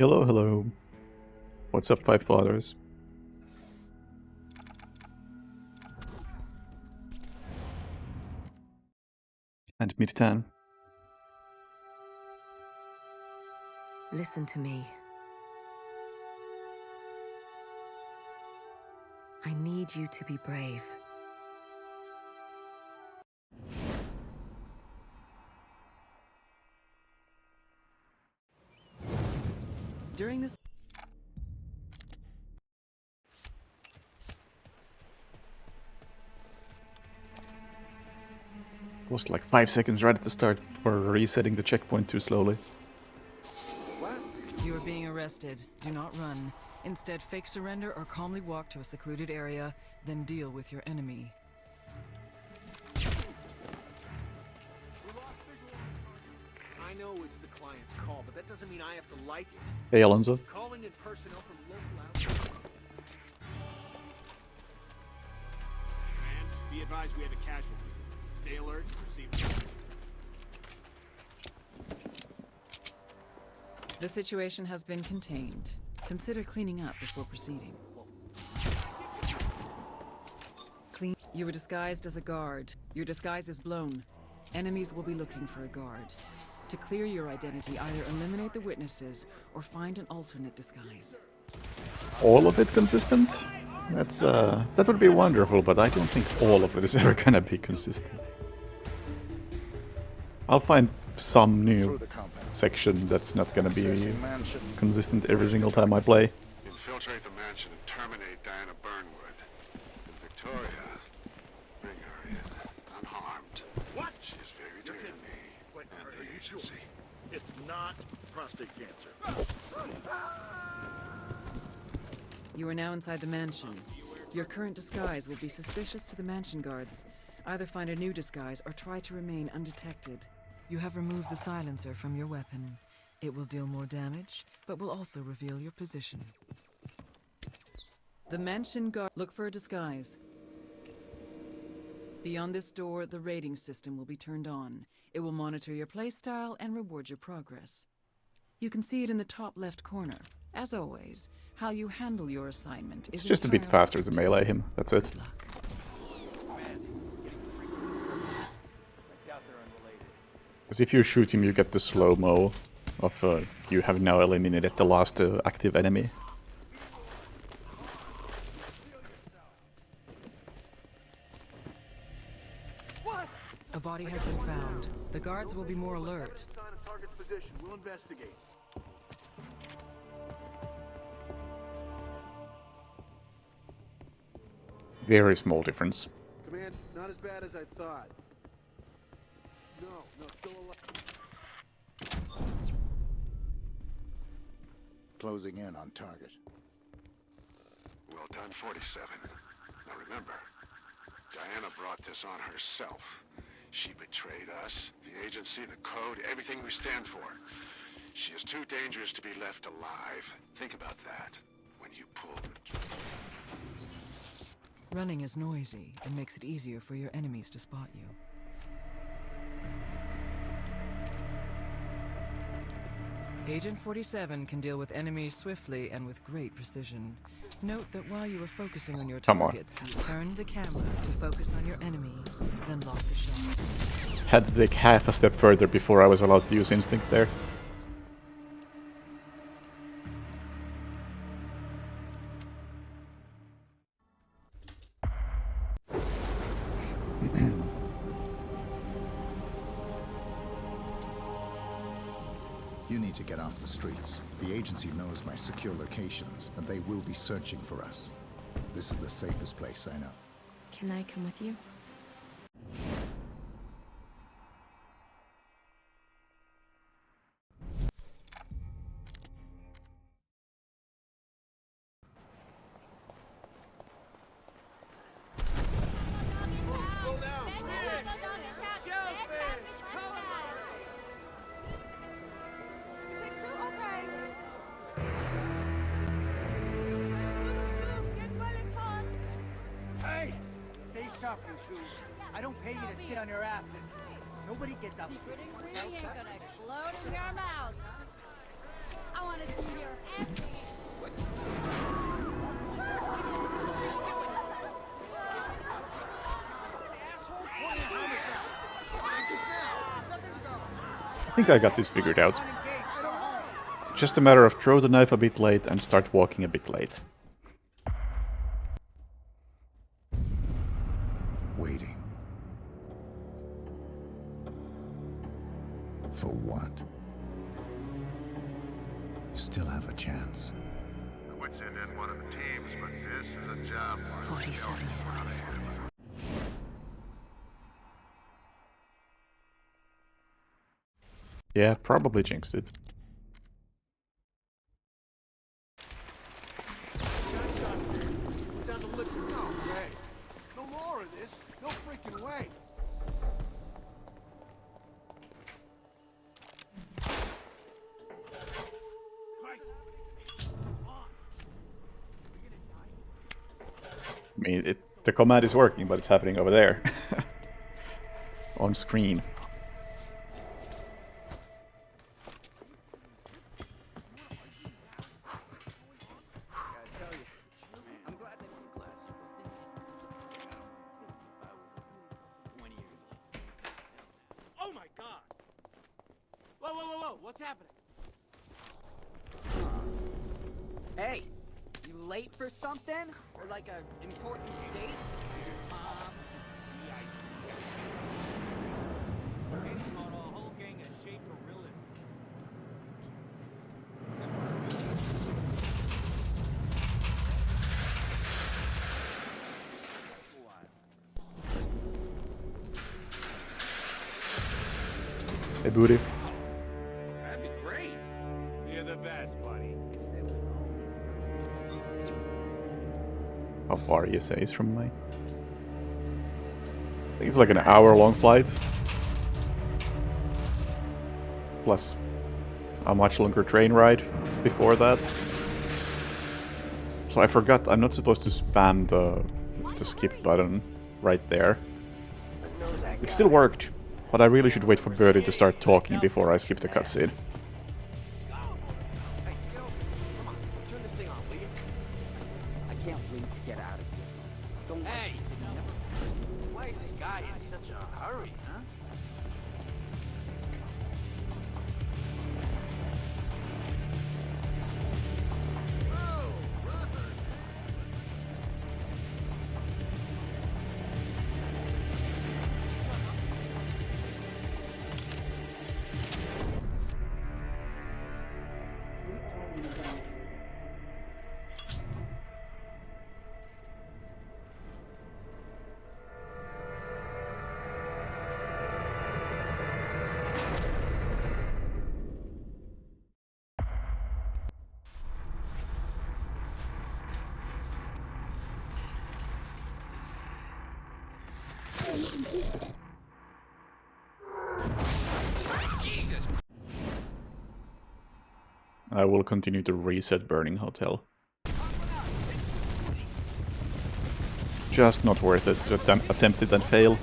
Hello, hello. What's up, Five Fathers? And Mid-Tan. Listen to me. I need you to be brave. During this Was like 5 seconds right at the start for resetting the checkpoint too slowly. What? You are being arrested. Do not run. Instead, fake surrender or calmly walk to a secluded area, then deal with your enemy. I know it's the client's call, but that doesn't mean I have to like it. Hey, Alonso. Calling in personnel from local outlets. Fans, be advised we have a casualty. Stay alert and proceed. The situation has been contained. Consider cleaning up before proceeding. You were disguised as a guard. Your disguise is blown. Enemies will be looking for a guard. To clear your identity, either eliminate the witnesses or find an alternate disguise. All of it consistent? That would be wonderful, but I don't think all of it is ever gonna be consistent. I'll find some new section that's not gonna be consistent every single time I play. Infiltrate the mansion and terminate Diana Burnwood. And Victoria, bring her in, unharmed. What? She is very dear to me and the agency. It's not prostate cancer. You are now inside the mansion. Your current disguise will be suspicious to the mansion guards. Either find a new disguise or try to remain undetected. You have removed the silencer from your weapon. It will deal more damage, but will also reveal your position. The mansion guard... Look for a disguise. Beyond this door, the rating system will be turned on. It will monitor your playstyle and reward your progress. You can see it in the top left corner. As always, how you handle your assignment is It's just a bit faster to melee him, that's it. Because if you shoot him, you get the slow-mo of you have now eliminated the last active enemy. A body has been found. The guards will be more alert. We'll investigate. Very small difference. Command, not as bad as I thought. No, still alive. Closing in on target. Well done, 47. Now remember, Diana brought this on herself. She betrayed us, the agency, the code, everything we stand for. She is too dangerous to be left alive. Think about that when you pull the... Running is noisy and makes it easier for your enemies to spot you. Agent 47 can deal with enemies swiftly and with great precision. Note that while you were focusing on your targets, you turned the camera to focus on your enemy, then locked the shot. Had to take half a step further before I was allowed to use instinct there. You need to get off the streets. The agency knows my secure locations, and they will be searching for us. This is the safest place I know. Can I come with you? I don't pay you to sit on your asses. Nobody gets up. Secret ingredient gonna explode in your mouth. I want to see your think I got this figured out. It's just a matter of throw the knife a bit late and start walking a bit late. Waiting. For what? Still have a chance. Quits in one of the teams, but this is a job. 47. Yeah, probably jinxed it. Down the lips. No way. No more of this. No freaking way. I mean, the command is working, but it's happening over there. On screen. Oh my god! Whoa, whoa, whoa, whoa! What's happening? Hey, you late for something? Or like a important date? Your mom? Eddie caught a whole gang of shade gorillas. Hey, booty. That'd be great. You're the best, buddy. How far ESA is from my... I think it's like an hour-long flight. Plus a much longer train ride before that. So I forgot I'm not supposed to spam the skip button right there. It still worked, but I really should wait for Birdie to start talking before I skip the cutscene. Hey, get over here. Come on, turn this thing on, will you? I can't wait to get out of here. Don't Hey, why is this guy in such a hurry, huh? I will continue to reset Burning Hotel. Just not worth it to attempt it and fail.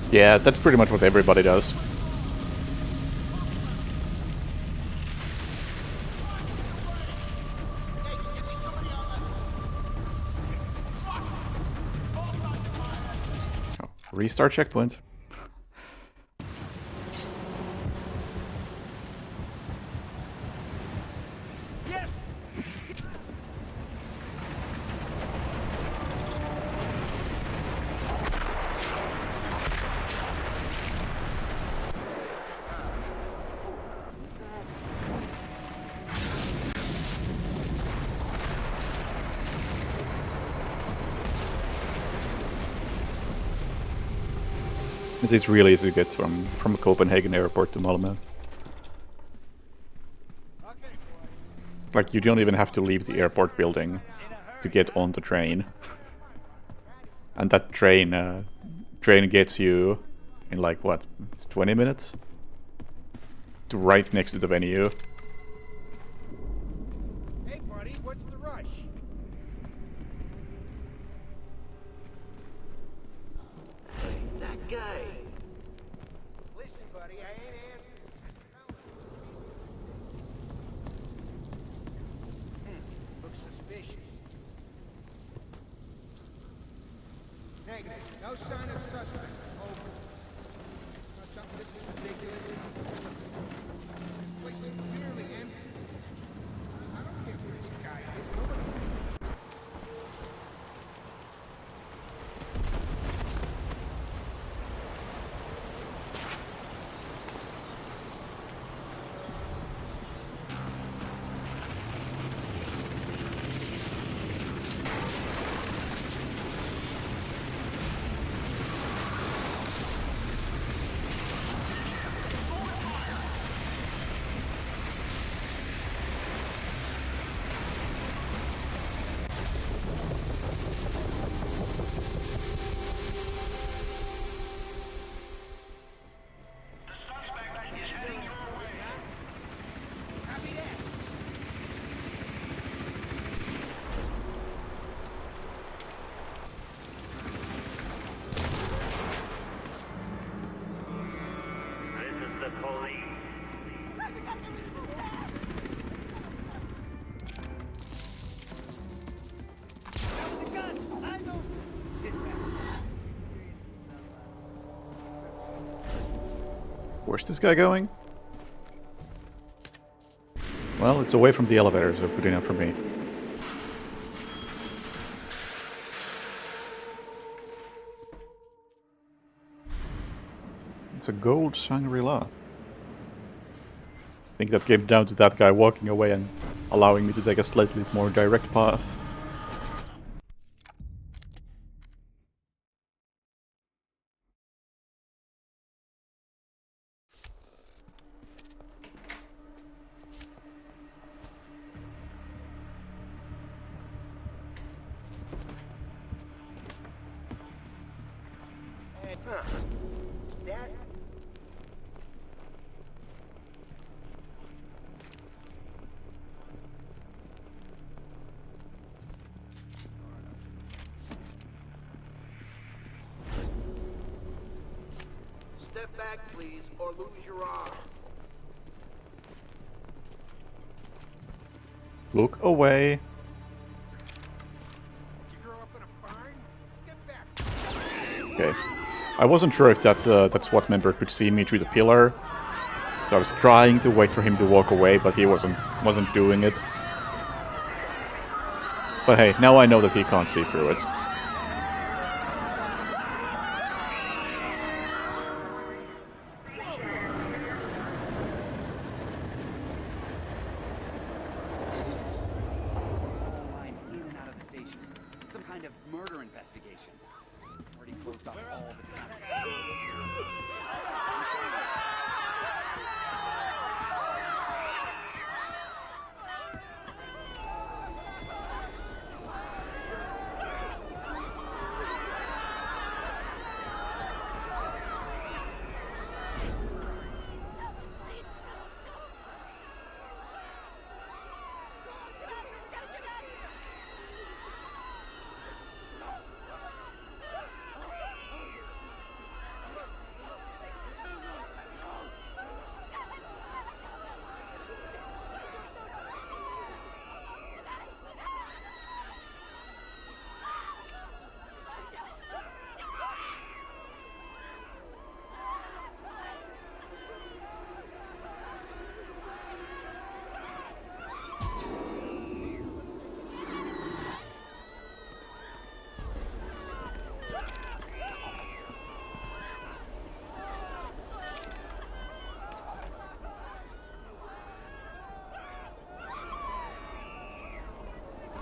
Yeah, that's pretty much what everybody does. Oh, restart checkpoint. It's really easy to get from Copenhagen airport to Malmö. Like, you don't even have to leave the airport building to get on the train. And that train gets you in like, what, it's 20 minutes? To right next to the venue. Hey, buddy, what's the rush? guy? Listen, buddy, I ain't asking. Looks suspicious. Negative. No sign of suspect. Over. Not something this is ridiculous. Place is clearly empty. I don't care who this guy is. Nobody. Where's this guy going? Well, it's away from the elevator, so good enough for me. It's a gold Shangri-La. I think that came down to that guy walking away and allowing me to take a slightly more direct path. That? Step back, please, or lose your arm. Look away. Did you grow up in a barn? Step back. Okay. I wasn't sure if that SWAT member could see me through the pillar. So I was trying to wait for him to walk away, but he wasn't doing it. But hey, now I know that he can't see through it. Lines in and out of the station. Some kind of murder investigation. Already closed off all the time.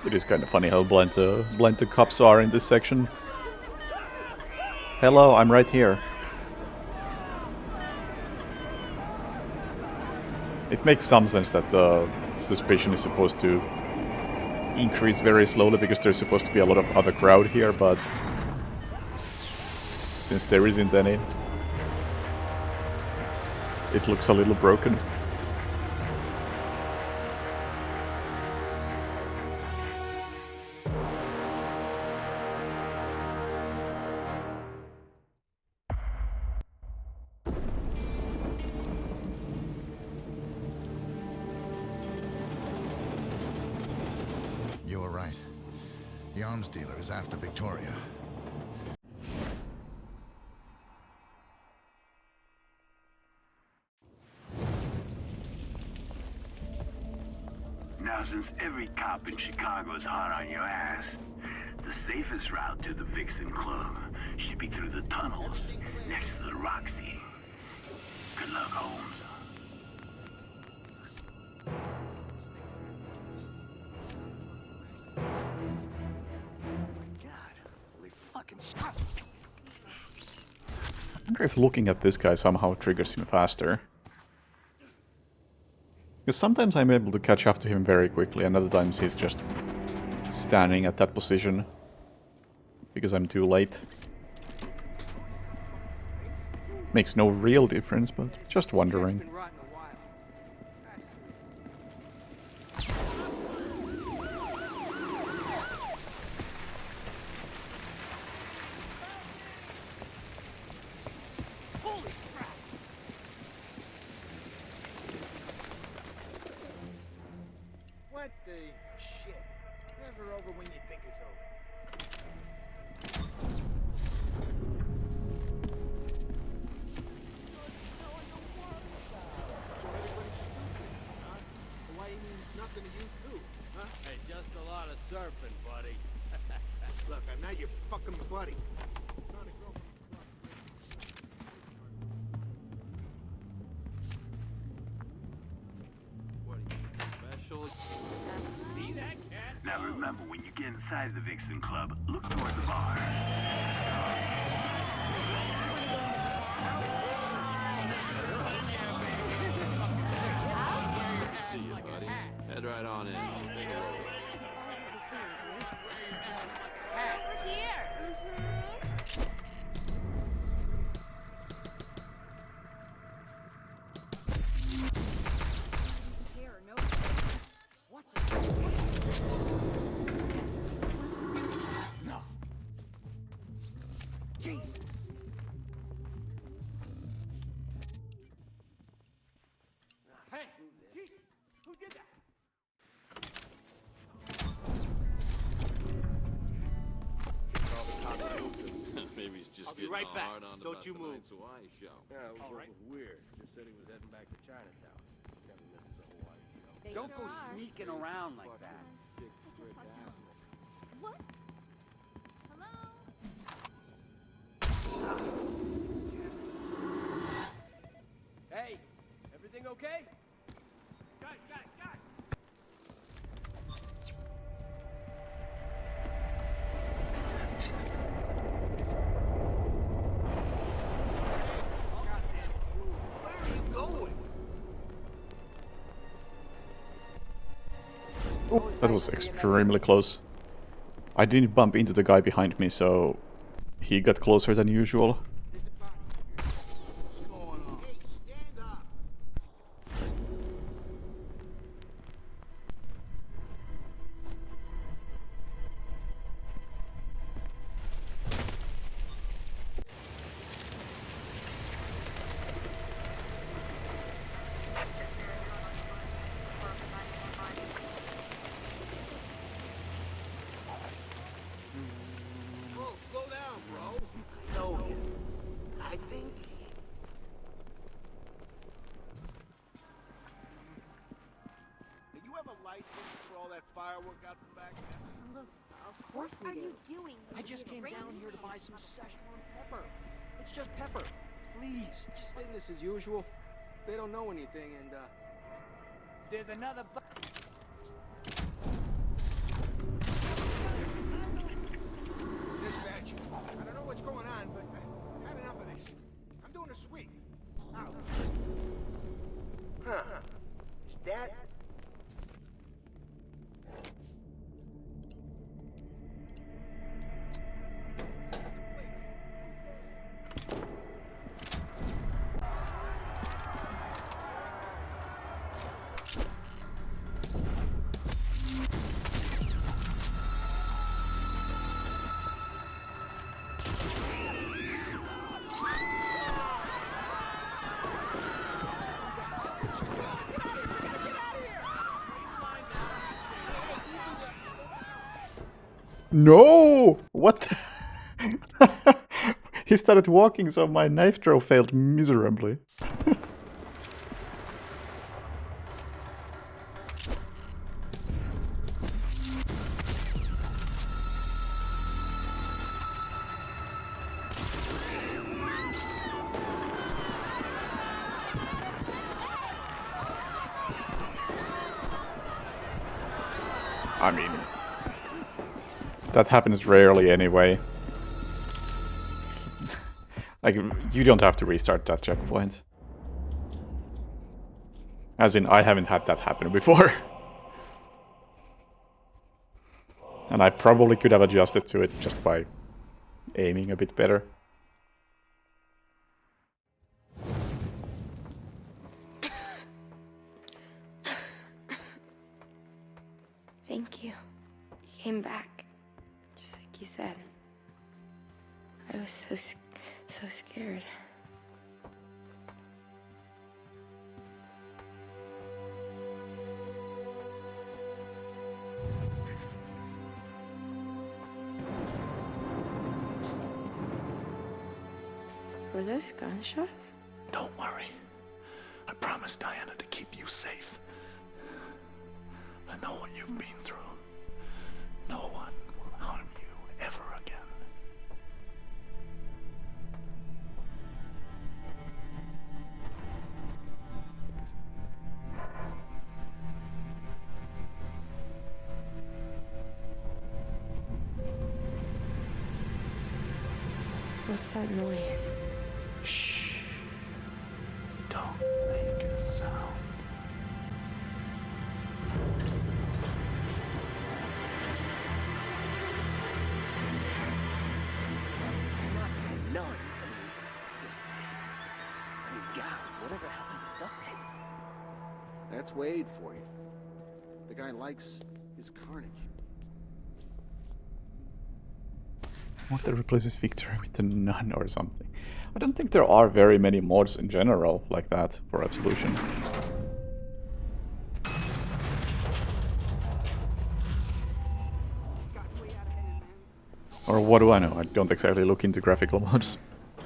It is kind of funny how blunt the cops are in this section. Hello, I'm right here. It makes some sense that the suspicion is supposed to increase very slowly because there's supposed to be a lot of other crowd here, but since there isn't any, it looks a little broken. The arms dealer is after Victoria. Now, since every cop in Chicago is hot on your ass, the safest route to the Vixen Club should be through the tunnels next to the Roxy. Good luck, Holmes. I wonder if looking at this guy somehow triggers him faster. Because sometimes I'm able to catch up to him very quickly, and other times he's just standing at that position because I'm too late. Makes no real difference, but just wondering. What the shit? Never over when you think it's over. Why you mean nothing to you too, huh? Hey, just a lot of surfing, buddy. Look, I'm not your fucking buddy. What are you, special? See that cat? Now remember, when you get inside the Vixen Club, look toward the bar. See you, buddy. Head right on in. Over here. Here, no. What the? No. Jesus. Hey, Jesus, who did that? Maybe he's just I'll be getting right all back. hard on Don't about you move. tonight's Hawaii show. Yeah, it was All right. weird. Just said he was heading back to Chinatown. Never misses a Hawaii show. Don't go sneaking around like that. What? Hello? Hey, everything okay? Guys! Where are you going? Oh, that was extremely close. I didn't bump into the guy behind me, so he got closer than usual. What's going on? Hey, stand up. Whoa, slow down, bro. No, I think. Do you have a license for all that firework out the back? Look, of course we do. You doing? I just came down here to buy some Szechuan pepper. It's just pepper. Please, just Business as usual. They don't know anything, and there's another Dispatch. I don't know what's going on, but I've had enough of this. I'm doing a sweep. Out. huh? Is that? No! What? He started walking, so my knife throw failed miserably. I mean, that happens rarely anyway. Like, you don't have to restart that checkpoint. As in, I haven't had that happen before. And I probably could have adjusted to it just by aiming a bit better. Thank you. You came back, just like you said. I was so scared. Were those gunshots? Don't worry. I promised Diana to keep you safe. I know what you've been through. No one will harm you ever again. What's that noise? Shh. Don't make a sound. Nuns, I mean, it's just... I mean, God, whatever happened to duct tape? That's Wade for you. The guy likes his carnage. What if that replaces Victory with a nun or something? I don't think there are very many mods in general like that for Absolution. Or what do I know? I don't exactly look into graphical mods.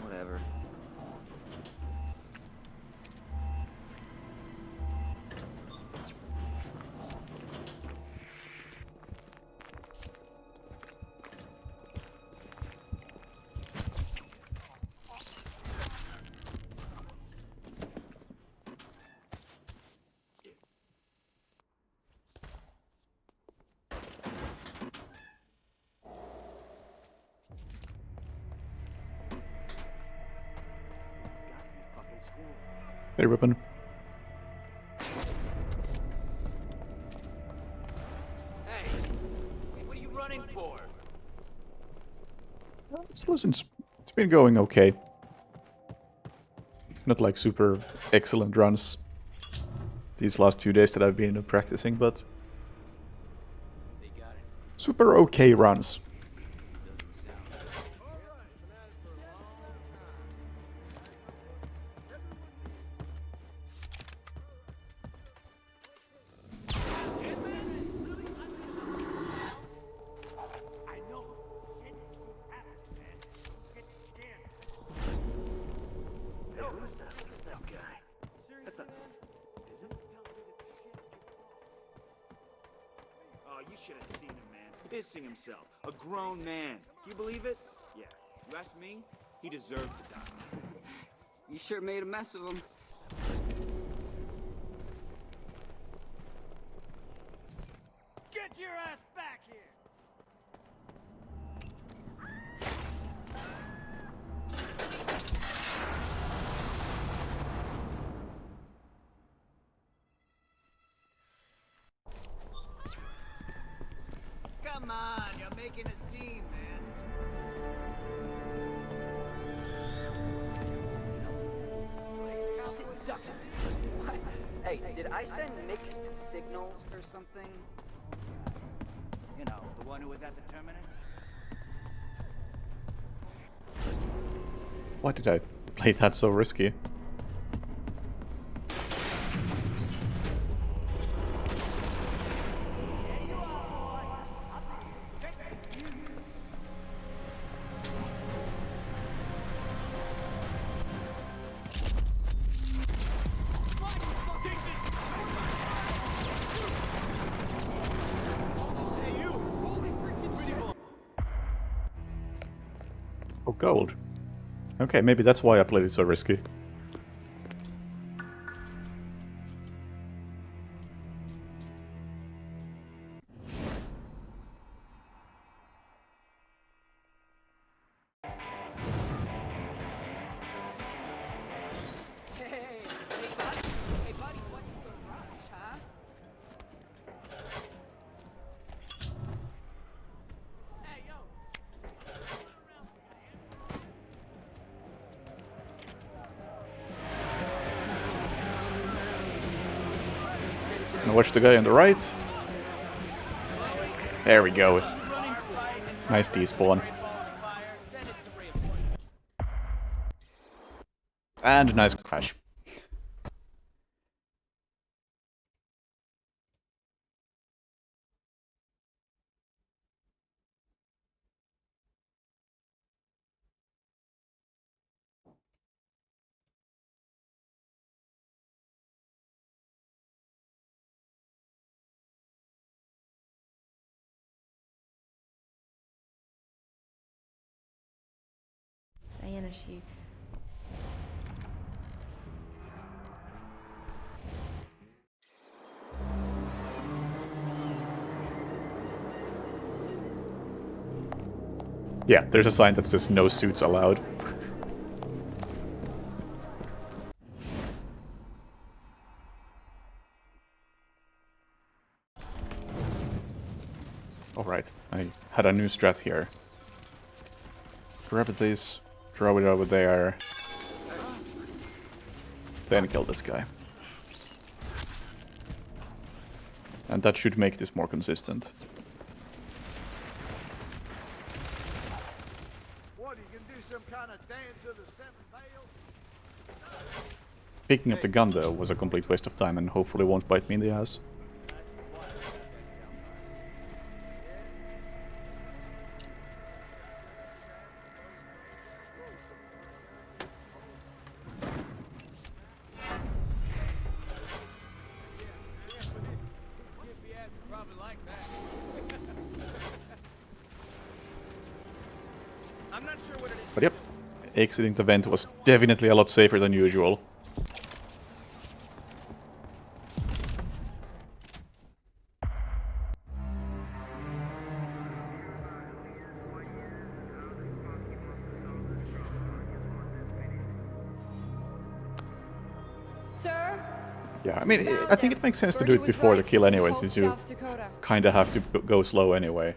Whatever. Hey, Rippin. Hey, what are you running for? Absolution's, it's been going okay. Not like super excellent runs these last 2 days that I've been practicing, but super okay runs. You should have seen him, man. Pissing himself. A grown man. Can you believe it? Yeah. You ask me, he deserved to die. You sure made a mess of him. Get your ass back here! Come on, you're making a scene, man. Hey, did I send mixed signals or something? You know, the one who was at the terminus? Why did I play that so risky? gold. Okay, maybe that's why I played it so risky. Hey, buddy, what's the rush, huh? Hey, yo. Now watch the guy on the right. There we go. Nice despawn. And a nice crash. Diana, she... Yeah, there's a sign that says no suits allowed. Alright, I had a new strat here. Grab this, throw it over there, then kill this guy. And that should make this more consistent. What, you can do some kind of dance of the seven veils? Picking up the gun though was a complete waste of time and hopefully won't bite me in the ass. But yep, exiting the vent was definitely a lot safer than usual. Sir? Yeah, I mean, I think it makes sense to do it before the kill anyway, since you kinda have to go slow anyway.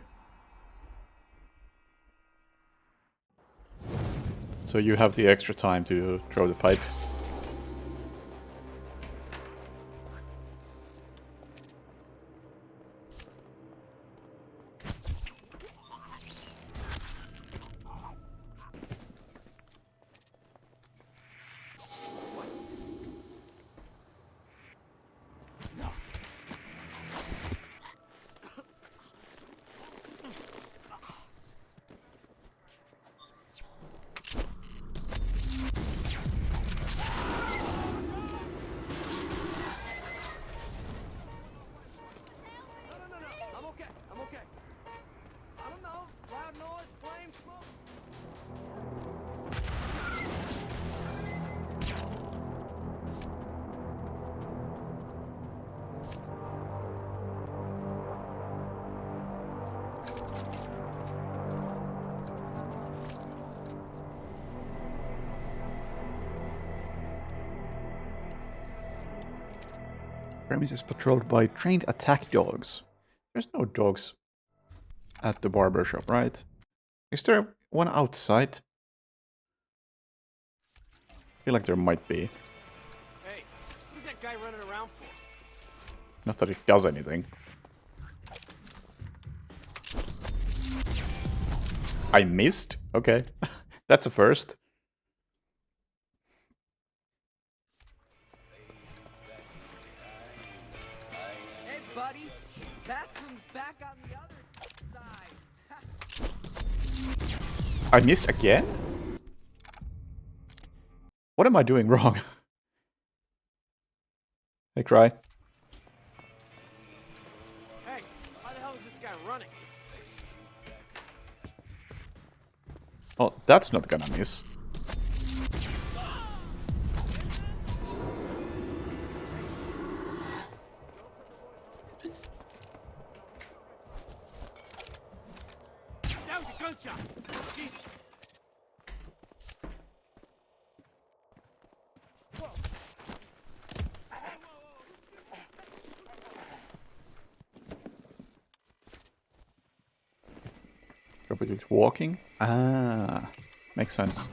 So you have the extra time to throw the pipe. Premise is patrolled by trained attack dogs. There's no dogs at the barber shop, right? Is there one outside? I feel like there might be. Hey, who's that guy running around for? Not that it does anything. I missed? Okay. That's a first. Hey, buddy. Bathroom's back on the other side. I missed again? What am I doing wrong? Hey, Cry. Hey, how the hell is this guy running? Oh, that's not gonna miss. That was a gunshot. Jesus. Probably walking. Ah, makes sense.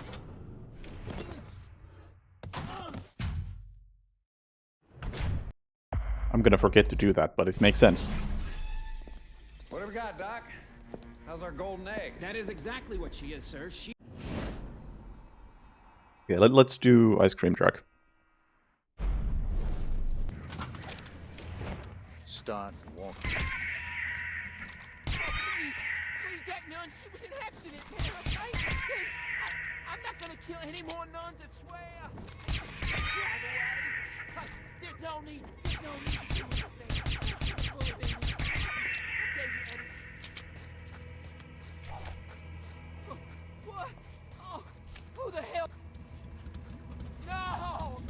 I'm gonna forget to do that, but it makes sense. What have we got, Doc? How's our golden egg? That is exactly what she is, sir. She. Okay, let's do ice cream truck. Start walking. Please, that nun, she was an accident, man, okay? Please, I'm not gonna kill any more nuns, I swear. Drive away. There's no need to do anything. What? Oh, who the hell?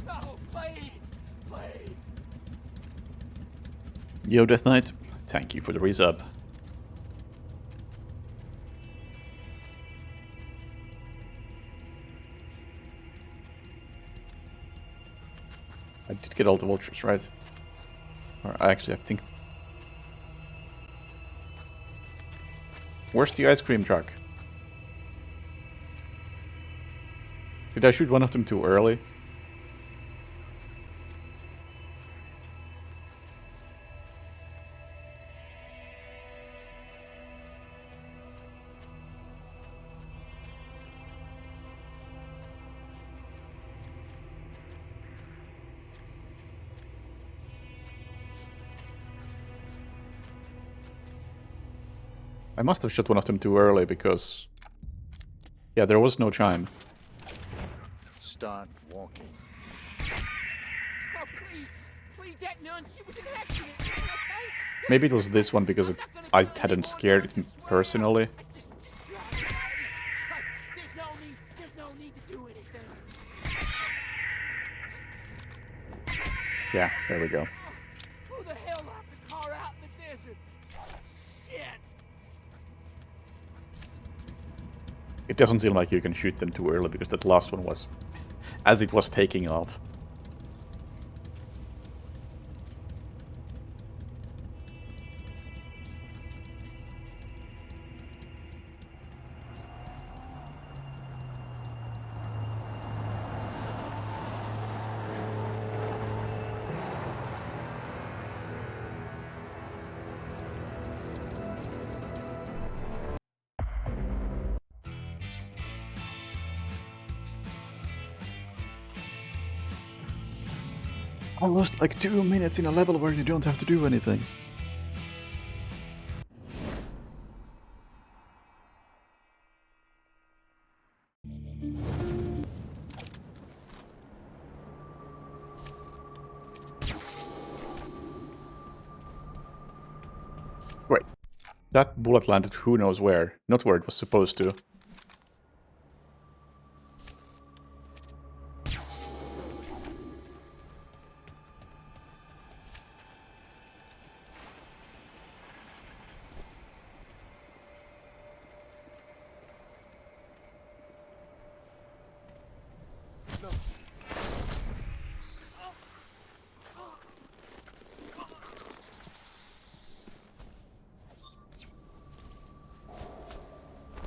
No, please, please. Yo, Death Knight, thank you for the resub. I did get all the vultures, right? Or actually, I think... Where's the ice cream truck? Did I shoot one of them too early? I must have shot one of them too early because... Yeah, there was no chime. Start walking. Oh, please, that nun, she was an accident, okay? Maybe it was this one because I hadn't scared it personally. Just drive away. There's no need to do anything. Yeah, there we go. Who the hell left the car out in the desert? Shit. It doesn't seem like you can shoot them too early because that last one was as it was taking off. I lost like 2 minutes in a level where you don't have to do anything. Wait, that bullet landed who knows where, not where it was supposed to.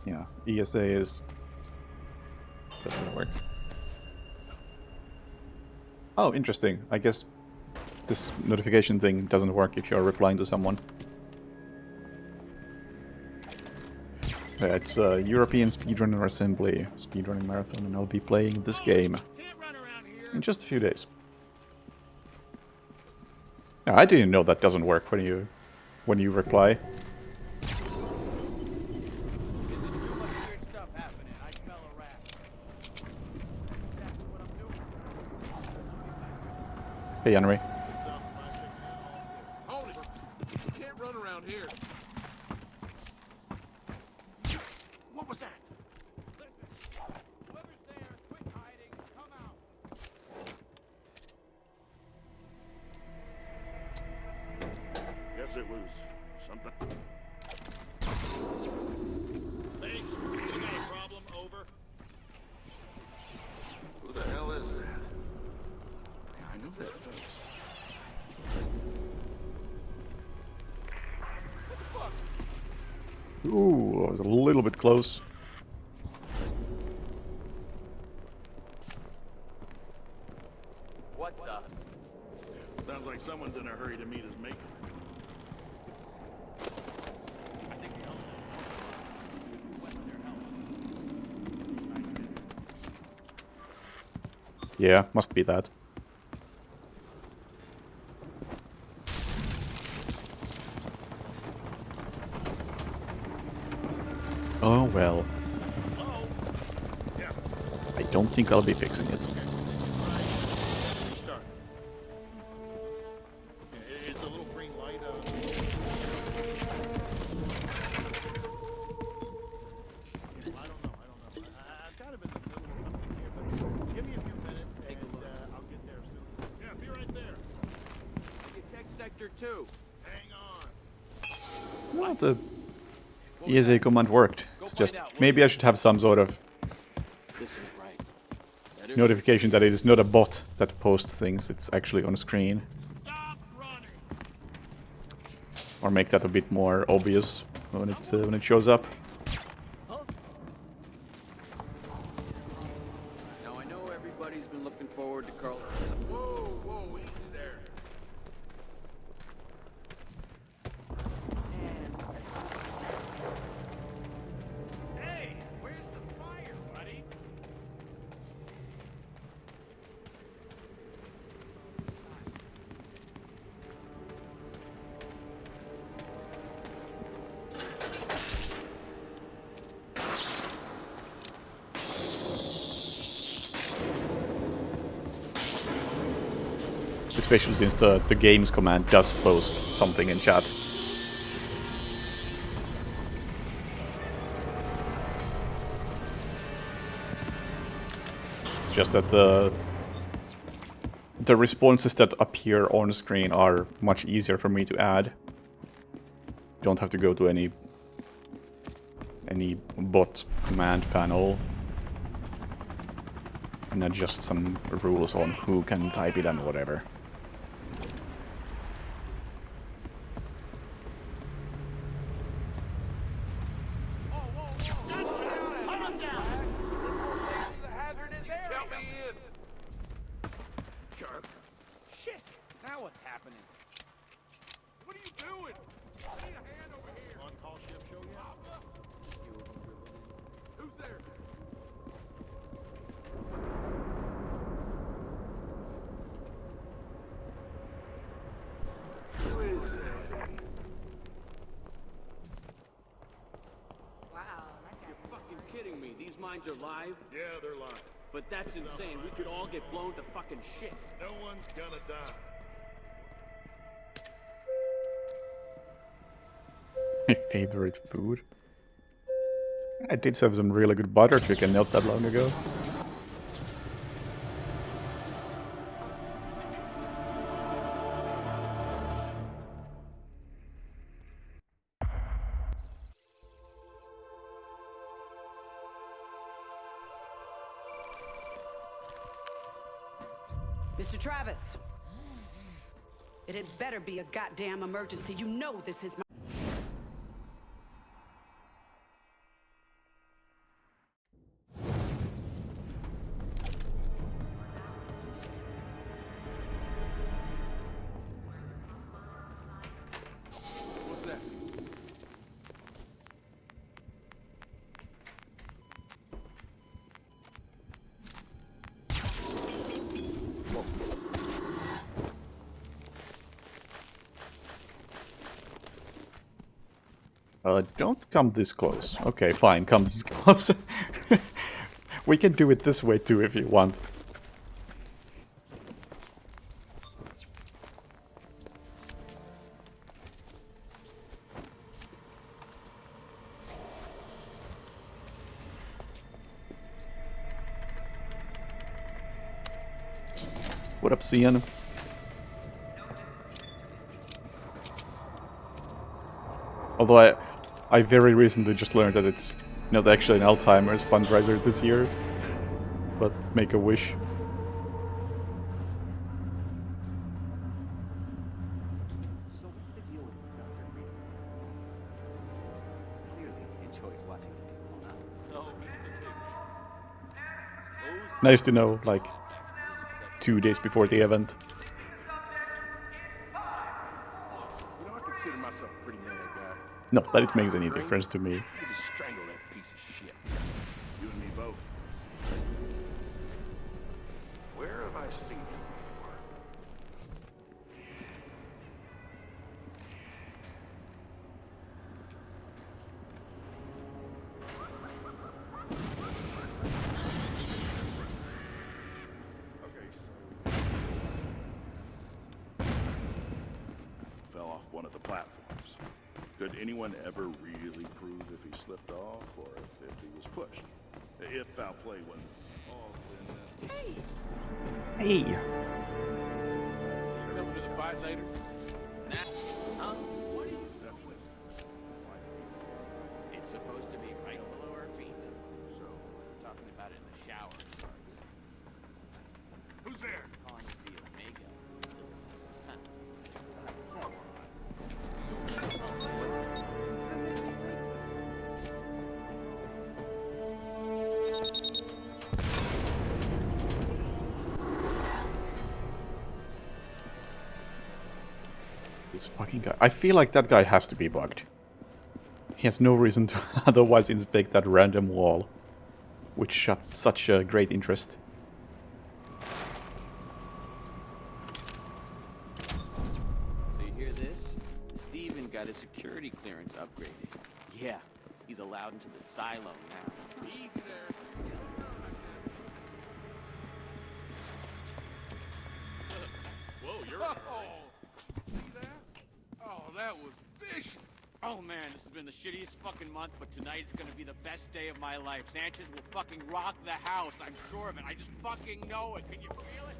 Yeah, ESA is... doesn't work. Oh, interesting. I guess this notification thing doesn't work if you're replying to someone. Yeah, it's European Speedrunner Assembly, Speedrunning Marathon, and I'll be playing this game in just a few days. Yeah, I didn't know that doesn't work when you reply. Hey, Henry. Hold it. You can't run around here. What was that? guess it was something. Thanks. You got a problem? Over. Who the hell is that? Yeah, I know that face. What the fuck? Ooh, I was a little bit close. What the? Sounds like someone's in a hurry to meet his maker. Yeah, must be that. Oh well. I don't think I'll be fixing it. It's a little green light. I don't know. I'm kind of in the middle of something here, but give me a few minutes and I'll get there soon. Yeah, be right there. You check sector 2. Hang on. Well, the ESA command worked. It's just maybe I should have some sort of notification that it is not a bot that posts things, it's actually on screen. Or make that a bit more obvious when it shows up. Now I know everybody's been looking forward to Carl. Whoa, easy there. Hey, where's the fire, buddy? Especially since the games command does post something in chat. It's just that the responses that appear on screen are much easier for me to add. Don't have to go to any bot command panel and adjust some rules on who can type it and whatever. Jerk. Shit! Now what's happening? What are you doing? I need a hand over here. On-call ship show yet? Who's there? Who is that? Wow, that guy. You're fucking kidding me. These mines are live? Yeah, they're live. But that's insane. We could all get blown to fucking shit. No one's gonna die. My favorite food? I did have some really good butter chicken not that long ago. Mr. Travis, it had better be a goddamn emergency. You know this is my... What's that? Don't come this close. Okay, fine, come this close. We can do it this way too if you want. What up, Cian? Although I very recently just learned that it's not actually an Alzheimer's fundraiser this year, but make a wish. So what's the deal with Dr. Reed? Clearly enjoys watching the dick blown up. So it's a big Suppose Nice to know, like, 2 days before the event. You know, I consider myself a pretty mellow guy. Not that it makes any difference to me. You just strangle that piece of shit. You and me both. Where have I seen you before? Okay, fell off one of the platforms. Could anyone ever really prove if he slipped off or if he was pushed? If foul play wasn't involved, then... Hey! Coming to the fight later? Nah. Huh? What are you... It's supposed to be right below our feet. So, we're talking about it in the shower. who's there? Calling it the Omega. This fucking guy. I feel like that guy has to be bugged. He has no reason to otherwise inspect that random wall, which shot such a great interest. So you hear this? Steven got his security clearance upgraded. Yeah, he's allowed into the silo now. Easy there. Whoa, you're... See that? Oh, that was vicious. Oh man, this has been the shittiest fucking month, but tonight's gonna be the best day of my life. Sanchez will fucking rock the house. I'm sure of it. I just fucking know it. Can you feel it?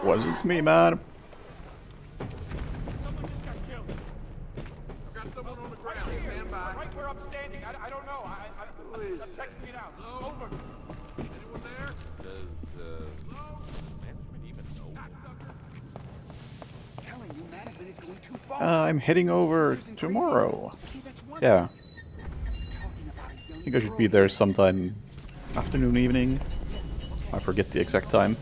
Wasn't me, man. Someone just got killed. I've got someone on the ground. Stand by. Right where I'm standing. I don't know. I'm checking it out. Over. Anyone there? Does, management even know? Telling you, management is going too far. I'm heading over tomorrow. Yeah. I think I should be there sometime afternoon, evening. I forget the exact time.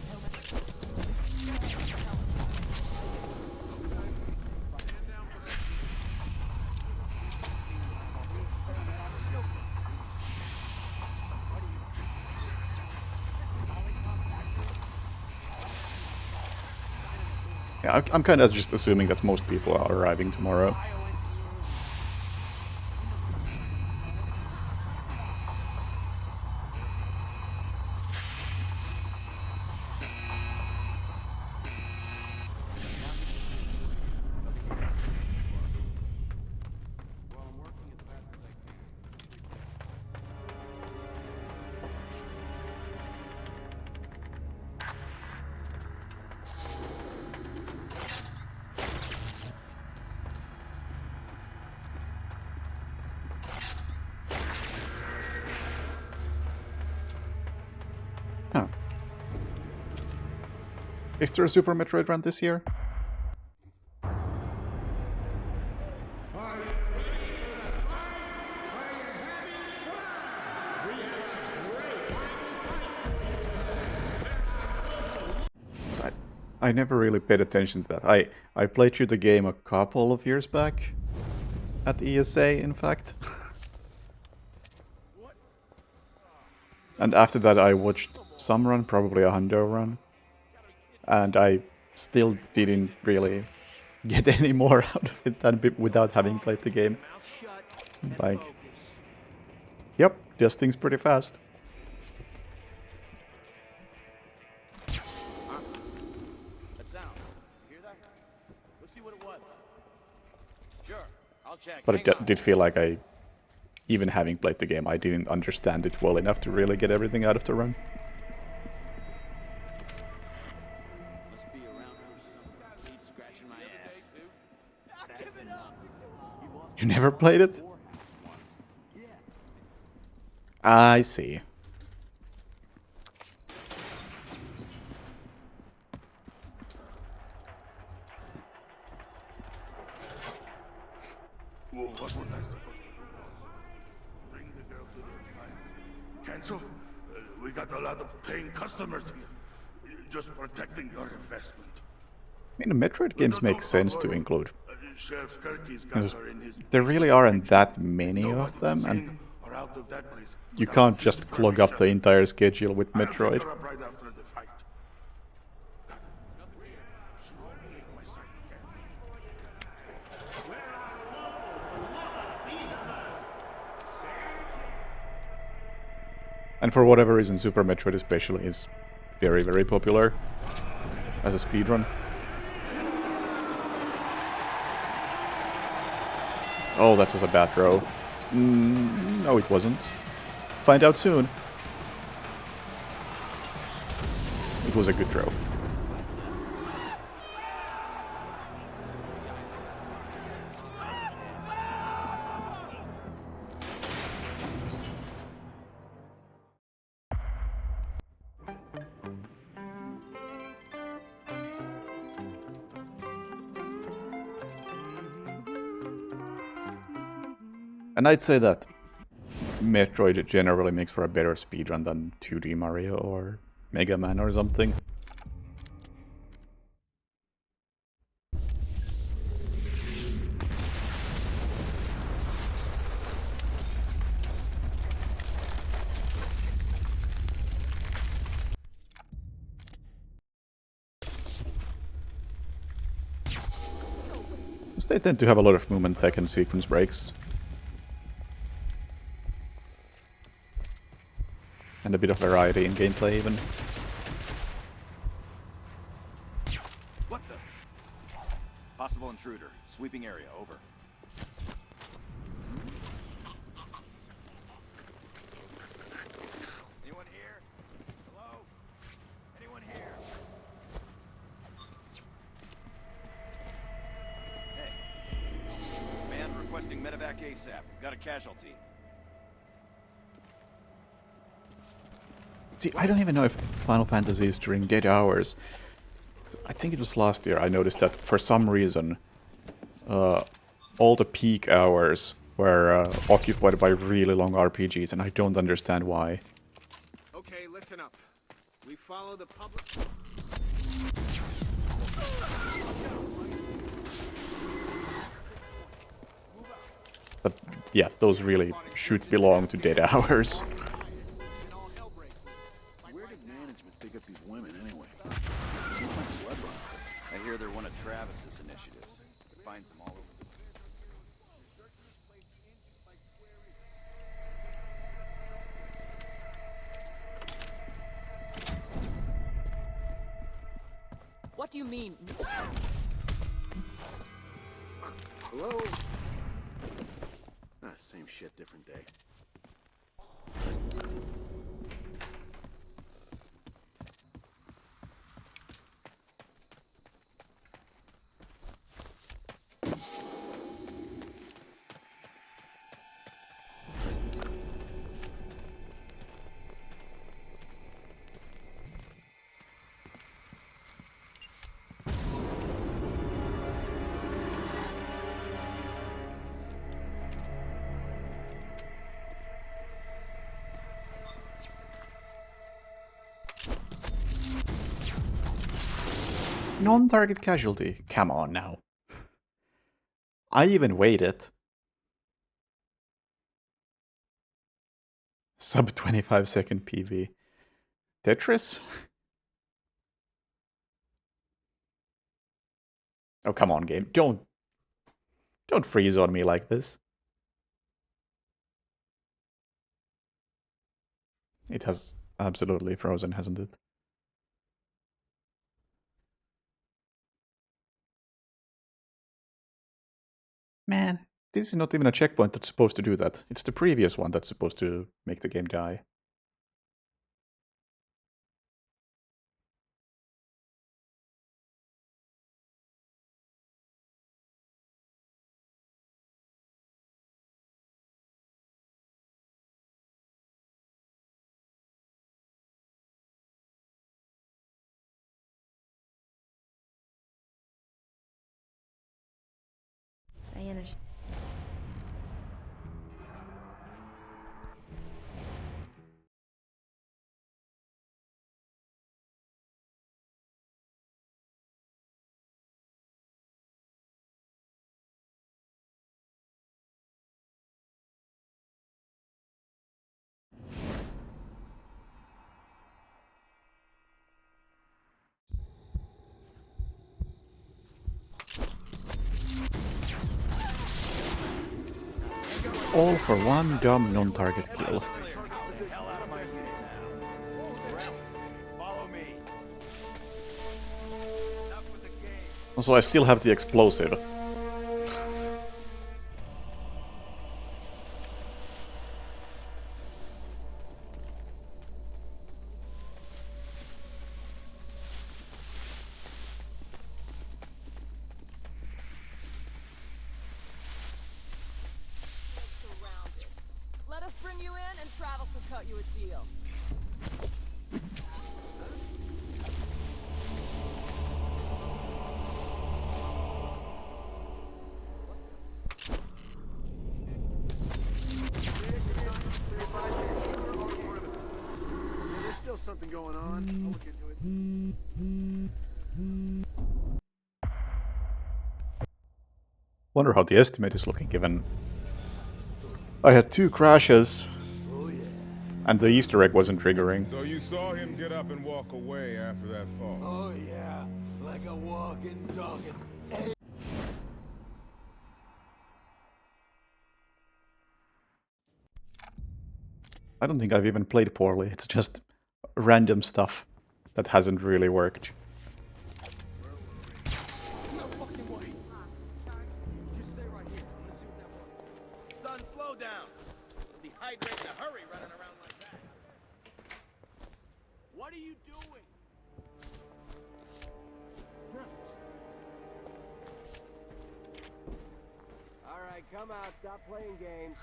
Yeah, I'm kind of just assuming that most people are arriving tomorrow. Huh. Is there a Super Metroid run this year? So I never really paid attention to that. I played through the game a couple of years back. At ESA, in fact. And after that I watched some run, probably a Hundo run. And I still didn't really get any more out of it than without having played the game. Like, yep, this thing's pretty fast. check. But Hang it on. did feel like even having played the game, I didn't understand it well enough to really get everything out of the run. Must be around here somewhere. He's scratching my ass. You never played it? I see. Well, what was I supposed to do, boss? Bring the girl to the fight. Cancel? We got a lot of paying customers here. Just protecting your investment. I mean, the Metroid games make sense to include. Sheriff Kirky's got Because her in his there really aren't that many of them, and or out of that place. you can't just clog up the entire schedule with I'll pick Metroid. her up right after the fight. She won't leave my side And for whatever reason, Super Metroid especially is very, very popular as a speedrun. Oh, that was a bad throw. No, it wasn't. Find out soon. It was a good throw. And I'd say that Metroid generally makes for a better speedrun than 2D Mario or Mega Man or something. They tend to have a lot of movement tech and sequence breaks. And a bit of variety in gameplay even. What the? Possible intruder. Sweeping area. Over. Anyone here? Hello? Anyone here? Hey. Man requesting medevac ASAP. Got a casualty. See, I don't even know if Final Fantasy is during dead hours. I think it was last year I noticed that for some reason all the peak hours were occupied by really long RPGs, and I don't understand why. Okay, listen up. We follow the public. But yeah, those really should belong to dead hours. Where did management pick up these women anyway? I hear they're one of Travis's initiatives. Finds them all over the place. What do you mean? Hello? Same shit, different day. Non-target casualty. Come on now. I even waited. Sub 25 second PV. Tetris? Oh, come on, game. Don't freeze on me like this. It has absolutely frozen, hasn't it? Man, This is not even a checkpoint that's supposed to do that. It's the previous one that's supposed to make the game die. Diana. All for one dumb non-target kill. Also, I still have the explosive. Let us bring you in, and Travis will cut you a deal. There's still something going on. I'll look into it. Wonder how the estimate is looking, given I had 2 crashes and the Easter egg wasn't triggering. So you saw him get up and walk away after that fall? Oh yeah, like a walking, talking. I don't think I've even played poorly, it's just random stuff that hasn't really worked. No fucking way. Just stay right here. I'm gonna see what that was. Son, slow down. You'll dehydrate in a hurry running around like that. What are you doing? All right, come out. Stop playing games.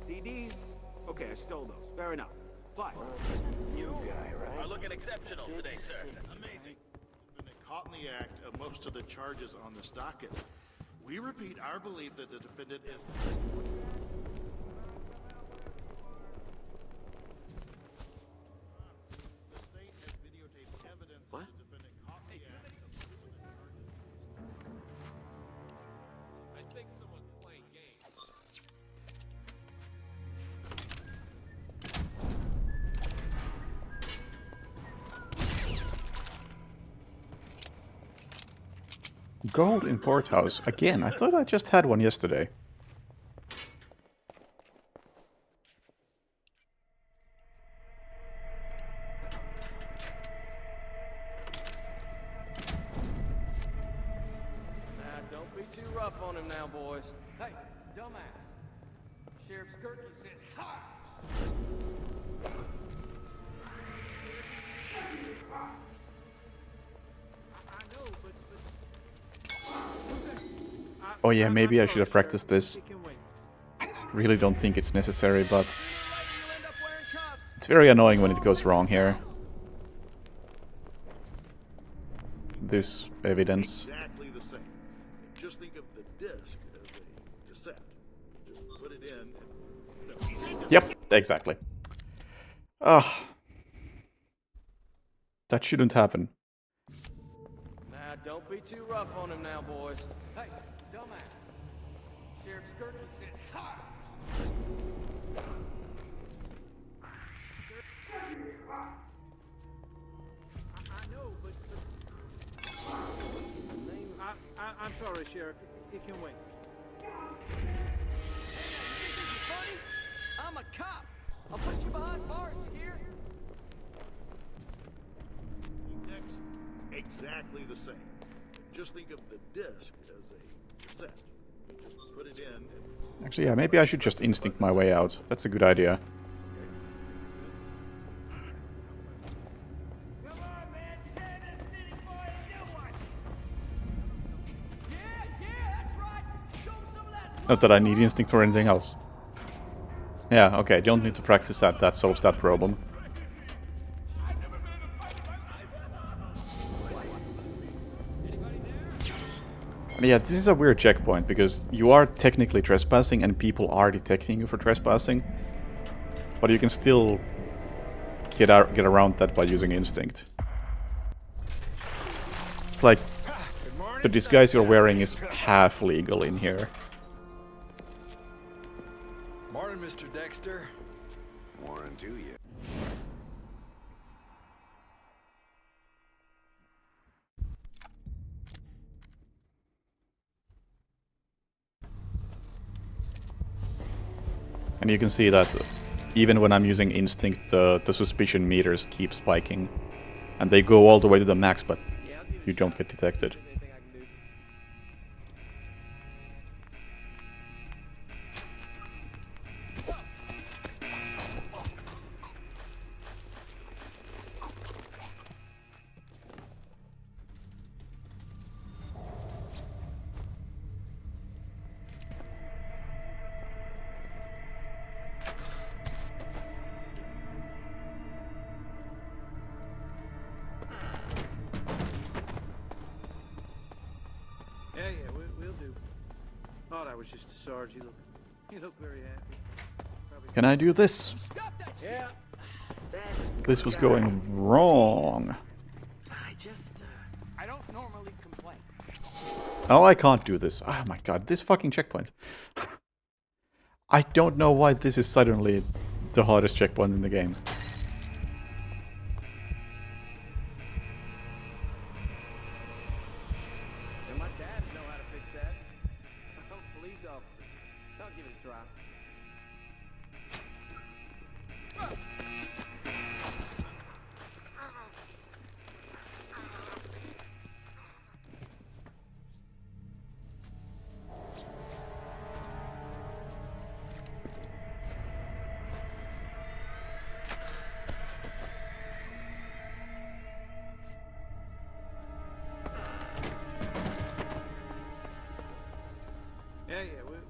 CDs? Okay, I stole those. Fair enough. Fine. You guy, right? Are looking exceptional today, sir. Amazing. Been caught in the act of most of the charges on this docket. We repeat our belief that the defendant is... The state has videotaped evidence of the defendant caught in the act of most of the charges. I think someone's playing games. Gold in Porthouse. Again, I thought I just had one yesterday. Don't be too rough on him now, boys. Hey, dumbass. Sheriff Skirky says hi. Oh yeah, maybe I should have practiced this. Really don't think it's necessary, but it's very annoying when it goes wrong here. This evidence. Exactly the same. Just think of the disc as a cassette. Just put it in and... Yep, exactly. Ah, that shouldn't happen. Nah, don't be too rough on him now, boys. Hey, dumbass. Sheriff Skirky says hi. I know, but... I'm Sorry, Sheriff. It can wait. This is funny. I'm a cop. I'll put you behind bars, you hear? Exactly the same. Just think of the disc as a cassette. You just put it in and... Actually, yeah, maybe I should just instinct my way out. That's a good idea. Not that I need instinct for anything else. Yeah, okay, don't need to practice that. That solves that problem. Yeah, this is a weird checkpoint, because you are technically trespassing and people are detecting you for trespassing. But you can still get around that by using instinct. It's like the disguise you're wearing is half legal in here. Morning, Mr. Dexter. Morning to you. And you can see that even when I'm using instinct, the suspicion meters keep spiking. And they go all the way to the max, but you don't get detected. We'll do. Thought I was just a sarge. You look very happy. Can I do this? Yeah. This was going wrong. I don't normally complain. Oh, I can't do this. Oh my god, this fucking checkpoint. I don't know why this is suddenly the hardest checkpoint in the game. And my dad know how to fix that. I'm a police officer. I'll give it a try.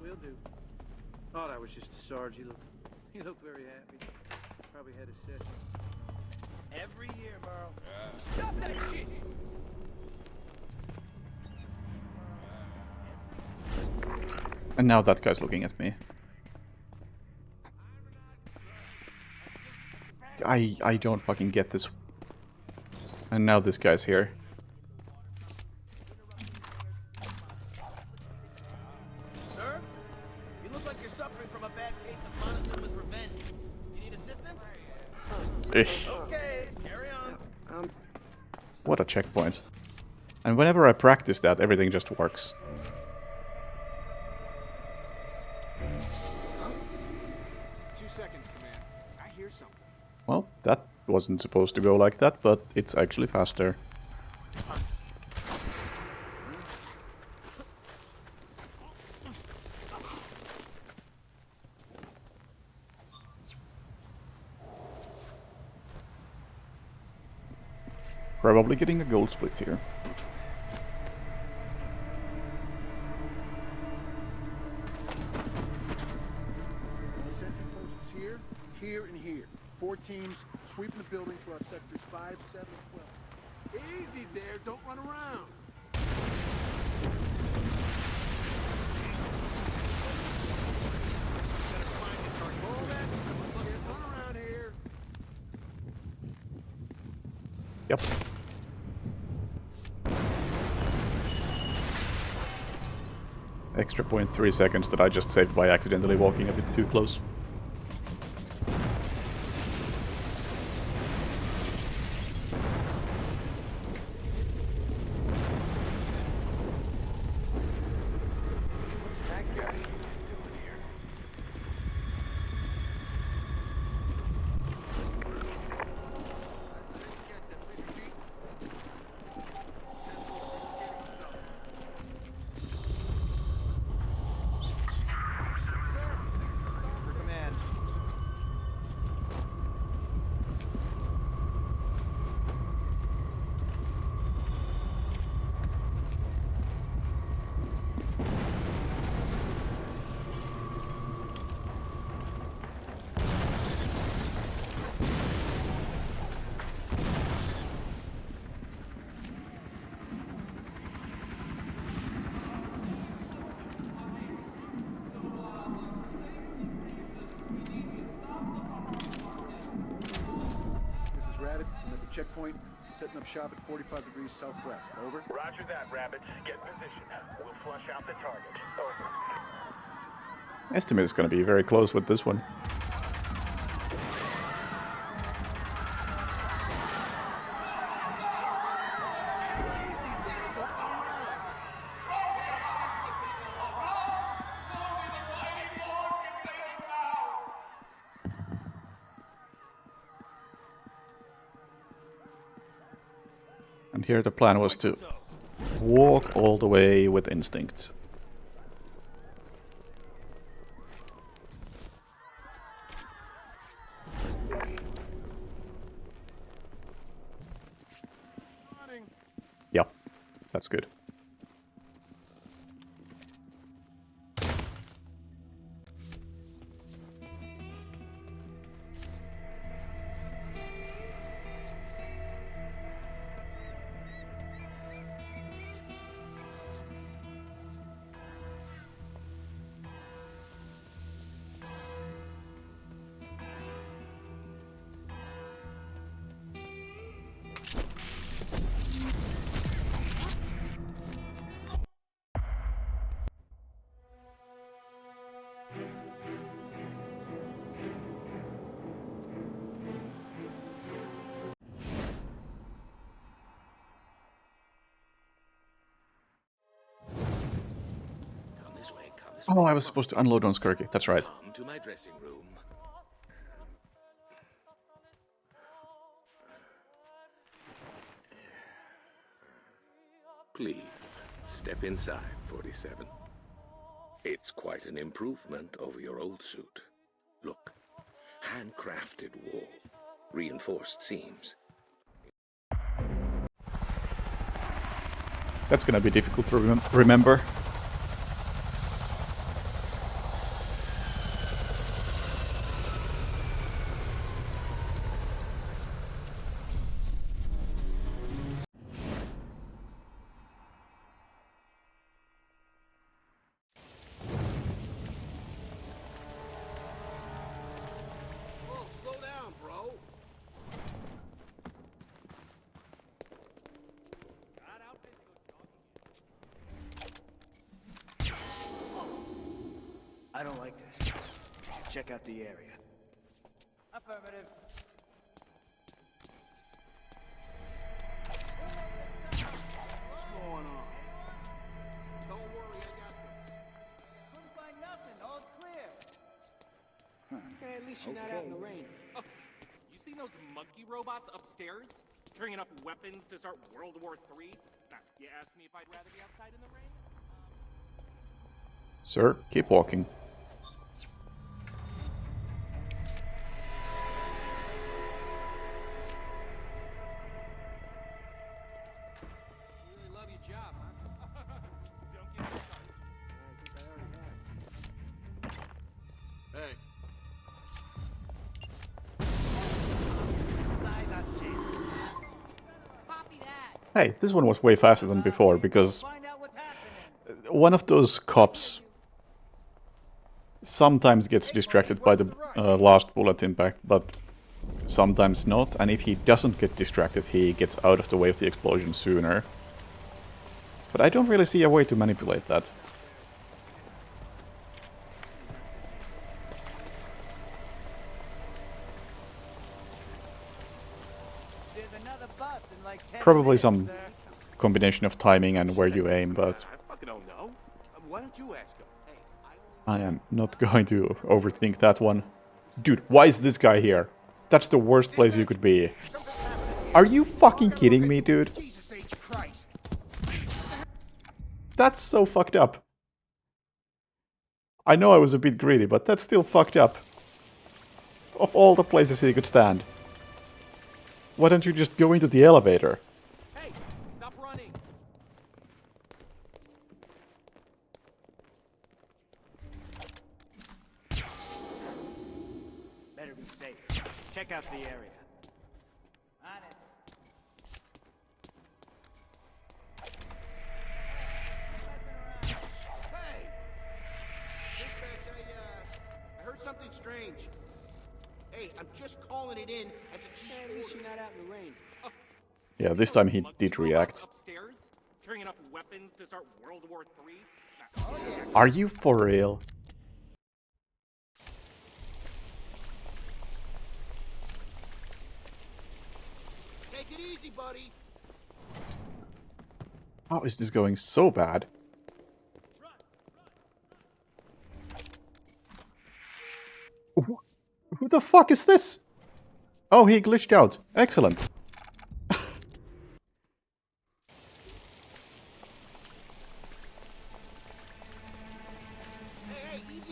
We'll do. Thought I was just a sarge. You look very happy. Probably had a session. Every year, Merle. Stop that shit! And now that guy's looking at me. I don't fucking get this. And now this guy's here. Sir? You look like you're suffering from a bad case of monosyllabic revenge. You need assistance? Okay, carry on. What a checkpoint. And whenever I practice that, everything just works. 2 seconds, Command. I hear something. Well, that wasn't supposed to go like that, but it's actually faster. Probably getting a gold split here. Sentry posts here, here, and here. 4 teams sweeping the building throughout sectors 5, 7, and 12. Easy there, don't run around. Run around here. Yep. Extra 0.3 seconds that I just saved by accidentally walking a bit too close. checkpoint. Setting up shop at 45 degrees southwest. Over. Roger that, Rabbit. Get in position. We'll flush out the target. Over. Estimate is going to be very close with this one. And here the plan was to walk all the way with instinct. Yep, that's good. Oh, I was supposed to unload on Skirky. That's right. Come to my dressing room. Please, step inside, 47. It's quite an improvement over your old suit. Look, handcrafted wool, reinforced seams. That's gonna be difficult to remember. I don't like this. Check out the area. Affirmative. What's going on? Don't worry, I got this. Couldn't find nothing. All's clear. Hey, at least you're not out in the rain. Oh, you seen those monkey robots upstairs? Carrying enough weapons to start World War III? Nah, you ask me if I'd rather be outside in the rain? Sir, keep walking. You really love your job, huh? Don't get me started. I think I already have. Hey. Hey, this one was way faster than before, because one of those cops sometimes gets distracted by the last bullet impact, but sometimes not, and if he doesn't get distracted, he gets out of the way of the explosion sooner. But I don't really see a way to manipulate that. Probably some combination of timing and where you aim, but I fucking don't know. Why don't you ask him? I am not going to overthink that one. Dude, why is this guy here? That's the worst place you could be. Are you fucking kidding me, dude? That's so fucked up. I know I was a bit greedy, but that's still fucked up. Of all the places he could stand. Why don't you just go into the elevator? Hey, stop running. Better be safe. Check out the area. On it. Hey! Dispatch, I heard something strange. Hey, I'm just calling it in as a chief. At least you're not out in the rain. Oh, Yeah, this time he did react. Upstairs, carrying enough weapons to start World War III. Are you for real? Take it easy, buddy. How is this going so bad? Who the fuck is this? Oh, he glitched out. Excellent.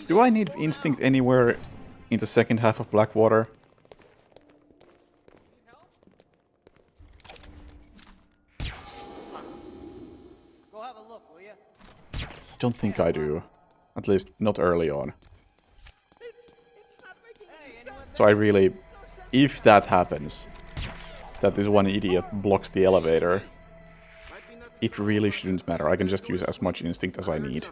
Do I need instinct anywhere in the second half of Blackwater? Go have a look, will ya? Don't think I do. At least not early on. So I really... If that happens, that this one idiot blocks the elevator, it really shouldn't matter. I can just use as much instinct as I need.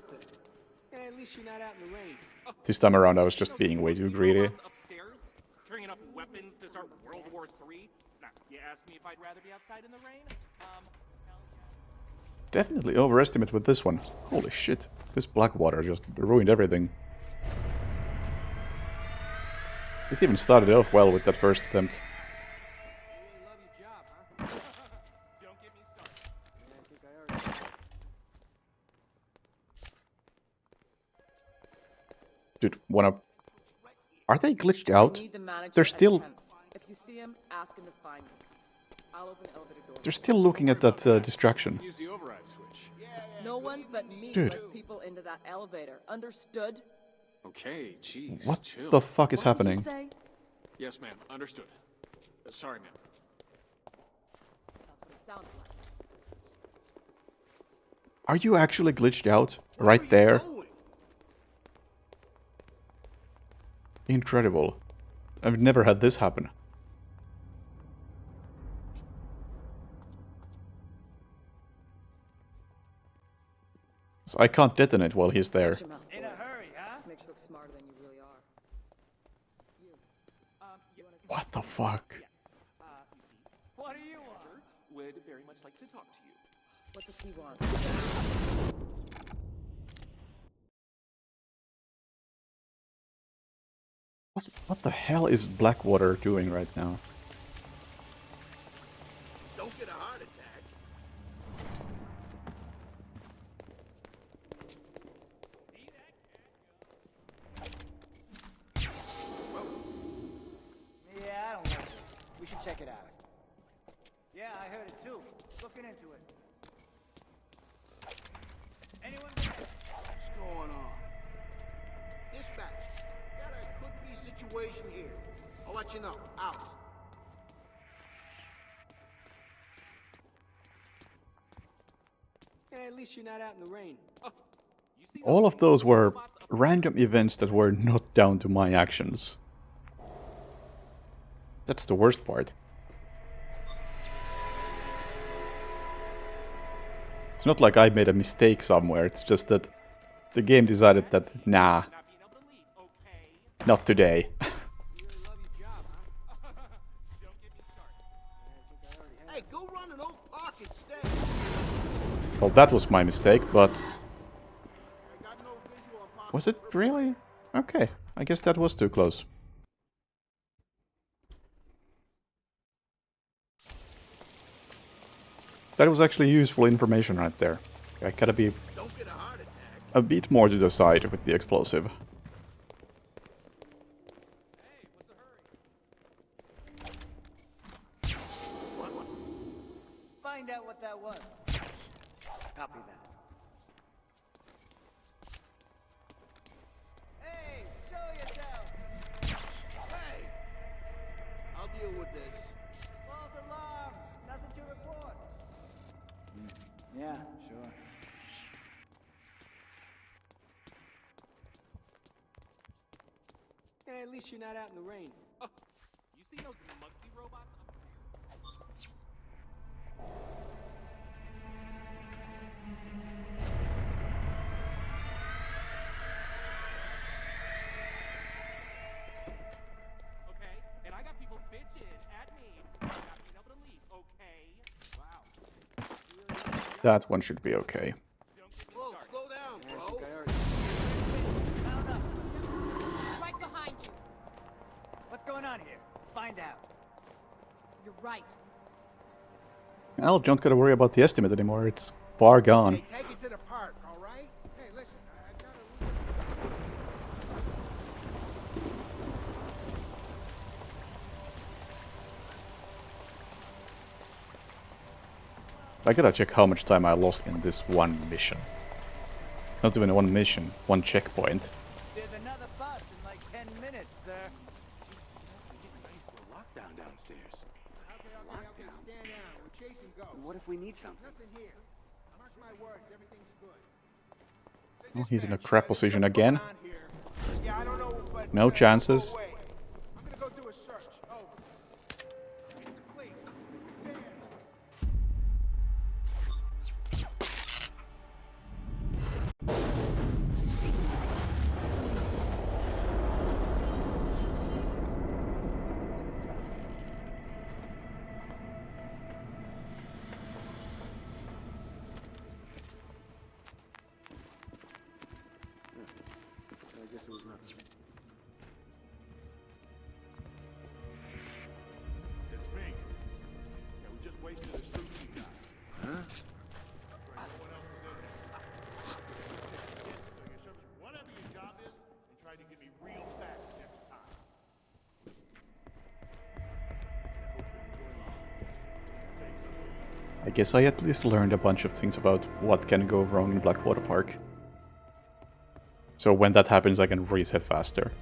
At least you're not out in the rain. This time around I was just being way too greedy. Upstairs, carrying enough weapons to start World War III. Now, you asked me if I'd rather be outside in the rain? Hell yeah. Definitely overestimate with this one. Holy shit. This Blackwater just ruined everything. It even started off well with that first attempt. Dude, wanna... Are they glitched out? They're still... If you see him, ask him to find me. I'll open the elevator door. They're still looking at that distraction. Use the override switch. No one but me Dude. lets people into that elevator. Understood? Okay, jeez, What chill. the fuck is happening? Yes, ma'am. Understood. Sorry, ma'am. That's what it sounded like. Are you actually glitched out? Right there? Incredible. I've never had this happen. So I can't detonate while he's there. In a hurry, huh? Makes you look smarter than you really are. What the fuck? What do you want? Would very much like to talk to you. What does he want? What the hell is Blackwater doing right now? Don't get a heart attack. Yeah, I don't like this. We should check it out. Yeah, I heard it too. Looking into it. Anyone? What's going on? Dispatch. Got a could-be situation here. I'll let you know. Out. Yeah, at least you're not out in the rain. All of those were random events that were not down to my actions. That's the worst part. It's not like I made a mistake somewhere, it's just that the game decided that, nah, not today. Hey, go run an old park instead. Well, that was my mistake, but... Was it really? Okay, I guess that was too close. That was actually useful information right there. I gotta be a bit more to the side with the explosive. Find out what that was. Copy that. Hey, show yourself! Hey! I'll deal with this. False alarm! Nothing to report. Yeah, sure. Yeah, at least you're not out in the rain. You see those monkey robots upstairs? Okay, and I got people bitching at me. Not being able to leave, okay? That one should be okay. Whoa, slow down, bro. Right behind you. What's going on here? Find out. You're right. Well, don't gotta worry about the estimate anymore. It's far gone. Hey, take it to the park, all right? Hey, listen, I gotta... I gotta check how much time I lost in this one mission. Not even one mission, one checkpoint. There's another bus in like 10 minutes, sir. Lockdown downstairs. Lockdown? Stand down. We're chasing ghosts. What if we need something? Nothing here. Mark my words, everything's good. Oh, he's in a crap position again. Yeah, I don't know, but... No chances. I'm gonna go do a search. Over. Please, stay here. I guess it was nothing. It's me. Yeah, we just wasted a sushi guy. Huh? Whatever your job is, and try to get me real fast next time. I guess I at least learned a bunch of things about what can go wrong in Blackwater Park. So when that happens, I can reset faster.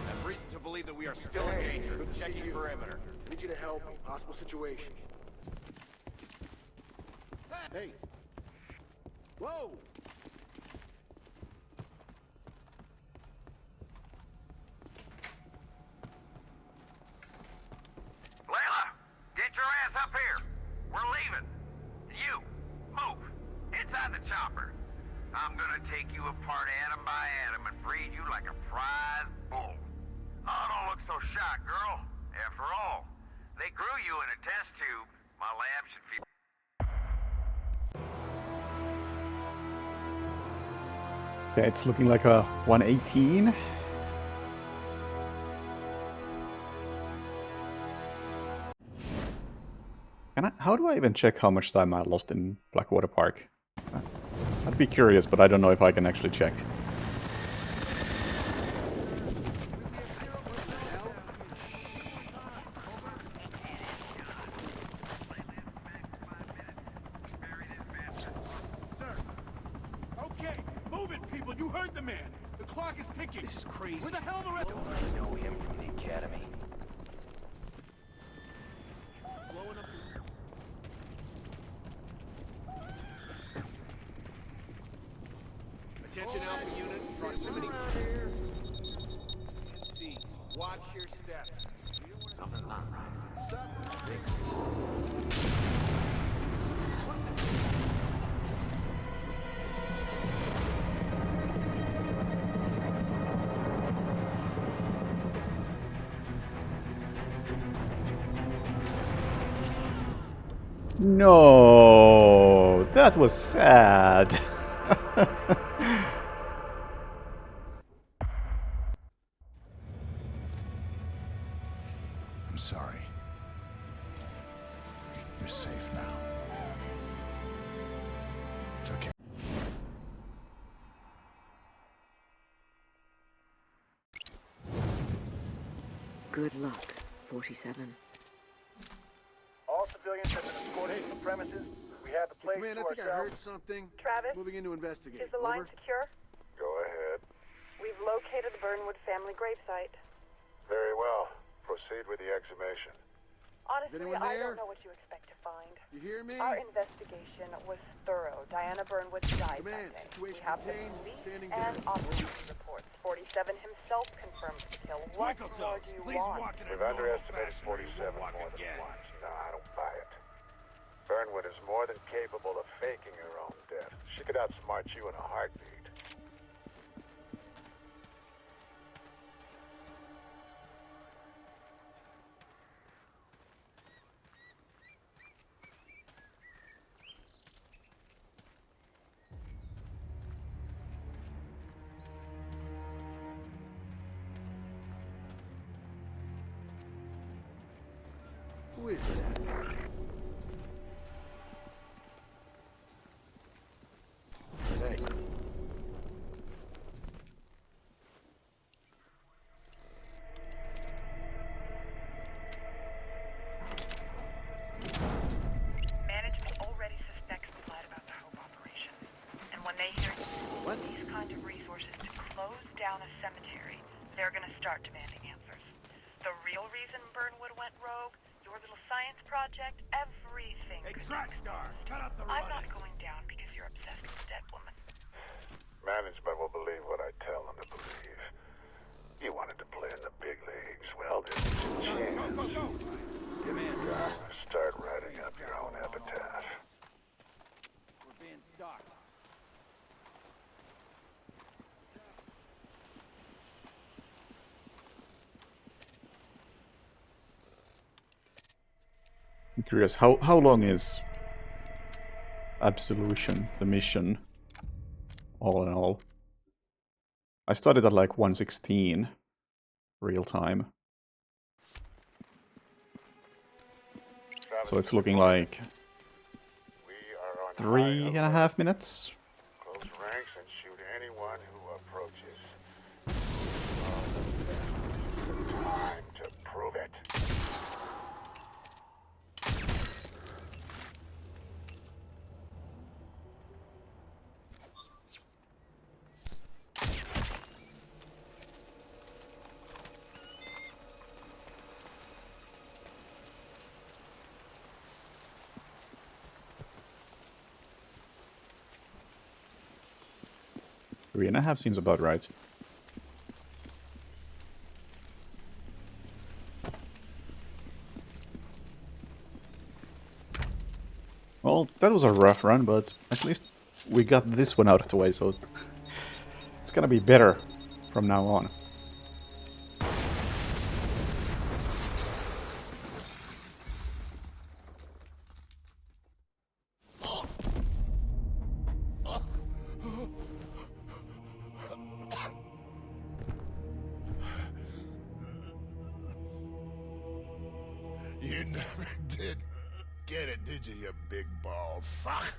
Have reason to believe that we are still in danger. Good to see Checking you. perimeter. I need you to help me. Possible situation. Hey. Whoa! Layla, get your ass up here. We're leaving. You, move. Inside the chopper. I'm gonna take you apart atom by atom and breed you like a prize bull. Oh, don't look so shocked, girl. After all, they grew you in a test tube. My lab should feel... Okay, it's looking like a 118. How do I even check how much time I lost in Blackwater Park? I'd be curious, but I don't know if I can actually check. Sir. Okay, move it, people. You heard the man. The clock is ticking. This is crazy. Where the hell are the rest? Don't I know him from the academy? Blowing up Attention Alpha Unit, proximity. C. Watch your steps. Something's not right. No, that was sad. I'm sorry. You're safe now. It's okay. Good luck, 47. All civilians have been escorted from the premises. We have the place Man, I to think I ourselves. heard something. Travis? Moving in to investigate. Is the line Over. secure? Go ahead. We've located the Burnwood family gravesite. Very well. proceed with the exhumation. Honestly, anyone I there? don't know what you expect to find. You hear me? Our investigation was thorough. Diana Burnwood died Command, that day. situation We have the contained, police standing and down. autopsy reports. 47 himself confirms the kill. What more do you want? We've underestimated 47 more than once. No, I don't buy it. Burnwood is more than capable of faking her own death. She could outsmart you in a heartbeat. Who is that? Hey. Management already suspects we lied about the Hope operation. And when they hear these kind of resources to close down a cemetery, they're gonna start demanding answers. The real reason Burnwood went rogue, your little science project, everything. Hey, Trackstar, cut out the I'm running. not going down because you're obsessed with a dead woman. Management will believe what I tell them to believe. You wanted to play in the big leagues. Well, this is your chance. Go! Come in, John. Start writing up your own epitaph. We're being stalked. I'm curious, how long is Absolution, the mission, all in all? I started at like 1:16 real time. So it's looking like 3.5 minutes. Close ranks and shoot anyone who approaches. Time to prove it. Three and a half seems about right. Well, that was a rough run, but at least we got this one out of the way, so it's gonna be better from now on. You never did get it, did you big bald fuck?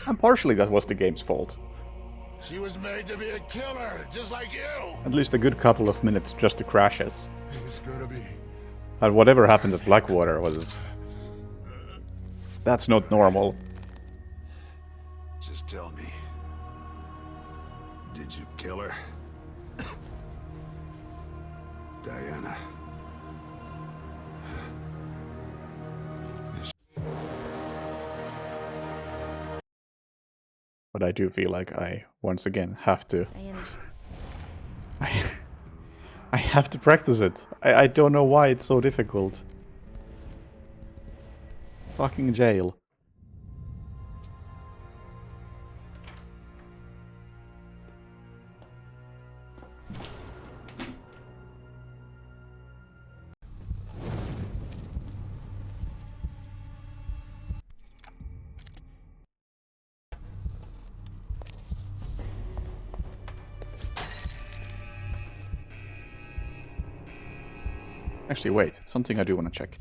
And partially that was the game's fault. She was made to be a killer, just like you. At least a good couple of minutes just to crashes. It was gonna be. And whatever happened at Blackwater was... That's not normal. Just tell me. Did you kill her? Diana. But I do feel like I, once again, have to... I have to practice it. I don't know why it's so difficult. Fucking jail. Actually, wait. Something I do want to check.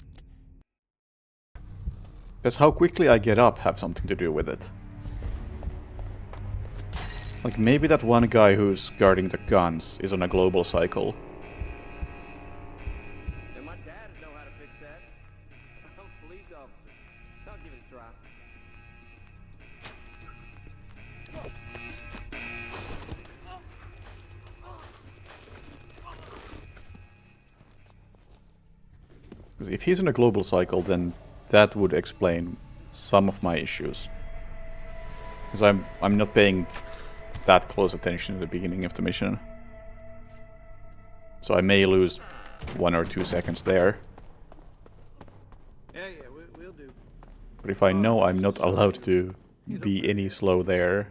Does how quickly I get up have something to do with it? Like, maybe that one guy who's guarding the guns is on a global cycle. And my dad would know how to fix that. I'm a police officer. I'll give it a try. Because if he's in a global cycle, then that would explain some of my issues. Because I'm not paying that close attention at the beginning of the mission. So I may lose 1 or 2 seconds there. Yeah, we'll do. But if I know I'm not allowed to be any slow there,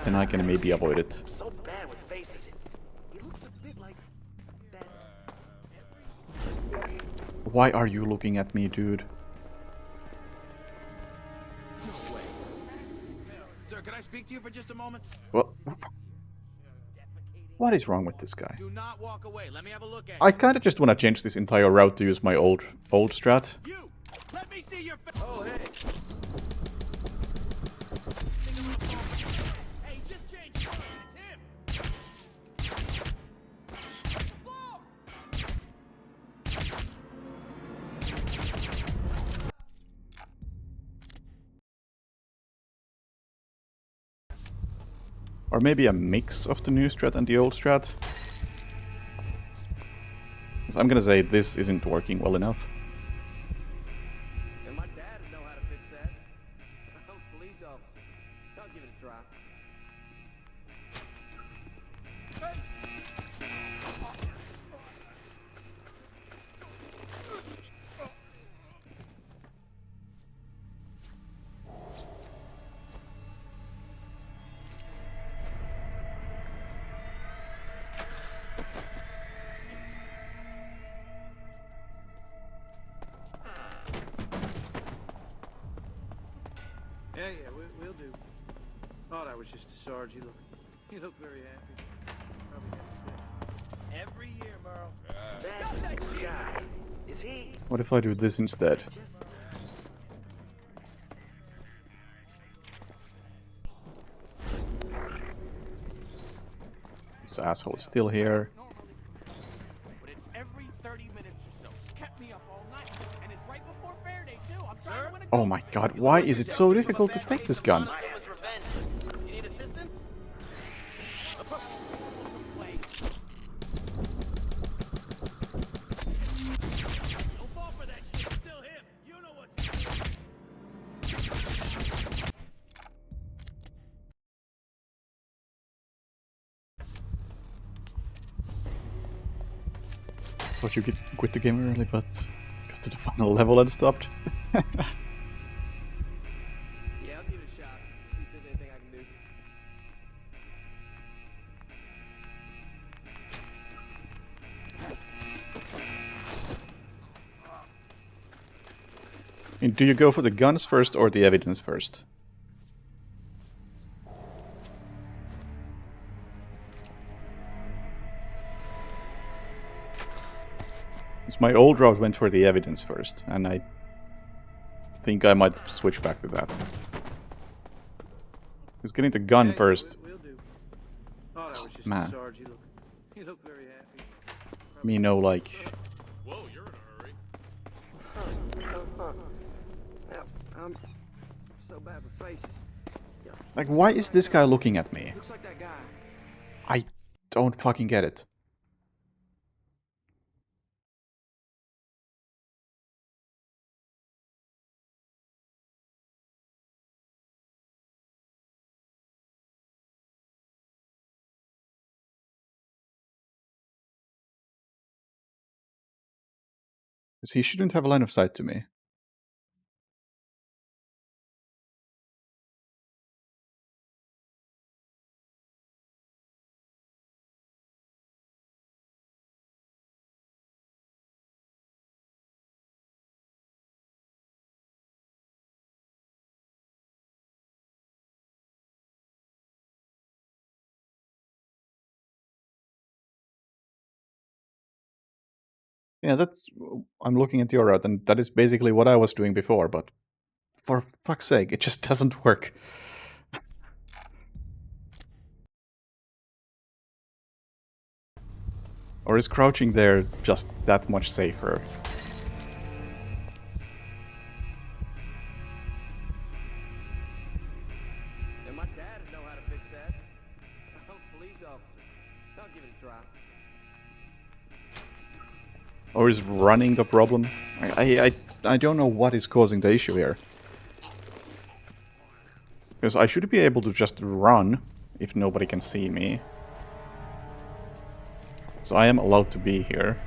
then I can maybe avoid it. So bad with faces. He looks a bit like that. Why are you looking at me, dude? No way. Sir, can I speak to you for just a moment? Well, what is wrong with this guy? Do not walk away. Let me have a look at I kinda just wanna change this entire route to use my old strat. you. Let me see your face. Oh, hey. Hey, just change front. It's him. Or maybe a mix of the new strat and the old strat. So I'm gonna say this isn't working well enough. And my dad would know how to fix that. I'm a police officer. I'll give it a try. Yeah, we'll do. Thought I was just a Sarge. You look very happy. Probably had a Every year, Merle. That guy. Is he? What if I do this instead? This asshole is still here. But it's every 30 minutes or so. Kept me up all night. And it's right before fair day, too. I'm trying to win a Oh my god, why is it so difficult to take this gun? You need assistance? Don't fall for that shit. Still him. You know what to do. Thought you could quit the game early, but got to the final level and stopped. Yeah, I'll give it a shot. See if there's anything I can do. And do you go for the guns first or the evidence first? Because my old route went for the evidence first, and I think I might switch back to that. Because getting the gun first... We'll do. Thought I was just Man. a Sarge. You look very happy. Me know, like... Whoa, you're in a hurry. I'm so bad with faces. Like, why is this guy looking at me? Looks like that guy. I don't fucking get it. Because he shouldn't have a line of sight to me. Yeah, that's... I'm looking at your route, and that is basically what I was doing before, but... For fuck's sake, it just doesn't work. Or is crouching there just that much safer? And my dad would know how to fix that. I'm a police officer. I'll give it a try. Or is running the problem? I don't know what is causing the issue here. Because I should be able to just run if nobody can see me. So I am allowed to be here.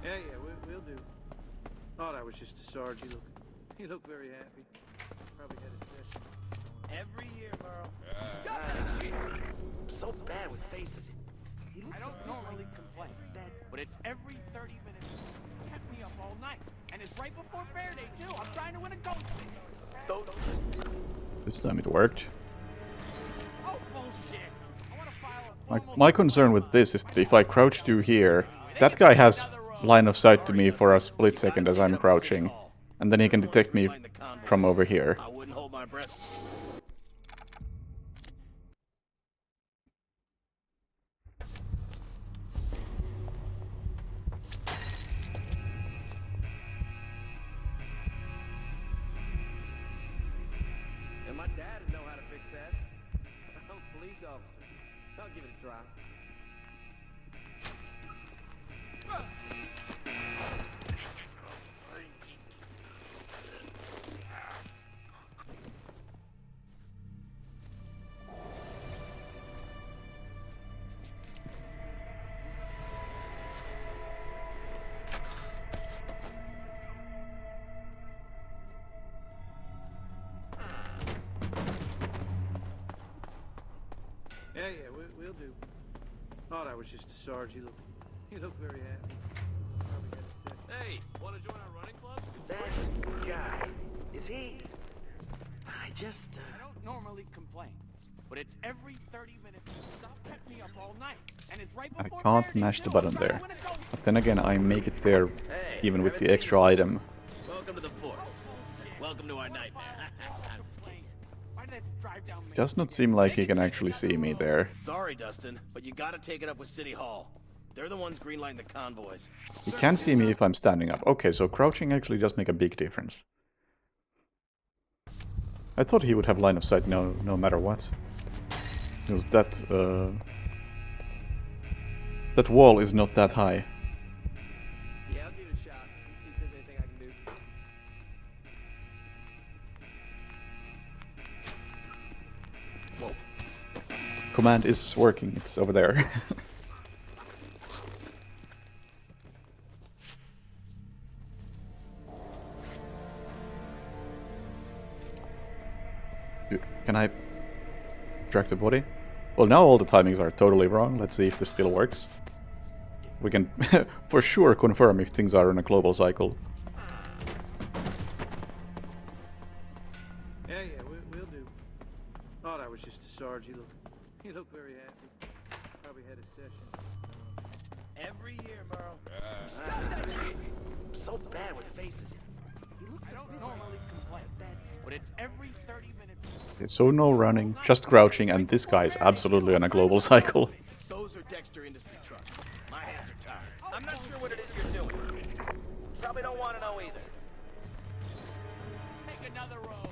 Yeah, we'll do. Thought I was just a Sarge. You look very happy. Probably had a session. Every year, Merle. So bad with faces. I don't normally complain, but it's every 30 minutes. It kept me up all night. And it's right before Fair Day, too. I'm trying to win a ghost. This time it worked. Oh, bullshit. I want to file a My concern with this is that if I crouch to here, that guy has line of sight to me for a split second as I'm crouching. And then he can detect me from over here. I wouldn't hold my breath. And my dad would know how to fix that. I'm a police officer. I'll give it a try. Yeah, we'll do. Thought I was just a Sarge. You look very happy. Probably had a session. Hey, want to join our running club? That guy, is he? I don't normally complain, but it's every 30 minutes. Stop kept me up all night. And it's right I before can't Fair Day, mash too. the I'm button trying to there. win a ghost. But then again, I make it there even with the extra item. Welcome to the Force. Welcome to our nightmare. I'm just kidding. Why did I have to drive down Main Does not seem like he can actually see me there. Sorry, Dustin, but you gotta take it up with City Hall. They're the ones greenlighting the convoys. He can see me if I'm standing up. Okay, so crouching actually does make a big difference. I thought he would have line of sight no matter what. Because that wall is not that high. Yeah, I'll give it a shot. See if there's anything I can do. Whoa. Command is working, it's over there. Can I track the body? Well, now all the timings are totally wrong. Let's see if this still works. We can for sure confirm if things are in a global cycle. Yeah, we'll do. Thought I was just a Sarge. You look very happy. Probably had a session. Every year, Merle. So bad with faces. I don't normally complain, but it's every 30 minutes. Okay, so no running, just crouching, and this guy is absolutely on a global cycle. Those are Dexter Industry trucks. My hands are tired. I'm not sure what it is you're doing. Probably don't want to know either. Take another road.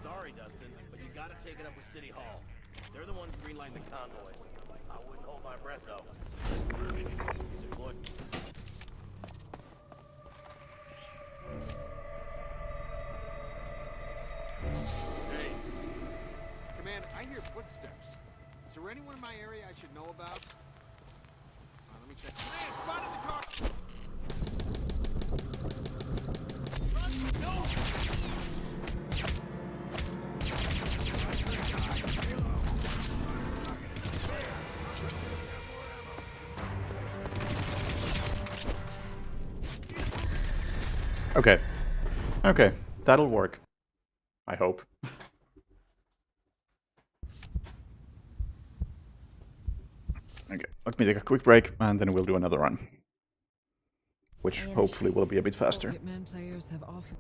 Sorry, Dustin, but you gotta take it up with City Hall. They're the ones greenlighting the convoys. I wouldn't hold my breath, though. Is it Lloyd? Hey. Command, I hear footsteps. Is there anyone in my area I should know about? Let me check. Hey, spotted the tar! Okay. Okay, that'll work. I hope. Okay, let me take a quick break and then we'll do another run. Which hopefully will be a bit faster. Hitman players have often...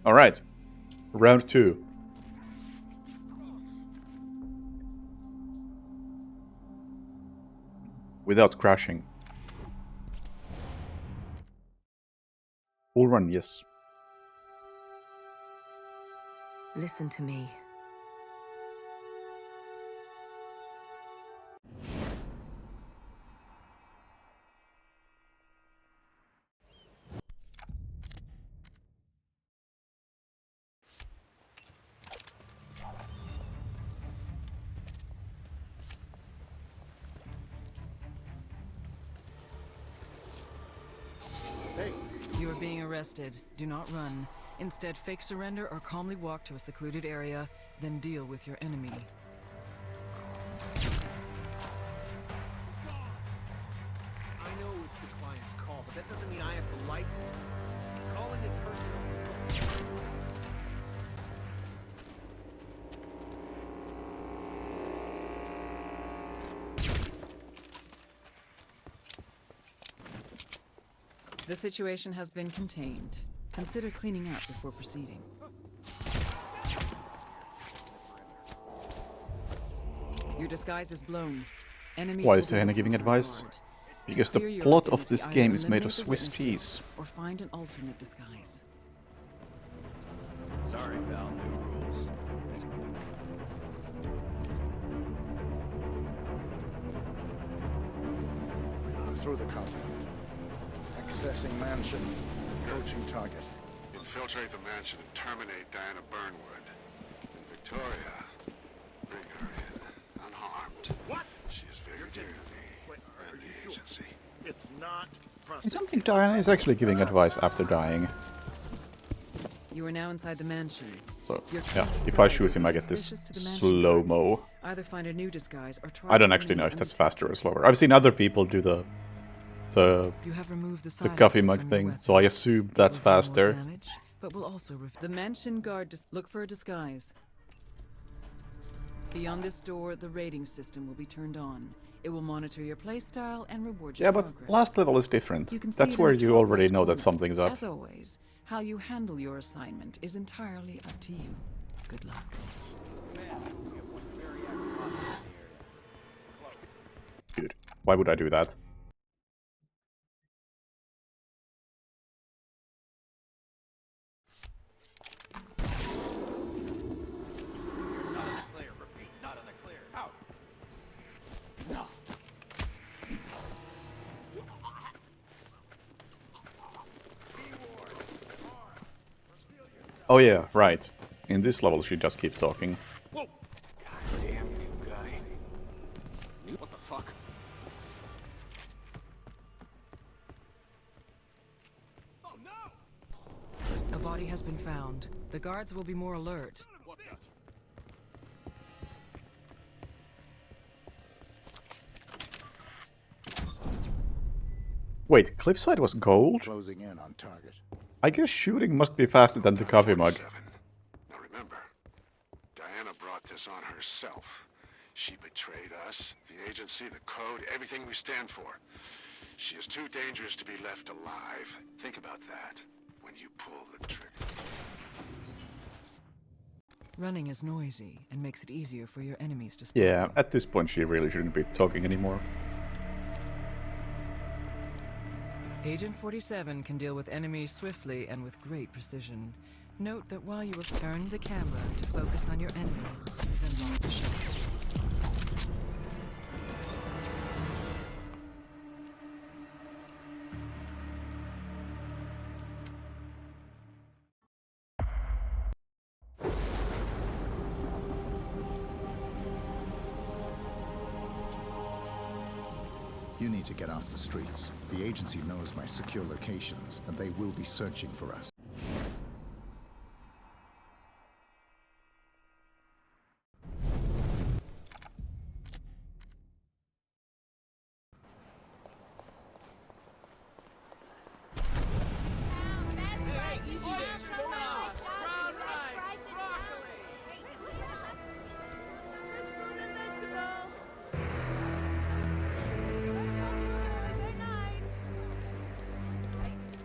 Alright. Round 2. Without crashing. Full run, yes. Listen to me. You are being arrested. Do not run. Instead, fake surrender or calmly walk to a secluded area, then deal with your enemy. I know it's the client's call, but that doesn't mean I have to like it. Calling it personal. The situation has been contained. Consider cleaning up before proceeding. Your disguise is blown. Enemies Why is Diana giving advice? Because the plot of this game is made of Swiss cheese. Or find an alternate disguise. Sorry, pal. New rules. Through the compound. Accessing mansion. Approaching target. Infiltrate the mansion and terminate Diana Burnwood. And Victoria, bring her in, unharmed. What? She is very dear to me and the agency. It's not I don't think Diana is actually giving advice after dying. You are now inside the mansion. So, yeah, if I shoot him I get this slow-mo. Either find a new disguise or try I don't actually know if that's faster or slower. I've seen other people do the coffee mug thing, so I assume that's faster. Damage, but will also the mansion guard look for a disguise. Beyond this door, the rating system will be turned on. It will monitor your playstyle and reward your progress. But last level is different. You can see That's it in where the you top already left know that corner. something's up. As always, how you handle your assignment is entirely up to you. Good luck. Dude, why would I do that? Oh yeah, right. In this level she just keep talking. Whoa! Goddamn new guy. What the fuck? Oh no! A body has been found. The guards will be more alert. What the? Wait, Cliffside was gold? Closing in on target. I guess shooting must be faster than the coffee mug. Now remember, Diana brought this on herself. She betrayed us, the agency, the code, everything we stand for. She is too dangerous to be left alive. Think about that when you pull the trigger. Running is noisy and makes it easier for your enemies to spot. Yeah, at this point she really shouldn't be talking anymore. Agent 47 can deal with enemies swiftly and with great precision. Note that while you have turned the camera to focus on your enemy, then lock the shot. You need to get off the streets. The agency knows my secure locations, and they will be searching for us.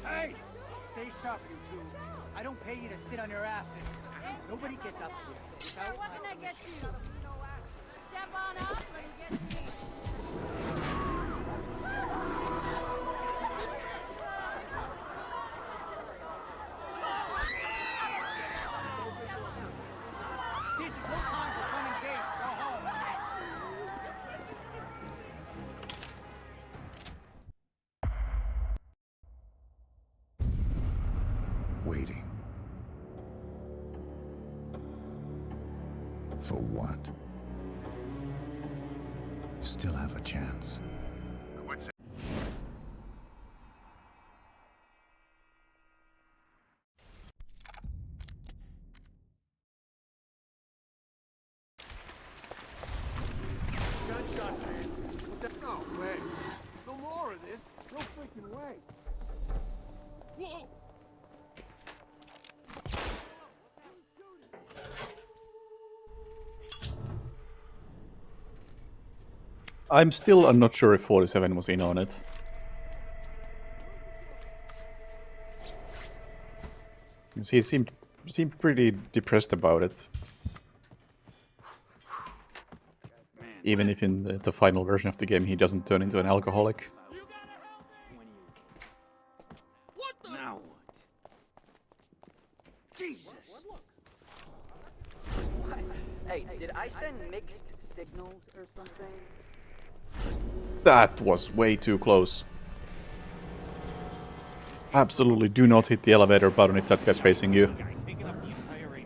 Hey! Stay sharp, you two. I don't pay you to sit on your asses. Nobody gets up here without What my can I get permission. you? Step on up, let me get you. This is no time for fun and games. Go home. Waiting. For what? Still have a chance. Gunshots, man. What the? No way. No more of this. No freaking way. Whoa! I'm not sure if 47 was in on it. He seemed pretty depressed about it. Even if in the final version of the game he doesn't turn into an alcoholic. Now what? Jesus! Hey, did I send mixed signals or something? That was way too close. Absolutely do not hit the elevator button if that guy's facing you. Taking up the entire 8th floor.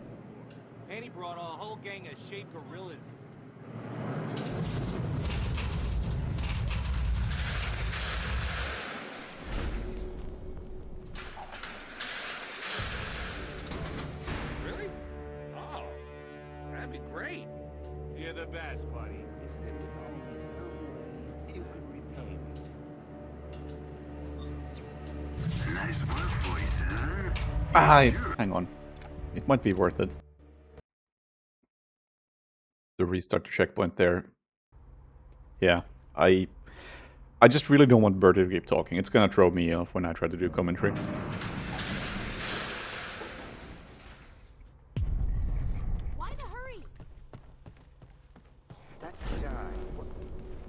And he brought a whole gang of shaved gorillas. Really? Oh, that'd be great. You're the best, buddy. If there was only some way you could repay me. Nice work, boys, Hang on. It might be worth it. To restart the checkpoint there. Yeah, I just really don't want Bertie to keep talking. It's gonna throw me off when I try to do commentary. Why the hurry? That guy.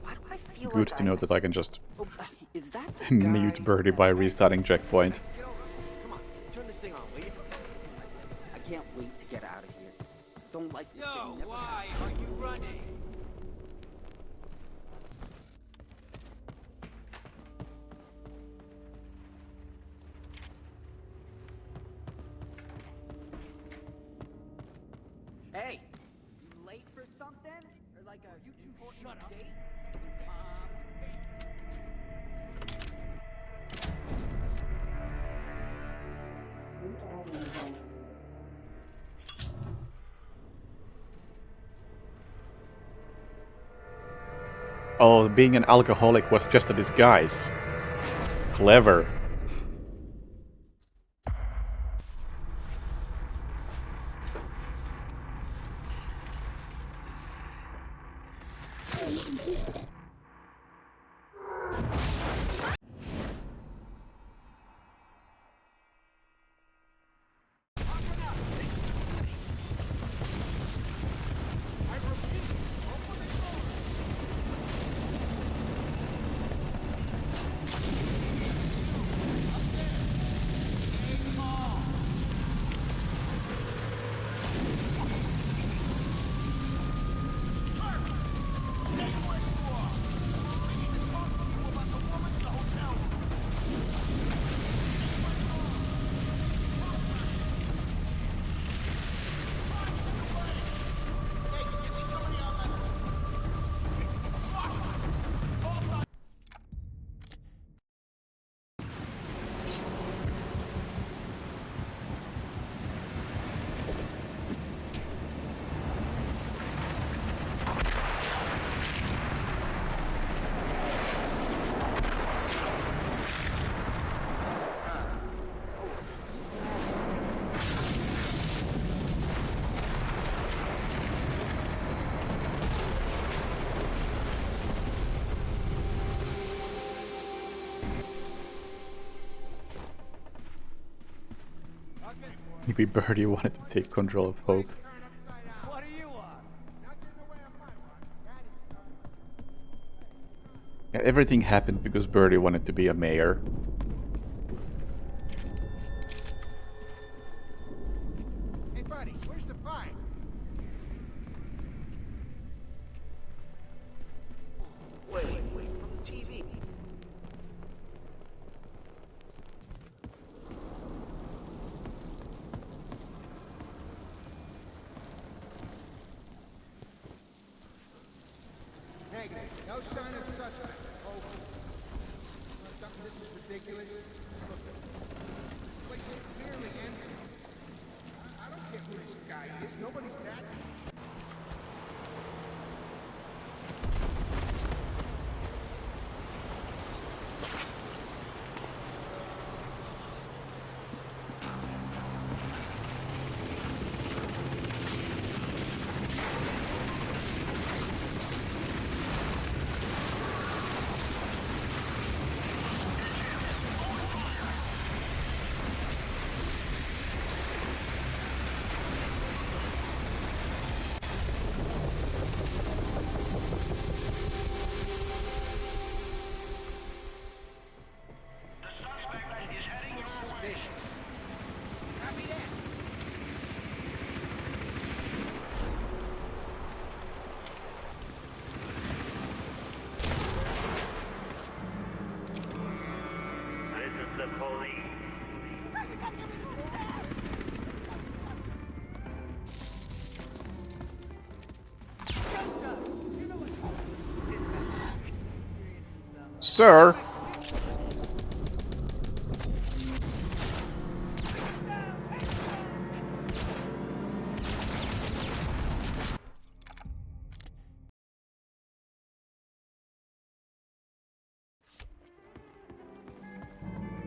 Why do I feel Good like to know that I can just Is that the mute guy Bertie by restarting checkpoint. Come on, turn this thing on, will you? I can't wait to get out of here. I don't like this Yo, city. why are you running? Hey, you late for something? Or like a you two shut up. Date? Oh, being an alcoholic was just a disguise. Clever. Maybe Birdie wanted to take control of Hope. What do you want? Yeah, everything happened because Birdie wanted to be a mayor. Hey, buddy, where's the pipe? Wait from the TV. Negative. No sign of suspect. Oh. Something this is ridiculous. Look, the place is clearly empty. I don't care who this guy is. Nobody's that. Suspicious. Copy that. This is the police. Sir!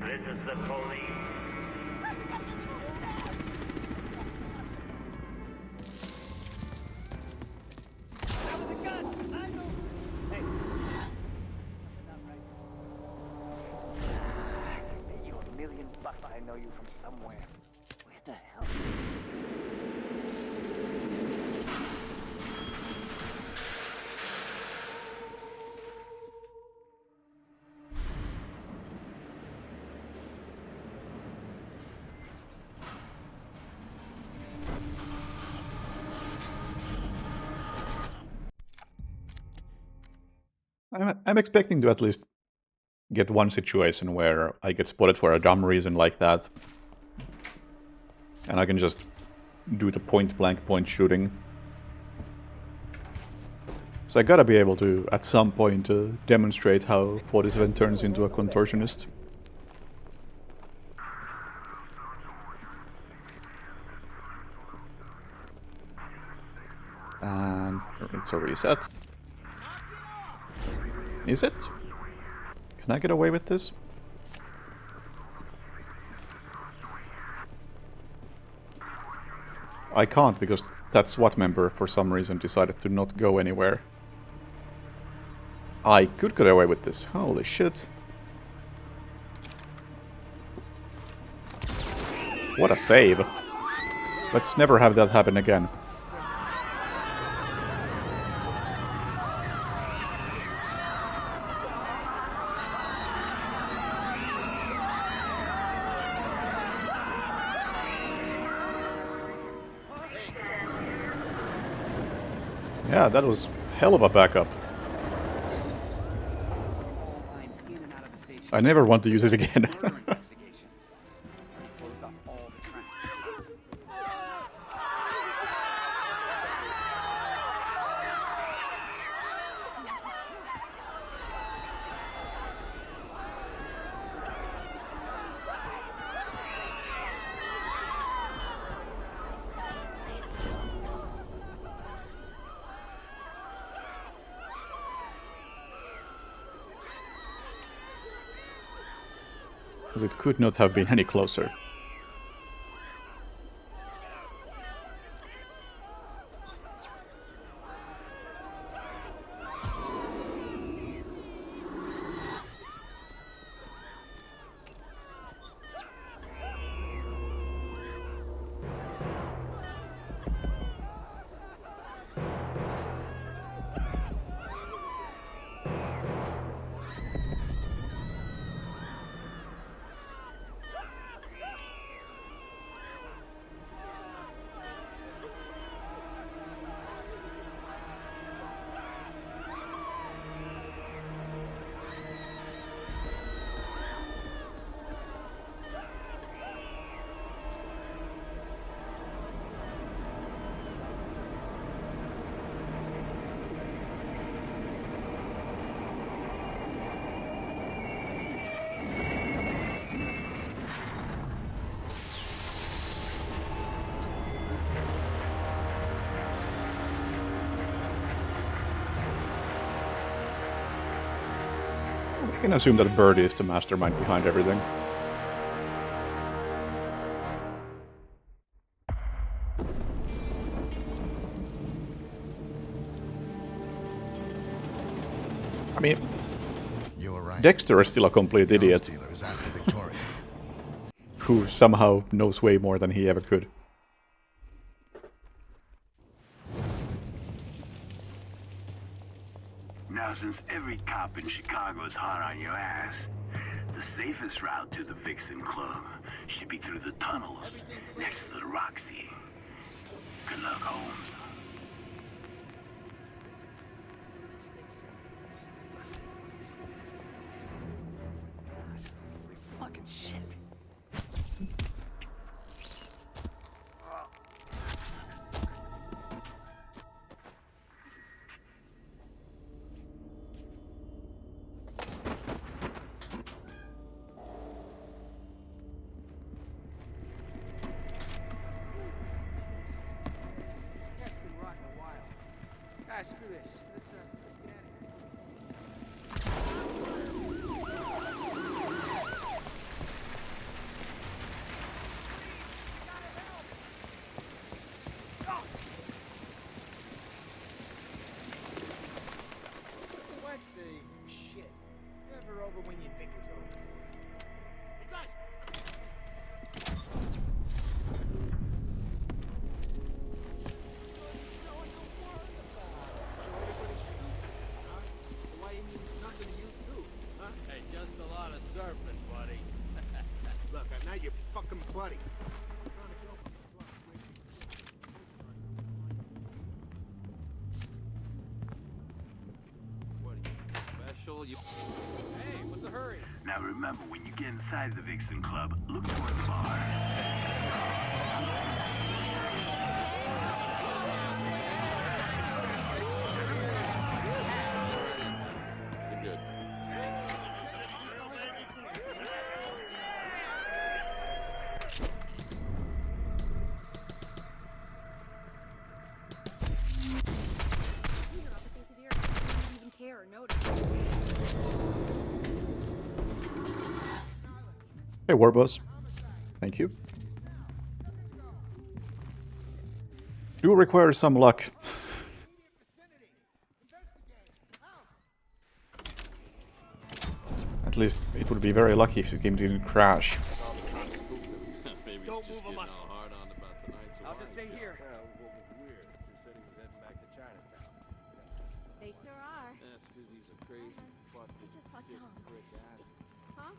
This is the police. You $1,000,000. I know you from somewhere. Where the hell? I'm expecting to at least get one situation where I get spotted for a dumb reason like that. And I can just do the point-blank point shooting. So I gotta be able to, at some point, demonstrate how 47 turns into a contortionist. And it's a reset. Is it? Can I get away with this? I can't, because that SWAT member, for some reason, decided to not go anywhere. I could get away with this. Holy shit. What a save. Let's never have that happen again. Yeah, that was hell of a backup. I never want to use it again. Because it could not have been any closer. I can assume that Birdie is the mastermind behind everything. I mean, Dexter is still a complete idiot. Who somehow knows way more than he ever could. Now, since every cop in Chicago is hot on your ass, the safest route to the Vixen Club should be through the tunnels next to the Roxy. Good luck, Holmes. Fucking shit. Ah, screw this. Let's get out of here. What the shit? Never over when you think it's over. Hey guys! Hey, just a lot of surfing, buddy. Look, I'm not your fucking buddy. What are you, special? You... Hey, what's the hurry? Now remember, when you get inside the Vixen Club, look toward the bar. You're good. Hey, Warboss. Thank you. Do require some luck. At least it would be very lucky if the game didn't crash. Maybe Don't just move a getting all muscle. hard on about the nights I'll just stay here. Weird. He said he was heading back to Chinatown. They sure are. That's because he's a crazy, busted, Just like sick Tom. prick ass. Huh?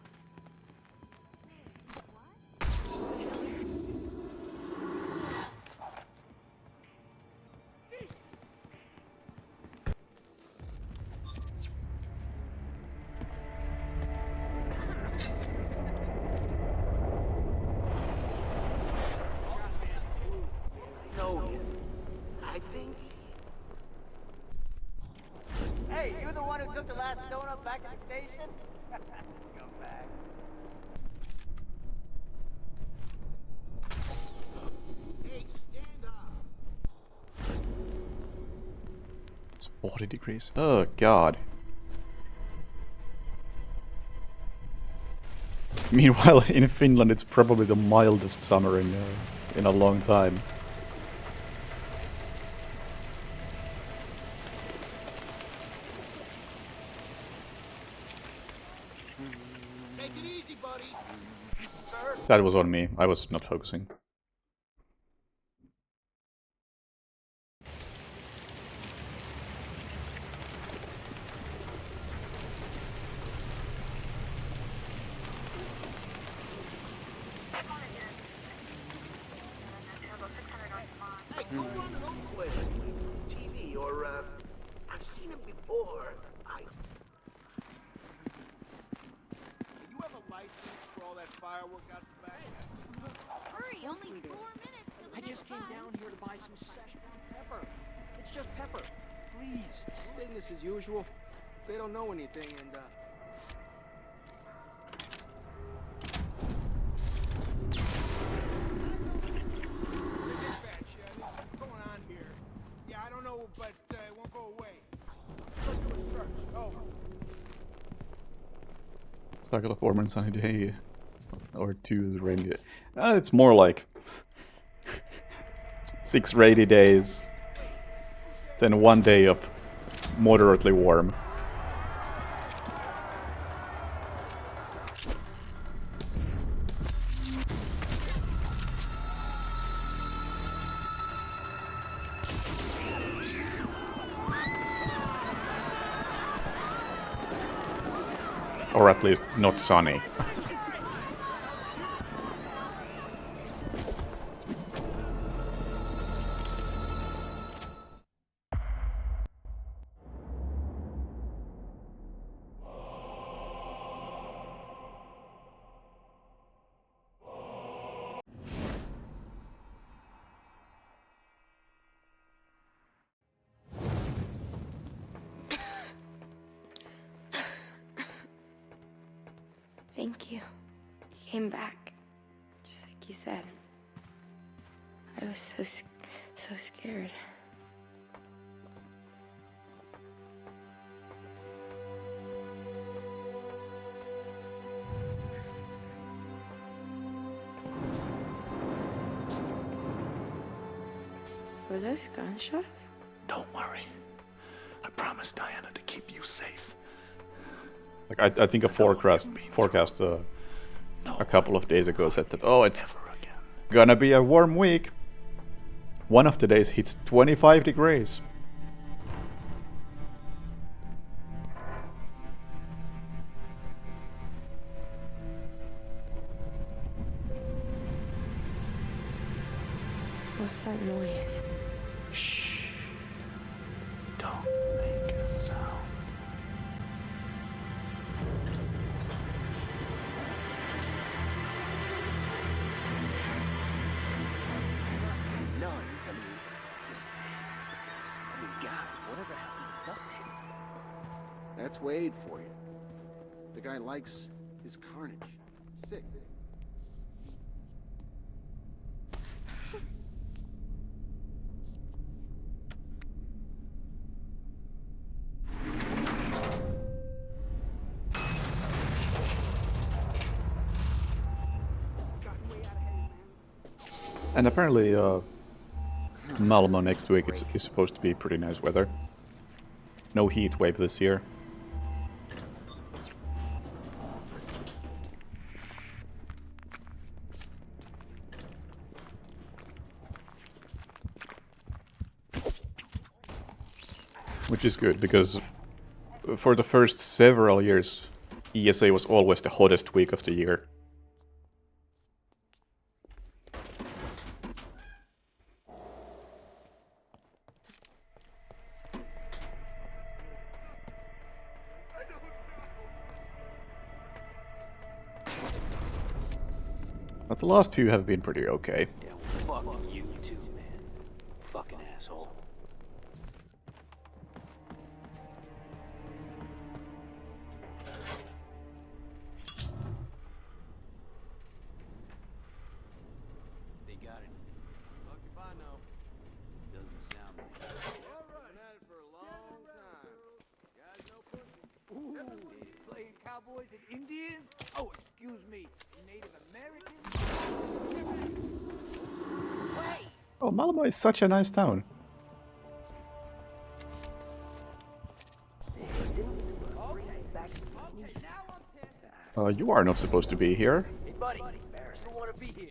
No, I think. Hey, you the one who took the last donut back at the station? Come back. Hey, stand up. It's 40 degrees. Oh god. Meanwhile, in Finland, it's probably the mildest summer in a long time. Take it easy, buddy. Sir? That was on me. I was not focusing. Hey, go run it over with TV or, I've seen him before. You have a license for all that firework out the back? Hurry, only 4 minutes till the I next just came bus. down here to buy some Szechuan pepper. It's just pepper. Please, just business as usual. They don't know anything, and Dispatch, what's going on here? Yeah, I don't know, but it won't go away. Let's do a search. Over. Cycle of warm and sunny day, or 2 rainy days. It's more like 6 rainy days, then 1 day of moderately warm. Or at least not sunny. Thank you. You came back, just like you said. I was so scared. Were those gunshots? Don't worry. I promised Diana to keep you safe. Like I think a forecast a couple of days ago said that, oh, it's gonna be a warm week. One of the days hits 25 degrees. What's that noise? Shh. Don't make a sound. Nuns, I mean, it's just... I mean, God, whatever happened to duct tape? That's Wade for you. The guy likes his carnage. Sick. And apparently, Malmo next week is supposed to be pretty nice weather. No heat wave this year. Which is good, because for the first several years, ESA was always the hottest week of the year. But the last two have been pretty okay. Yeah, well, fuck you too, man. Fucking asshole. They got it. Fuck if I know. Doesn't sound like it. All right. Been at it for a long time. Guys, no pushing. Ooh, playing cowboys and Indians? Oh, excuse me, Native Americans? Wait! Oh, Malmo is such a nice town. You are not supposed to be here. Hey, buddy, you don't want to be here.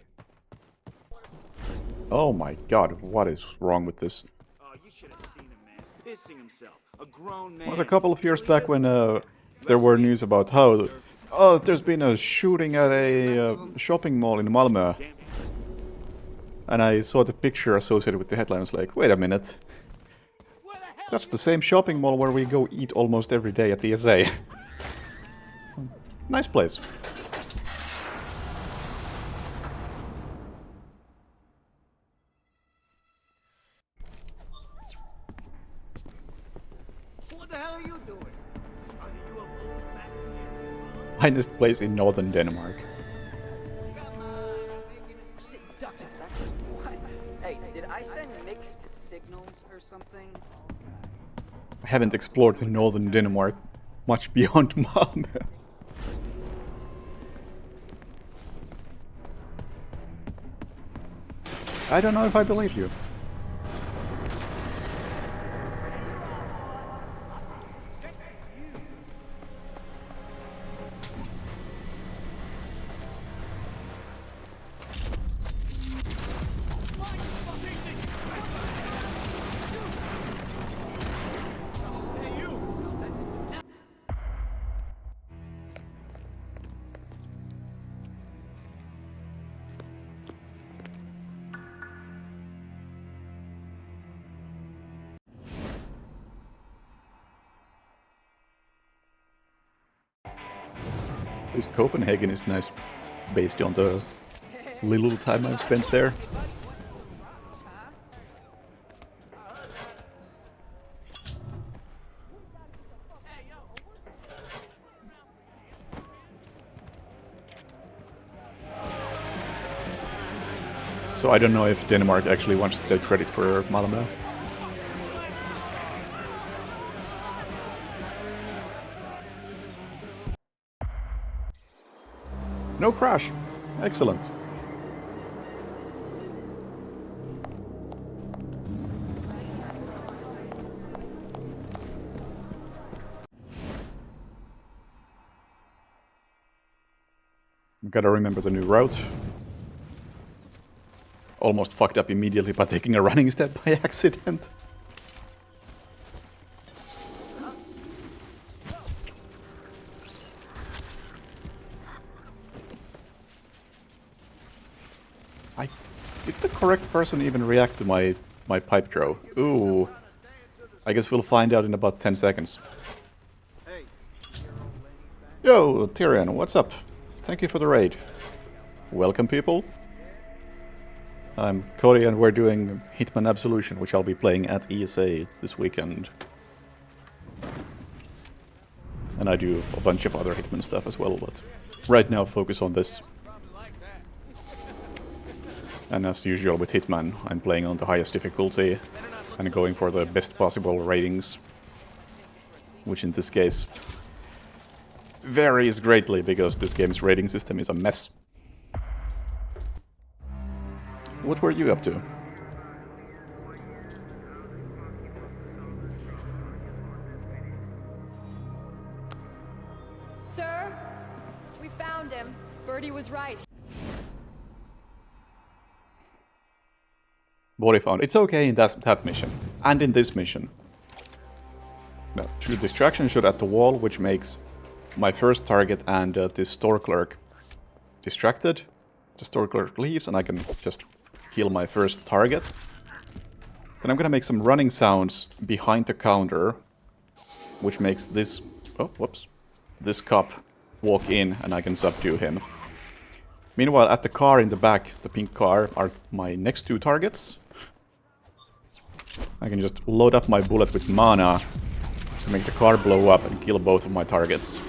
Oh my god, what is wrong with this? Oh, you should have seen him, man. Pissing himself. A grown man. It was a couple of years back when there were news about how there's been a shooting at a shopping mall in Malmö. And I saw the picture associated with the headline. I was like, wait a minute. That's the same shopping mall where we go eat almost every day at the SA. Nice place. What the hell are you doing? Are the UFOs back again? Finest place in northern Denmark. Hey, did I send mixed signals or something? I haven't explored northern Denmark much beyond Malmö. I don't know if I believe you. This Copenhagen is nice based on the little time I've spent there. So I don't know if Denmark actually wants to take credit for Malmö. No crash. Excellent. Gotta remember the new route. Almost fucked up immediately by taking a running step by accident. Did the correct person even react to my pipe throw? Ooh. I guess we'll find out in about 10 seconds. Yo, Tyrion, what's up? Thank you for the raid. Welcome, people. I'm Cody and we're doing Hitman Absolution, which I'll be playing at ESA this weekend. And I do a bunch of other Hitman stuff as well, but right now focus on this. And as usual with Hitman, I'm playing on the highest difficulty and going for the best possible ratings, which in this case varies greatly because this game's rating system is a mess. What were you up to? Sir, we found him. Birdie was right. Body found. It's okay in that mission. And in this mission. Now, shoot distraction shot at the wall, which makes my first target and this store clerk distracted. The store clerk leaves and I can just kill my first target. Then I'm gonna make some running sounds behind the counter, which makes this... oh, whoops. This cop walk in and I can subdue him. Meanwhile, at the car in the back, the pink car, are my next two targets. I can just load up my bullet with mana to make the car blow up and kill both of my targets.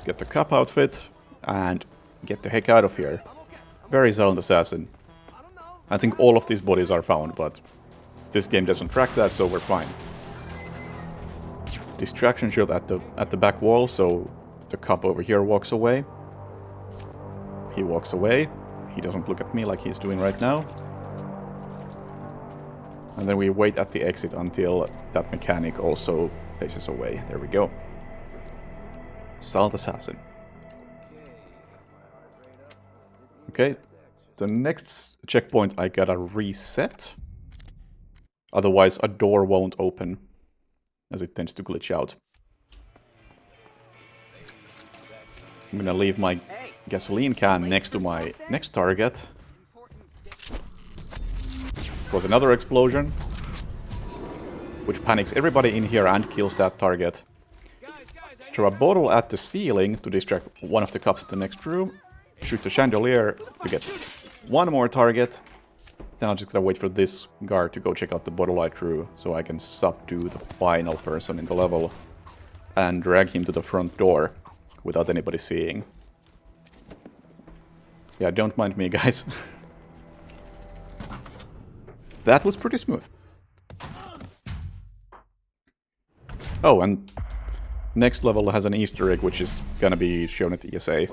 Get the cop outfit and get the heck out of here. Very sound assassin. I think all of these bodies are found, but this game doesn't track that, so we're fine. Distraction shot at the back wall, so the cop over here walks away. He walks away. He doesn't look at me like he's doing right now. And then we wait at the exit until that mechanic also faces away. There we go. Assault assassin. Okay. The next checkpoint I gotta reset. Otherwise a door won't open, as it tends to glitch out. I'm gonna leave my gasoline can next to my next target. Was another explosion, which panics everybody in here and kills that target. Throw a bottle at the ceiling to distract one of the cops in the next room. Shoot the chandelier to get one more target. Then I'm just gonna wait for this guard to go check out the bottle I threw, so I can subdue the final person in the level and drag him to the front door without anybody seeing. Yeah, don't mind me, guys. That was pretty smooth. Oh, and next level has an Easter egg, which is gonna be shown at the ESA.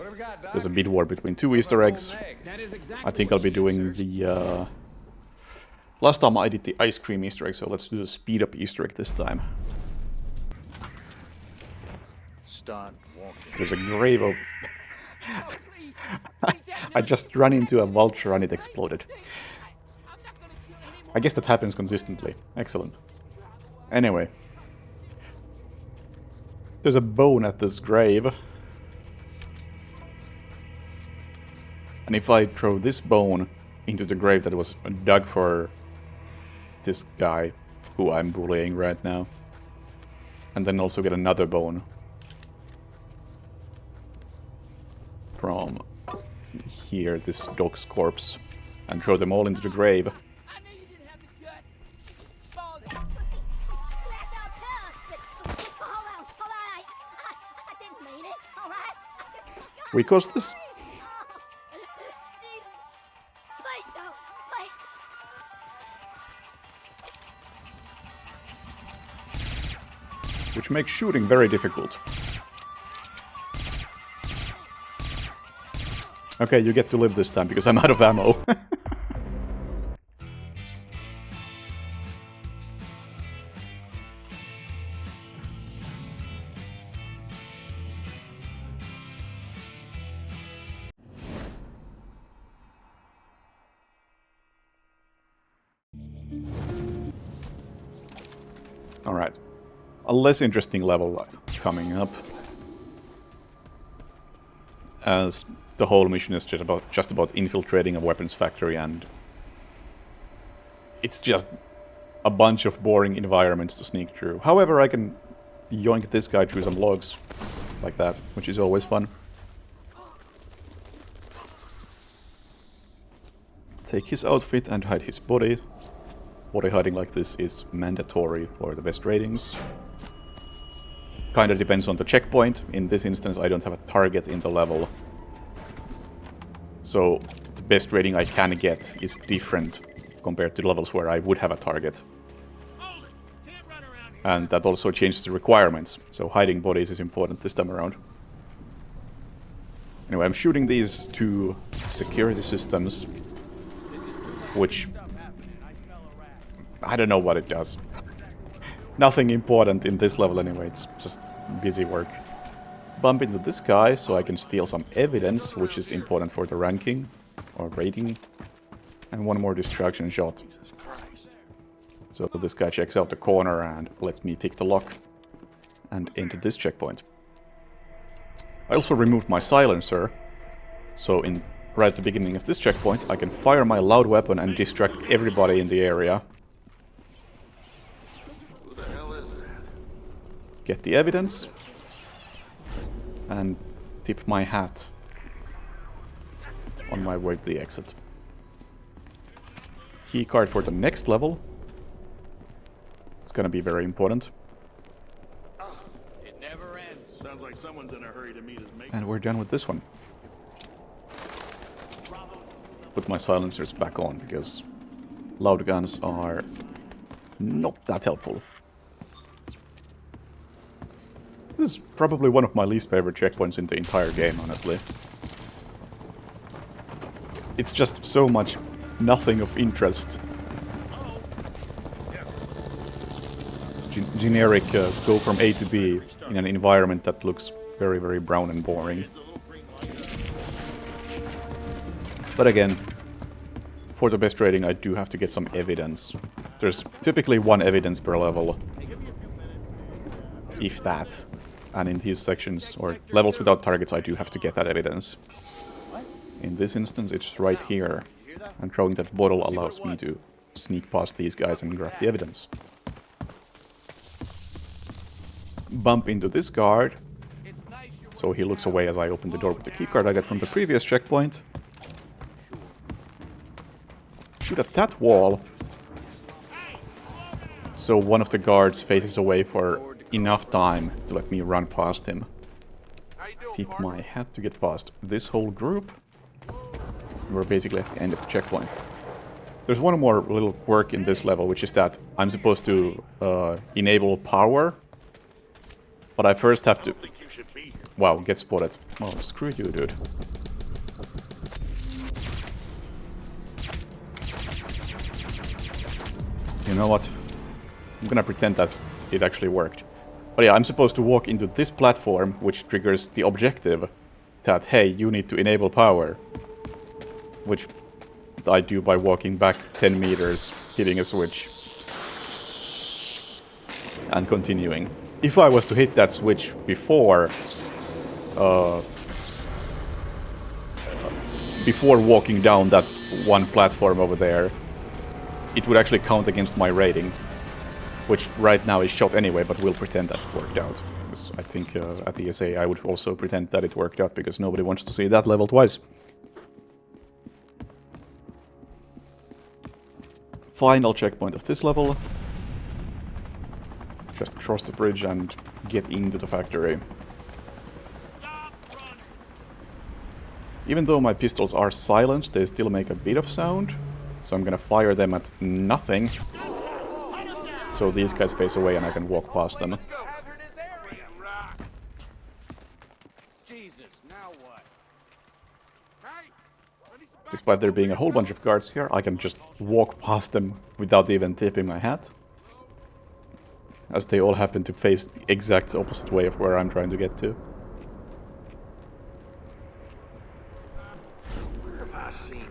There's a bid war between two Easter eggs. I think I'll be doing the Last time I did the ice cream Easter egg, so let's do the speed up Easter egg this time. Start walking. There's a grave of... I just ran into a vulture and it exploded. I guess that happens consistently. Excellent. Anyway. There's a bone at this grave. And if I throw this bone into the grave that was dug for this guy, who I'm bullying right now, and then also get another bone from here, this dog's corpse, and throw them all into the grave. We caused this. Which makes shooting very difficult. Okay, you get to live this time because I'm out of ammo. Alright. A less interesting level coming up. As the whole mission is just about infiltrating a weapons factory, and it's just a bunch of boring environments to sneak through. However, I can yoink this guy through some logs like that, which is always fun. Take his outfit and hide his body. Body hiding like this is mandatory for the best ratings. Kinda depends on the checkpoint. In this instance, I don't have a target in the level. So the best rating I can get is different compared to levels where I would have a target. And that also changes the requirements. So hiding bodies is important this time around. Anyway, I'm shooting these two security systems, which I don't know what it does. Nothing important in this level anyway, it's just busy work. Bump into this guy so I can steal some evidence, which is important for the ranking or rating. And one more distraction shot. So this guy checks out the corner and lets me pick the lock and enter this checkpoint. I also removed my silencer, so right at the beginning of this checkpoint I can fire my loud weapon and distract everybody in the area. Get the evidence, and tip my hat on my way to the exit. Keycard for the next level. It's gonna be very important. It never ends. Sounds like someone's in a hurry to meet his mate. And we're done with this one. Put my silencers back on because loud guns are not that helpful. This is probably one of my least favorite checkpoints in the entire game, honestly. It's just so much nothing of interest. Generic go from A to B in an environment that looks very, very brown and boring. But again, for the best rating I do have to get some evidence. There's typically one evidence per level. If that. And in these sections, or levels without targets, I do have to get that evidence. In this instance, it's right here. And throwing that bottle allows me to sneak past these guys and grab the evidence. Bump into this guard. So he looks away as I open the door with the keycard I got from the previous checkpoint. Shoot at that wall. So one of the guards faces away for enough time to let me run past him. Tip my hat to get past this whole group. We're basically at the end of the checkpoint. There's one more little quirk in this level, which is that I'm supposed to enable power. But I first have to... Wow, get spotted. Oh, screw you, dude. You know what? I'm gonna pretend that it actually worked. But yeah, I'm supposed to walk into this platform, which triggers the objective that, hey, you need to enable power. Which I do by walking back 10 meters, hitting a switch. And continuing. If I was to hit that switch before walking down that one platform over there, it would actually count against my rating. Which right now is shot anyway, but we'll pretend that it worked out. Because I think at ESA I would also pretend that it worked out, because nobody wants to see that level twice. Final checkpoint of this level. Just cross the bridge and get into the factory. Even though my pistols are silenced, they still make a bit of sound. So I'm gonna fire them at nothing. So these guys face away and I can walk past them. Despite there being a whole bunch of guards here, I can just walk past them without even tipping my hat. As they all happen to face the exact opposite way of where I'm trying to get to.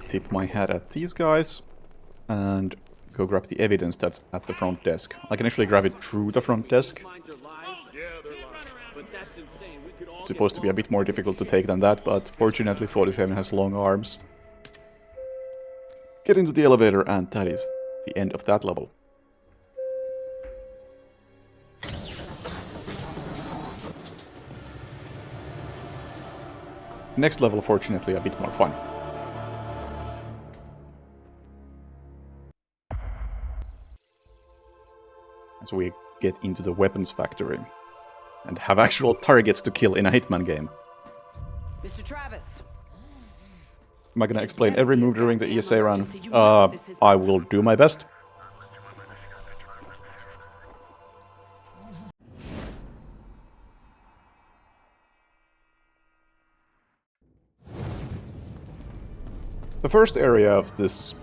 Tip my hat at these guys. And go grab the evidence that's at the front desk. I can actually grab it through the front desk. It's supposed to be a bit more difficult to take than that, but fortunately 47 has long arms. Get into the elevator, and that is the end of that level. Next level, fortunately, a bit more fun. So we get into the weapons factory and have actual targets to kill in a Hitman game. Mr. Travis. Am I gonna explain every move during the ESA run? I will do my best. The first area of this,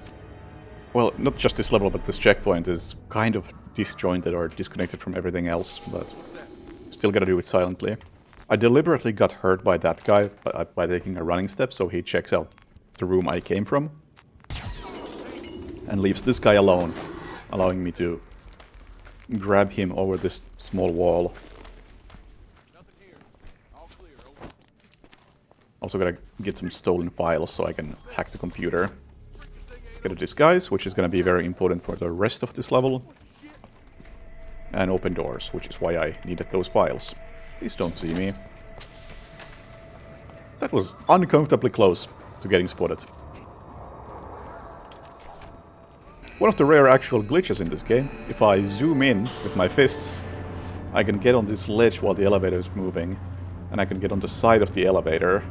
well, not just this level, but this checkpoint is kind of disjointed or disconnected from everything else, but still gotta do it silently. I deliberately got hurt by that guy by taking a running step, so he checks out the room I came from. And leaves this guy alone, allowing me to grab him over this small wall. Also gotta get some stolen files so I can hack the computer. Get a disguise, which is gonna be very important for the rest of this level. And open doors, which is why I needed those files. Please don't see me. That was uncomfortably close to getting spotted. One of the rare actual glitches in this game, if I zoom in with my fists, I can get on this ledge while the elevator is moving, and I can get on the side of the elevator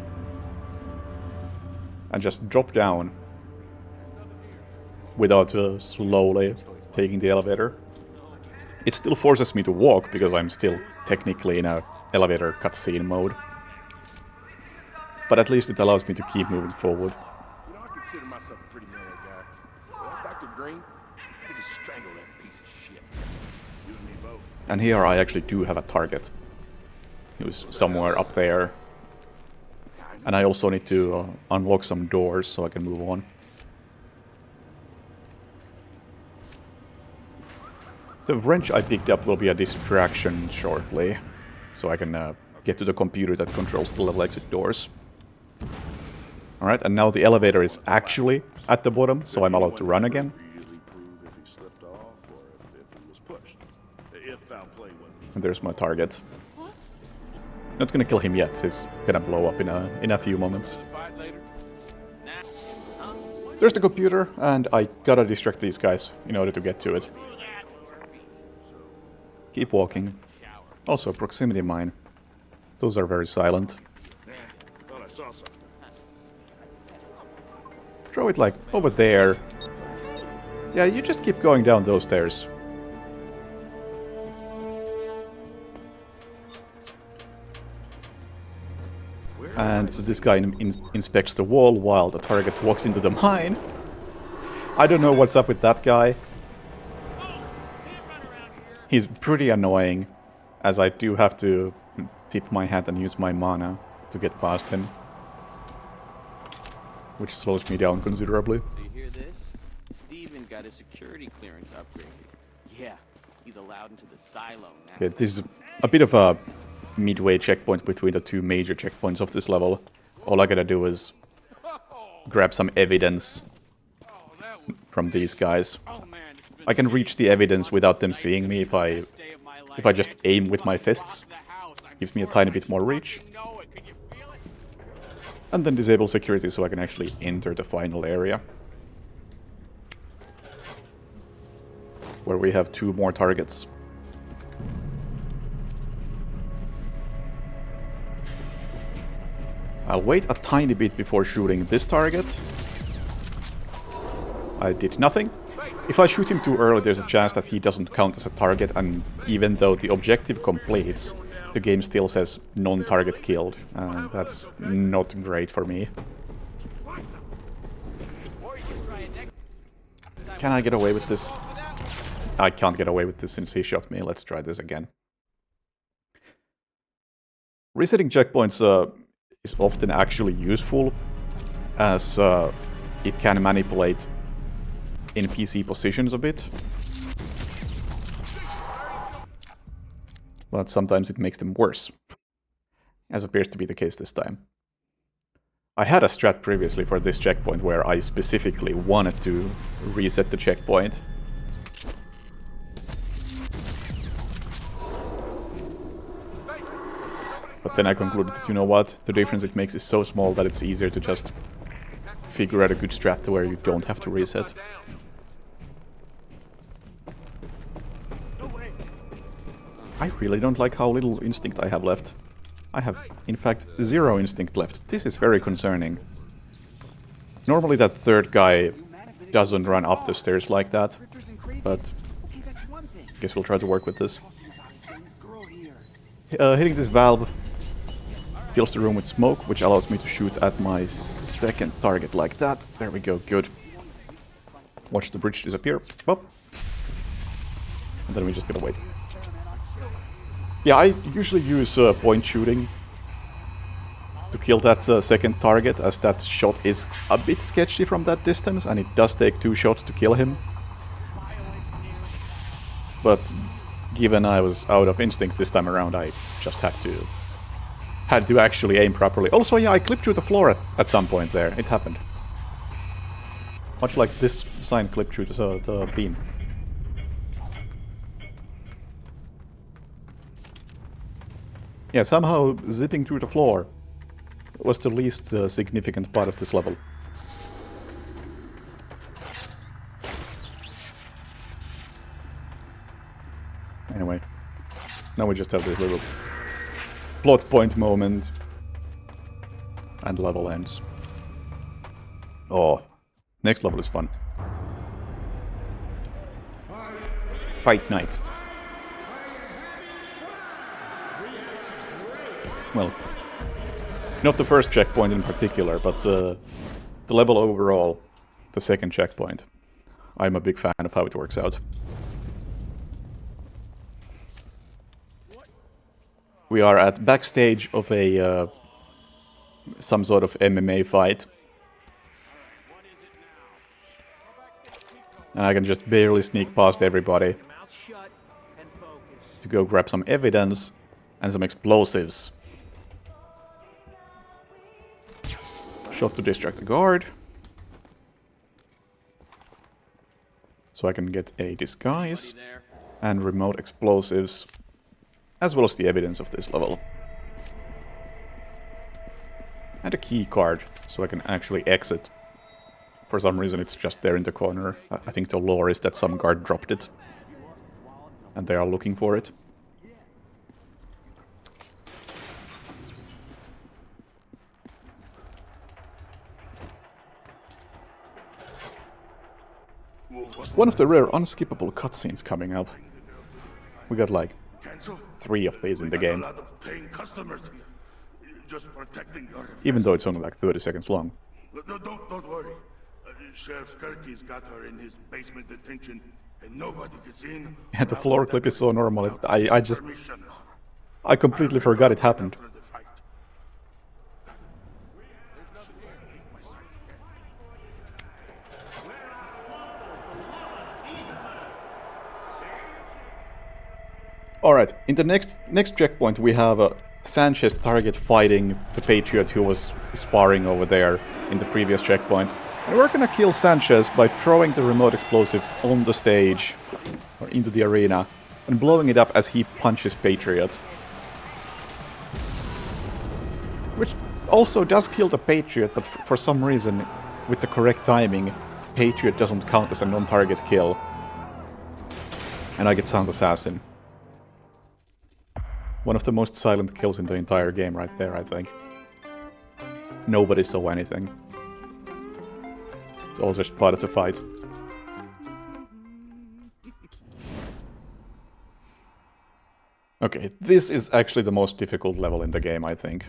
and just drop down without slowly taking the elevator. It still forces me to walk because I'm still technically in a elevator cutscene mode. But at least it allows me to keep moving forward. You know, I consider myself a pretty mellow guy. But that Dr. Green, I could just strangle that piece of shit. You and me both. And here I actually do have a target. He was somewhere up there. And I also need to unlock some doors so I can move on. The wrench I picked up will be a distraction shortly, so I can get to the computer that controls the level exit doors. Alright, and now the elevator is actually at the bottom, so I'm allowed to run again. And there's my target. Not gonna kill him yet, he's gonna blow up in a few moments. There's the computer, and I gotta distract these guys in order to get to it. Keep walking. Also, proximity mine. Those are very silent. Thought I saw something. Throw it like over there. Yeah, you just keep going down those stairs. And this guy inspects the wall while the target walks into the mine. I don't know what's up with that guy. He's pretty annoying, as I do have to tip my hat and use my mana to get past him. Which slows me down considerably. So you hear this? Steven got his security clearance upgraded. Yeah, he's allowed into the silo now. Okay, this is a bit of a midway checkpoint between the two major checkpoints of this level. All I gotta do is grab some evidence from these guys. I can reach the evidence without them seeing me if I just aim with my fists. Gives me a tiny bit more reach. And then disable security so I can actually enter the final area. Where we have 2 more targets. I'll wait a tiny bit before shooting this target. I did nothing. If I shoot him too early, there's a chance that he doesn't count as a target, and even though the objective completes, the game still says non-target killed, and that's not great for me. Can I get away with this? I can't get away with this since he shot me. Let's try this again. Resetting checkpoints is often actually useful, as it can manipulate NPC positions a bit. But sometimes it makes them worse, as appears to be the case this time. I had a strat previously for this checkpoint where I specifically wanted to reset the checkpoint. But then I concluded that, you know what, the difference it makes is so small that it's easier to just figure out a good strat where you don't have to reset. I really don't like how little instinct I have left. I have, in fact, 0 instinct left. This is very concerning. Normally that third guy doesn't run up the stairs like that, but I guess we'll try to work with this. Hitting this valve fills the room with smoke, which allows me to shoot at my second target like that. There we go, good. Watch the bridge disappear. Well, and then we just gotta wait. Yeah, I usually use point shooting to kill that second target, as that shot is a bit sketchy from that distance, and it does take 2 shots to kill him. But given I was out of instinct this time around, I just had to actually aim properly. Also, yeah, I clipped through the floor at some point there. It happened. Much like this sign clipped through the beam. Yeah, somehow zipping through the floor was the least significant part of this level. Anyway, now we just have this little plot point moment, and level ends. Oh, next level is fun. Fight night. Well, not the first checkpoint in particular, but the level overall, the second checkpoint. I'm a big fan of how it works out. We are at backstage of a some sort of MMA fight. And I can just barely sneak past everybody to go grab some evidence and some explosives. Shot to distract the guard. So I can get a disguise and remote explosives, as well as the evidence of this level. And a key card, so I can actually exit. For some reason it's just there in the corner. I think the lore is that some guard dropped it, and they are looking for it. One of the rare unskippable cutscenes coming up. We got like 3 of these in the game. Even though it's only like 30 seconds long. Don't worry. Sheriff Skirky's got her in his basement detention and nobody gets in. Yeah, the floor clip is so normal. I completely forgot it happened. Alright, in the next checkpoint we have Sanchez target fighting the Patriot who was sparring over there in the previous checkpoint. And we're gonna kill Sanchez by throwing the remote explosive on the stage, or into the arena, and blowing it up as he punches Patriot. Which also does kill the Patriot, but for some reason, with the correct timing, Patriot doesn't count as a non-target kill. And I get Sound Assassin. One of the most silent kills in the entire game right there, I think. Nobody saw anything. It's all just part of the fight. Okay, this is actually the most difficult level in the game, I think.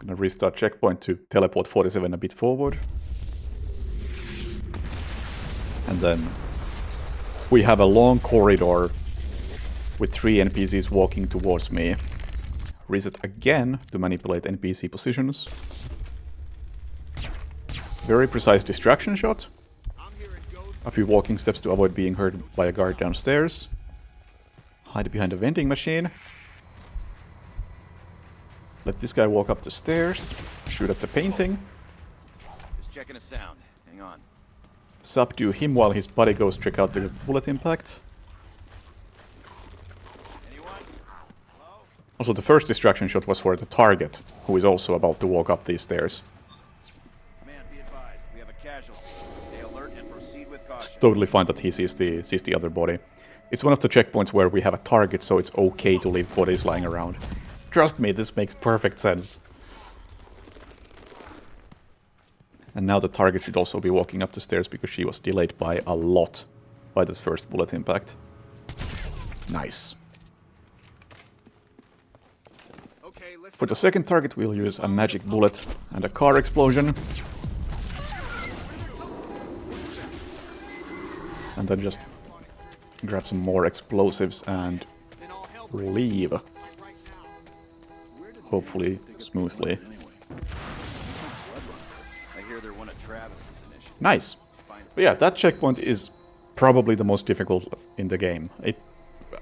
I'm gonna restart checkpoint to teleport 47 a bit forward. And then we have a long corridor with 3 NPCs walking towards me. Reset again to manipulate NPC positions. Very precise distraction shot. A few walking steps to avoid being heard by a guard downstairs. Hide behind a vending machine. Let this guy walk up the stairs. Shoot at the painting. Just checking a sound. Hang on. Subdue him while his body goes check out the bullet impact. Also, the first distraction shot was for the target, who is also about to walk up these stairs. Man, be advised. We have a casualty. Stay alert and proceed with caution. It's totally fine that he sees the other body. It's one of the checkpoints where we have a target, so it's okay to leave bodies lying around. Trust me, this makes perfect sense. And now the target should also be walking up the stairs because she was delayed by a lot by the first bullet impact. Nice. For the second target, we'll use a magic bullet and a car explosion. And then just grab some more explosives and leave. Hopefully, smoothly. Nice! But yeah, that checkpoint is probably the most difficult in the game.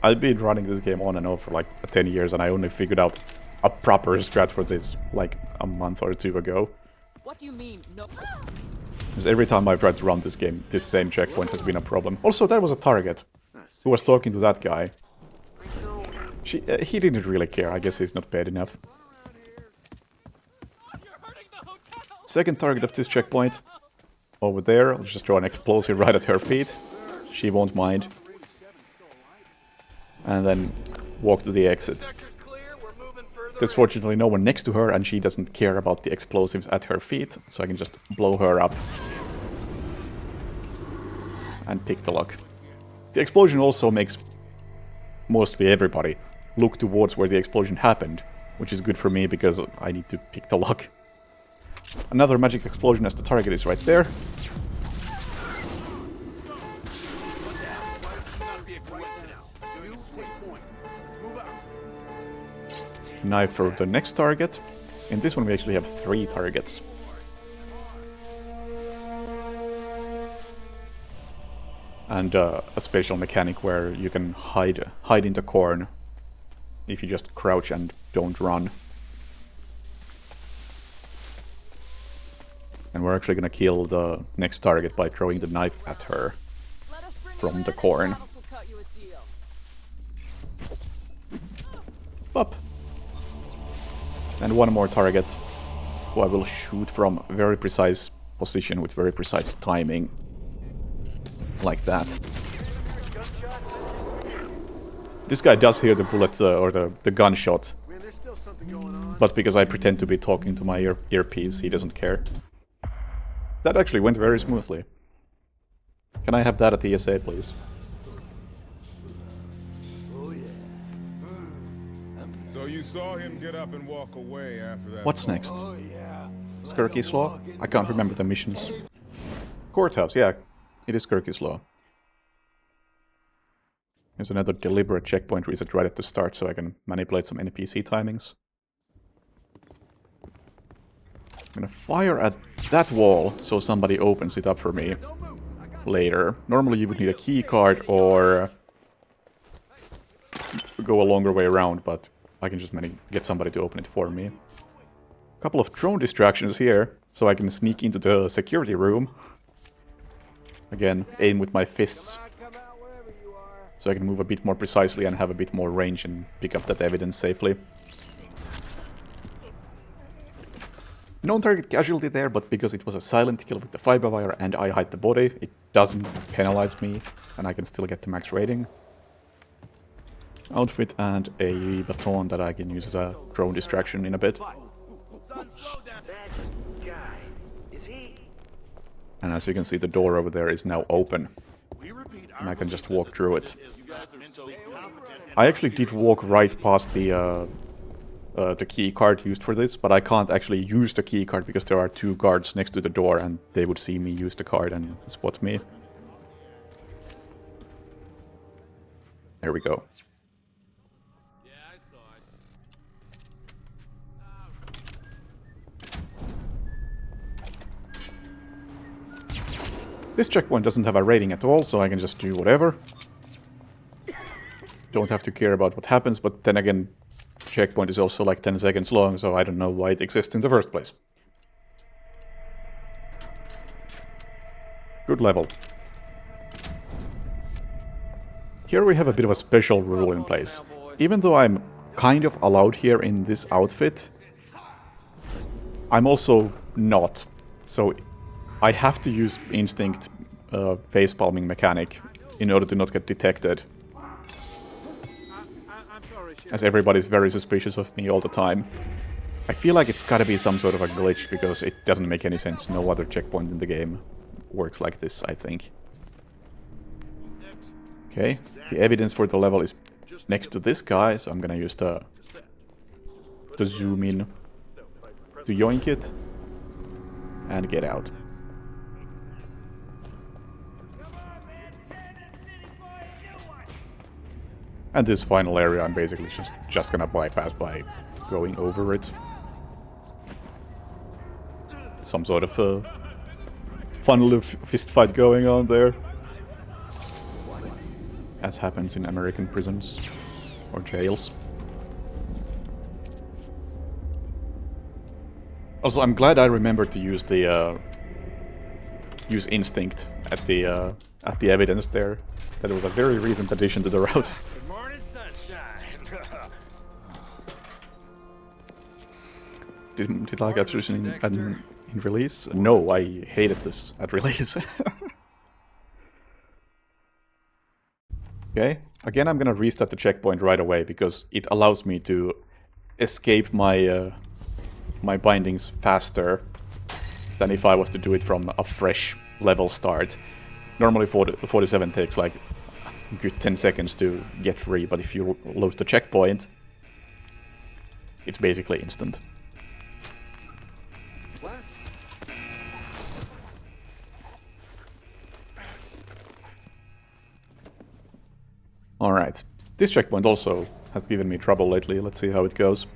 I've been running this game on and off for like 10 years and I only figured out a proper strat for this like a month or 2 ago. What do you mean? No. Because every time I've tried to run this game, this same checkpoint has been a problem. Also, that was a target who was talking to that guy. He didn't really care. I guess he's not paid enough. Second target of this checkpoint. Over there. I'll just throw an explosive right at her feet. She won't mind. And then walk to the exit. There's fortunately no one next to her and she doesn't care about the explosives at her feet, so I can just blow her up. And pick the lock. The explosion also makes mostly everybody look towards where the explosion happened, which is good for me because I need to pick the lock. Another magic explosion as the target is right there. Knife for the next target. In this one we actually have 3 targets. And a special mechanic where you can hide in the corn if you just crouch and don't run. And we're actually gonna kill the next target by throwing the knife at her from the corn. Up. And one more target, who I will shoot from a very precise position with very precise timing. Like that. This guy does hear the bullet or the gunshot. But because I pretend to be talking to my earpiece, he doesn't care. That actually went very smoothly. Can I have that at ESA, please? So you saw him get up and walk away after that. What's next? Skirky's Law? I can't remember the missions. Courthouse, yeah. It is Skirky's Law. There's another deliberate checkpoint reset right at the start, so I can manipulate some NPC timings. I'm gonna fire at that wall so somebody opens it up for me later. Normally you would need a key card or go a longer way around, but I can just get somebody to open it for me. A couple of drone distractions here, so I can sneak into the security room. Again, aim with my fists, so I can move a bit more precisely and have a bit more range and pick up that evidence safely. Non-target casualty there, but because it was a silent kill with the fiber wire and I hide the body, it doesn't penalize me, and I can still get the max rating. Outfit and a baton that I can use as a drone distraction in a bit. And as you can see, the door over there is now open, and I can just walk through it. I actually did walk right past the key card used for this, but I can't actually use the key card because there are two guards next to the door and they would see me use the card and spot me. There we go. This checkpoint doesn't have a rating at all, so I can just do whatever. Don't have to care about what happens, but then again, checkpoint is also like 10 seconds long, so I don't know why it exists in the first place. Good level. Here we have a bit of a special rule in place. Even though I'm kind of allowed here in this outfit, I'm also not. So I have to use instinct facepalming mechanic in order to not get detected. As everybody's very suspicious of me all the time. I feel like it's gotta be some sort of a glitch, because it doesn't make any sense. No other checkpoint in the game works like this, I think. Okay, the evidence for the level is next to this guy, so I'm gonna use the zoom in to yoink it and get out. And this final area I'm basically just gonna bypass by going over it. Some sort of a fun little fist fight going on there. As happens in American prisons or jails. Also, I'm glad I remembered to use the use instinct at the evidence there. That was a very recent addition to the route. Good morning, sunshine. Did you like Absolution in release? No, I hated this at release. Okay, again I'm gonna restart the checkpoint right away because it allows me to escape my my bindings faster than if I was to do it from a fresh level start. Normally 47 takes like a good 10 seconds to get free, but if you load the checkpoint, it's basically instant. What? Alright, this checkpoint also has given me trouble lately. Let's see how it goes.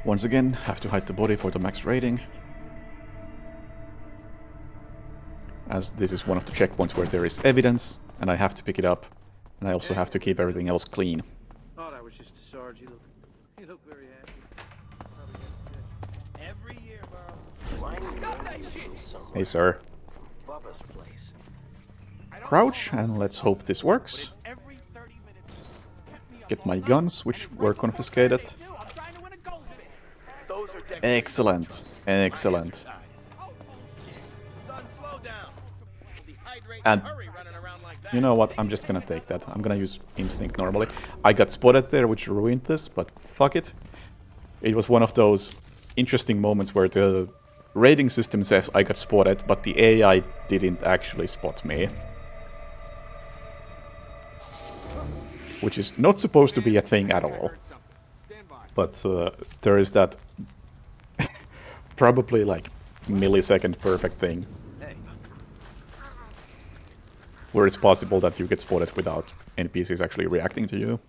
Once again, have to hide the body for the max rating. As this is one of the checkpoints where there is evidence, and I have to pick it up, and I also have to keep everything else clean. Thought I was just a Sarge. You look very happy. Every year, bro. Stop that shit! Hey sir. Bubba's place. Crouch, and let's hope this works. Get my guns, which were confiscated. Excellent, excellent. And you know what, I'm just gonna take that. I'm gonna use instinct normally. I got spotted there, which ruined this, but fuck it. It was one of those interesting moments where the rating system says I got spotted, but the AI didn't actually spot me. Which is not supposed to be a thing at all. But there is that probably like millisecond perfect thing. where it's possible that you get spotted without NPCs actually reacting to you.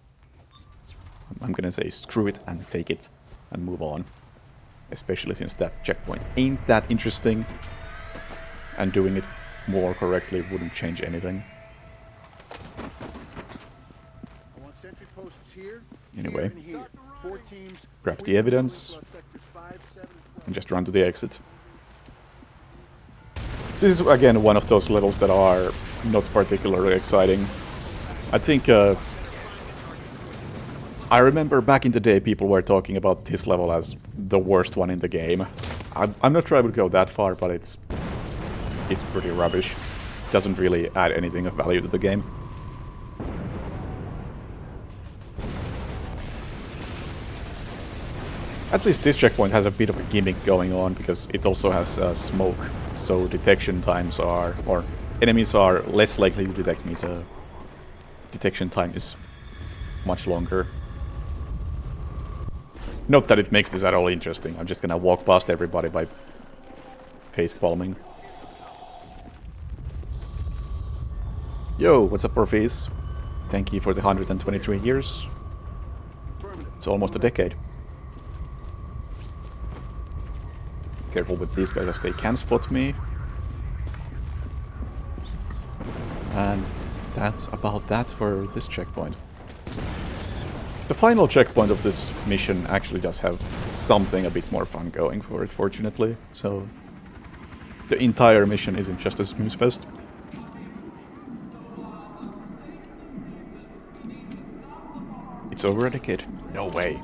I'm gonna say screw it and take it and move on. Especially since that checkpoint ain't that interesting. And doing it more correctly wouldn't change anything. I want sentry posts here. Anyway, Here and here. 4 teams. grab the evidence and just run to the exit. This is again one of those levels that are not particularly exciting. I think I remember back in the day people were talking about this level as the worst one in the game. I'm not sure I would go that far, but it's pretty rubbish. Doesn't really add anything of value to the game. At least this checkpoint has a bit of a gimmick going on, because it also has smoke, so detection times are, or enemies are less likely to detect me. The detection time is much longer. Not that it makes this at all interesting, I'm just gonna walk past everybody by face palming. Yo, what's up, Orpheus? Thank you for the 123 years. It's almost a decade. Careful with these guys as they can spot me. And that's about that for this checkpoint. The final checkpoint of this mission actually does have something a bit more fun going for it, fortunately. So the entire mission isn't just a snooze fest. It's over a decade. No way.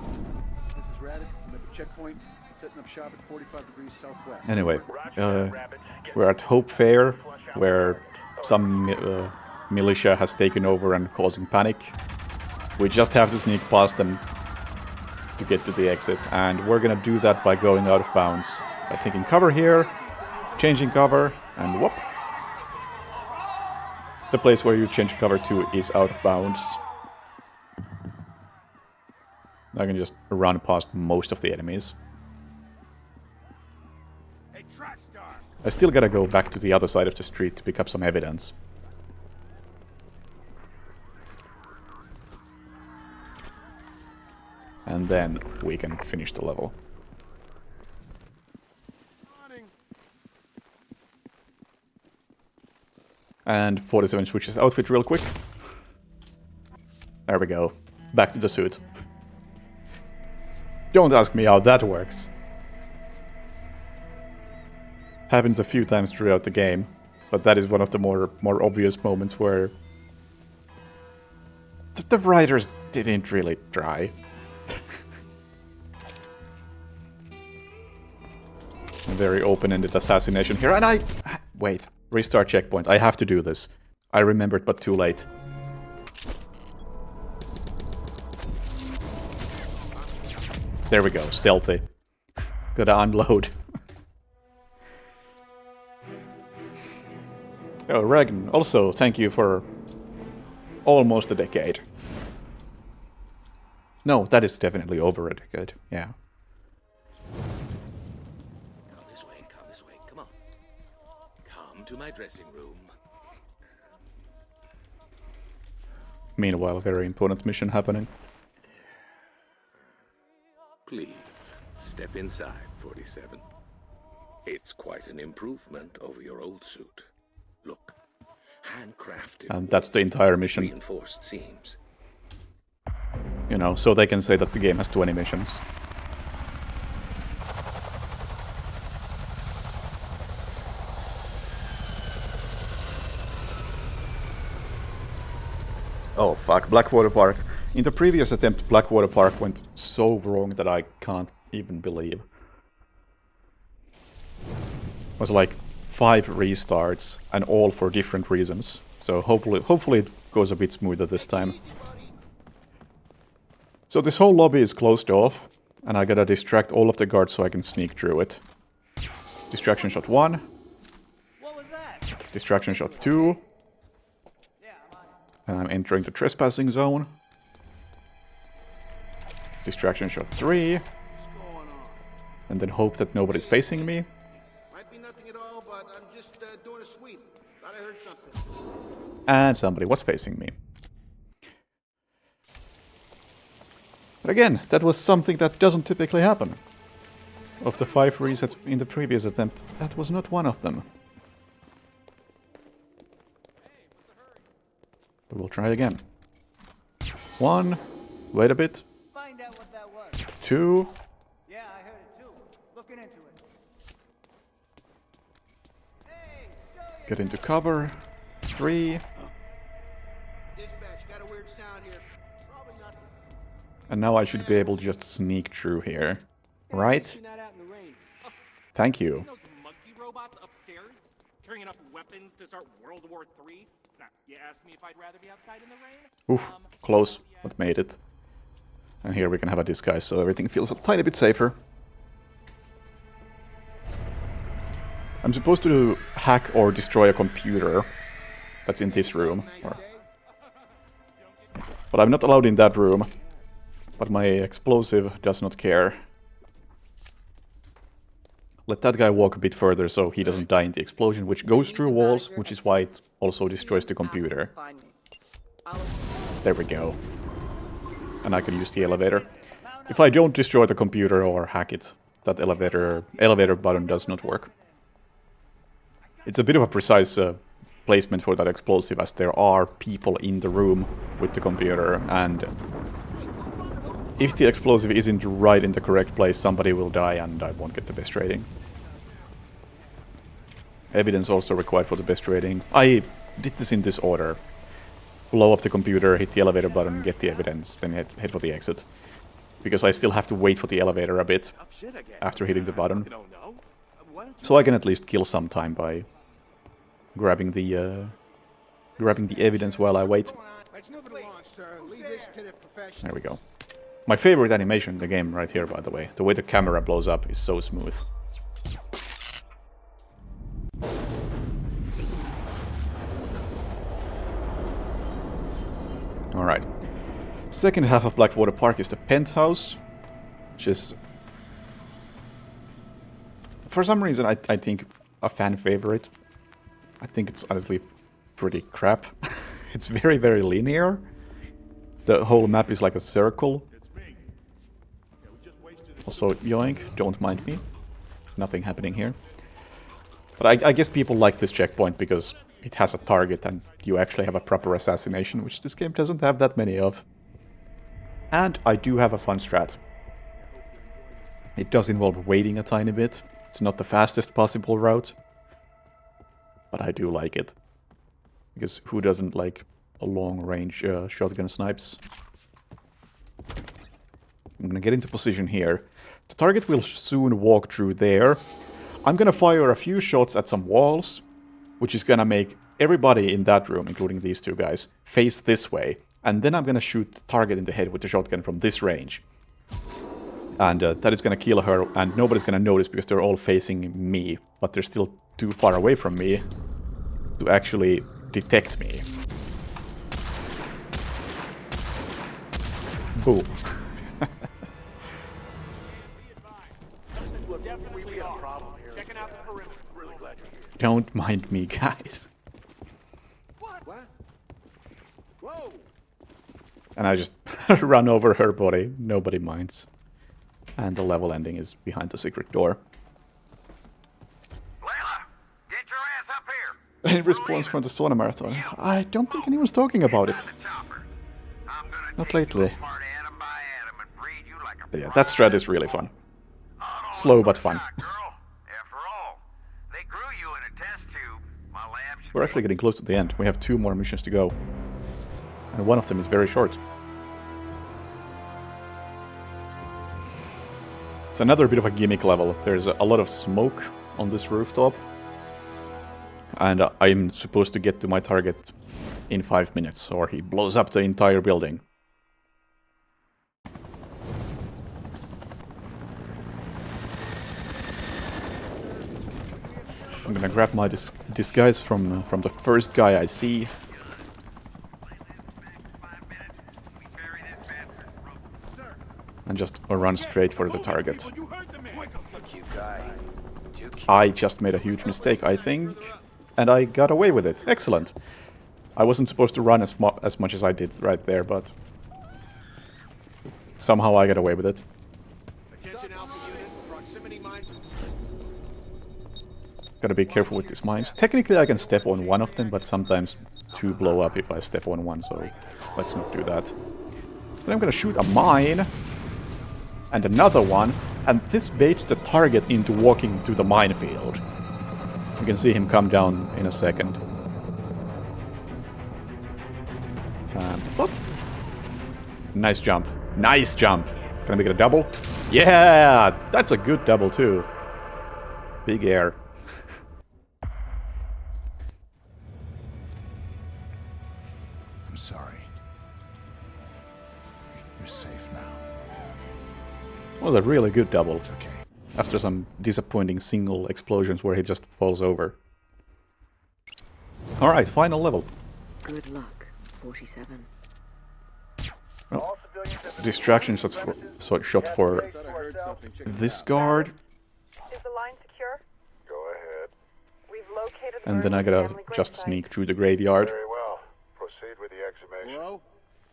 This is Rabbit. I'm at the checkpoint, setting up shop at 45 degrees southwest. Anyway, we're at Hope Fair, where some militia has taken over and causing panic. We just have to sneak past them to get to the exit, and we're gonna do that by going out of bounds. By taking cover here, changing cover, and whoop! The place where you change cover to is out of bounds. I can just run past most of the enemies. I still gotta go back to the other side of the street to pick up some evidence. And then we can finish the level. And 47 switches outfit real quick. There we go. Back to the suit. Don't ask me how that works. Happens a few times throughout the game, but that is one of the more obvious moments where the writers didn't really try. A very open-ended assassination here, and wait, restart checkpoint. I have to do this. I remembered, but too late. There we go, stealthy. Gotta unload. Oh, Regan, also thank you for almost a decade. No, that is definitely over a decade, yeah. Come this way, come on. Come to my dressing room. Meanwhile, very important mission happening. Please, step inside, 47. It's quite an improvement over your old suit. Look, handcrafted. And that's the entire mission. Reinforced seams. You know, so they can say that the game has 20 missions. Oh fuck, Blackwater Park. In the previous attempt, Blackwater Park went so wrong that I can't even believe. It was like 5 restarts, and all for different reasons. So hopefully it goes a bit smoother this time. So this whole lobby is closed off, and I gotta distract all of the guards so I can sneak through it. Distraction shot 1. Distraction shot 2. And I'm entering the trespassing zone. Distraction shot 3. And then hope that nobody's facing me. Might be nothing at all, but I'm just doing a sweep. Thought I heard something. And somebody was facing me. But again, that was something that doesn't typically happen. Of the 5 resets in the previous attempt, that was not one of them. But we'll try again. 1. Wait a bit. Find out what that was. 2. Yeah, I heard it too. Looking into it. Get into cover. 3. Dispatch, got a weird sound here. Probably nothing. And now I should be able to just sneak through here. Right? Thank you. Those monkey robots upstairs carrying enough weapons to start World War III? Nah, you asked me if I'd rather be outside in the rain? Oof, close, but made it. And here we can have a disguise, so everything feels a tiny bit safer. I'm supposed to hack or destroy a computer that's in this room. But I'm not allowed in that room. But my explosive does not care. Let that guy walk a bit further so he doesn't die in the explosion, which goes through walls, which is why it also destroys the computer. There we go. And I can use the elevator. If I don't destroy the computer or hack it, that elevator button does not work. It's a bit of a precise placement for that explosive, as there are people in the room with the computer, and if the explosive isn't right in the correct place, somebody will die and I won't get the best rating. Evidence also required for the best rating. I did this in this order. Blow up the computer, hit the elevator button, get the evidence, then head for the exit. Because I still have to wait for the elevator a bit after hitting the button. So I can at least kill some time by grabbing the evidence while I wait. There we go. My favorite animation in the game right here, by the way. The way the camera blows up is so smooth. Alright. Second half of Blackwater Park is the penthouse, which is, for some reason, I think a fan favorite. I think it's honestly pretty crap. It's very, very linear. The whole map is like a circle. Also, yoink, don't mind me. Nothing happening here. But I guess people like this checkpoint because it has a target and you actually have a proper assassination, which this game doesn't have that many of. And I do have a fun strat. It does involve waiting a tiny bit. It's not the fastest possible route. But I do like it. Because who doesn't like a long-range shotgun snipes? I'm gonna get into position here. The target will soon walk through there. I'm gonna fire a few shots at some walls, which is gonna make everybody in that room, including these two guys, face this way. And then I'm gonna shoot the target in the head with the shotgun from this range. And that is gonna kill her, and nobody's gonna notice because they're all facing me. But they're still too far away from me to actually detect me. Boom. Don't mind me, guys. What? Whoa! And I just run over her body. Nobody minds. And the level ending is behind the secret door. Layla, get your ass up here. In response from the sauna marathon. I don't think anyone's talking about it. Not lately. But yeah, that strat is really fun. Slow but fun. We're actually getting close to the end. We have 2 more missions to go. And one of them is very short. It's another bit of a gimmick level. There's a lot of smoke on this rooftop. And I'm supposed to get to my target in 5 minutes, or he blows up the entire building. I'm gonna grab my disguise from the first guy I see. And just run straight for the target. I just made a huge mistake, I think. And I got away with it. Excellent. I wasn't supposed to run as much as I did right there, but somehow I got away with it. Attention Alpha Unit, proximity mines. Gotta be careful with these mines. Technically I can step on one of them, but sometimes two blow up if I step on one, so let's not do that. Then I'm gonna shoot a mine, and another one, and this baits the target into walking to the minefield. You can see him come down in a second. Whoop. Nice jump. Nice jump. Can I make it a double? Yeah! That's a good double too. Big air. I'm sorry. You're safe now. That was a really good double. It's okay. After some disappointing single explosions where he just falls over. Alright, final level. Good luck, 47. Oh. Distraction shot for this guard. Is the line secure? Go ahead. We've located And then I gotta just sneak through the graveyard. Very well. Proceed with the exhumation. Hello?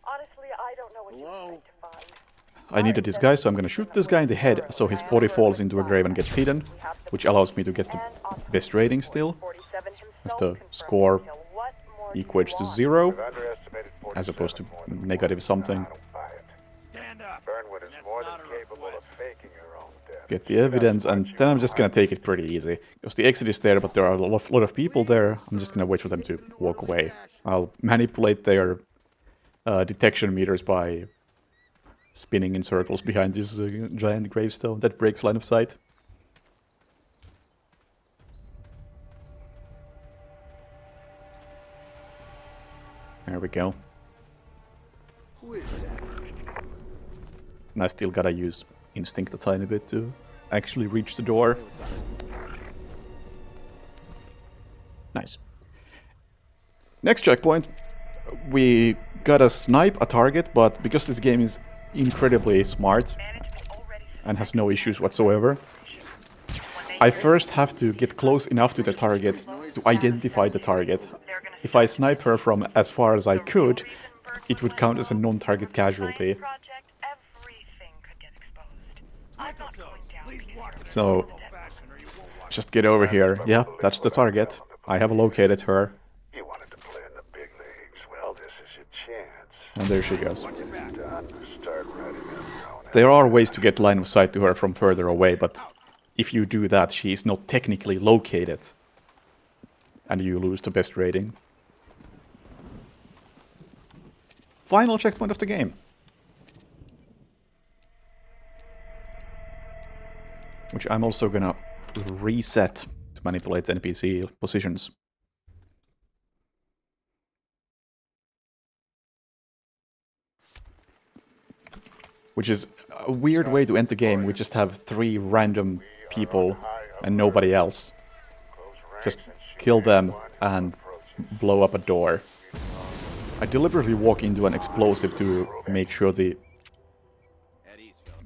Honestly, I don't know what you expect to find. I need a disguise, so I'm gonna shoot this guy in the head so his body falls into a grave and gets hidden, which allows me to get the best rating still, as the score equates to 0, as opposed to negative something. Burnwood is more than capable of faking her own death. Get the evidence, and then I'm just gonna take it pretty easy. Because the exit is there, but there are a lot of people there. I'm just gonna wait for them to walk away. I'll manipulate their detection meters by spinning in circles behind this giant gravestone that breaks line of sight. There we go. And I still gotta use instinct a tiny bit to actually reach the door. Nice. Next checkpoint. We gotta snipe a target, but because this game is incredibly smart and has no issues whatsoever, I first have to get close enough to the target to identify the target. If I snipe her from as far as I could, it would count as a non-target casualty. So, just get over here. Yeah, that's the target. I have located her. And there she goes. There are ways to get line of sight to her from further away, but if you do that, she is not technically located. And you lose the best rating. Final checkpoint of the game. Which I'm also gonna reset to manipulate NPC positions. Which is a weird way to end the game. We just have 3 random people and nobody else. Just kill them and blow up a door. I deliberately walk into an explosive to make sure the...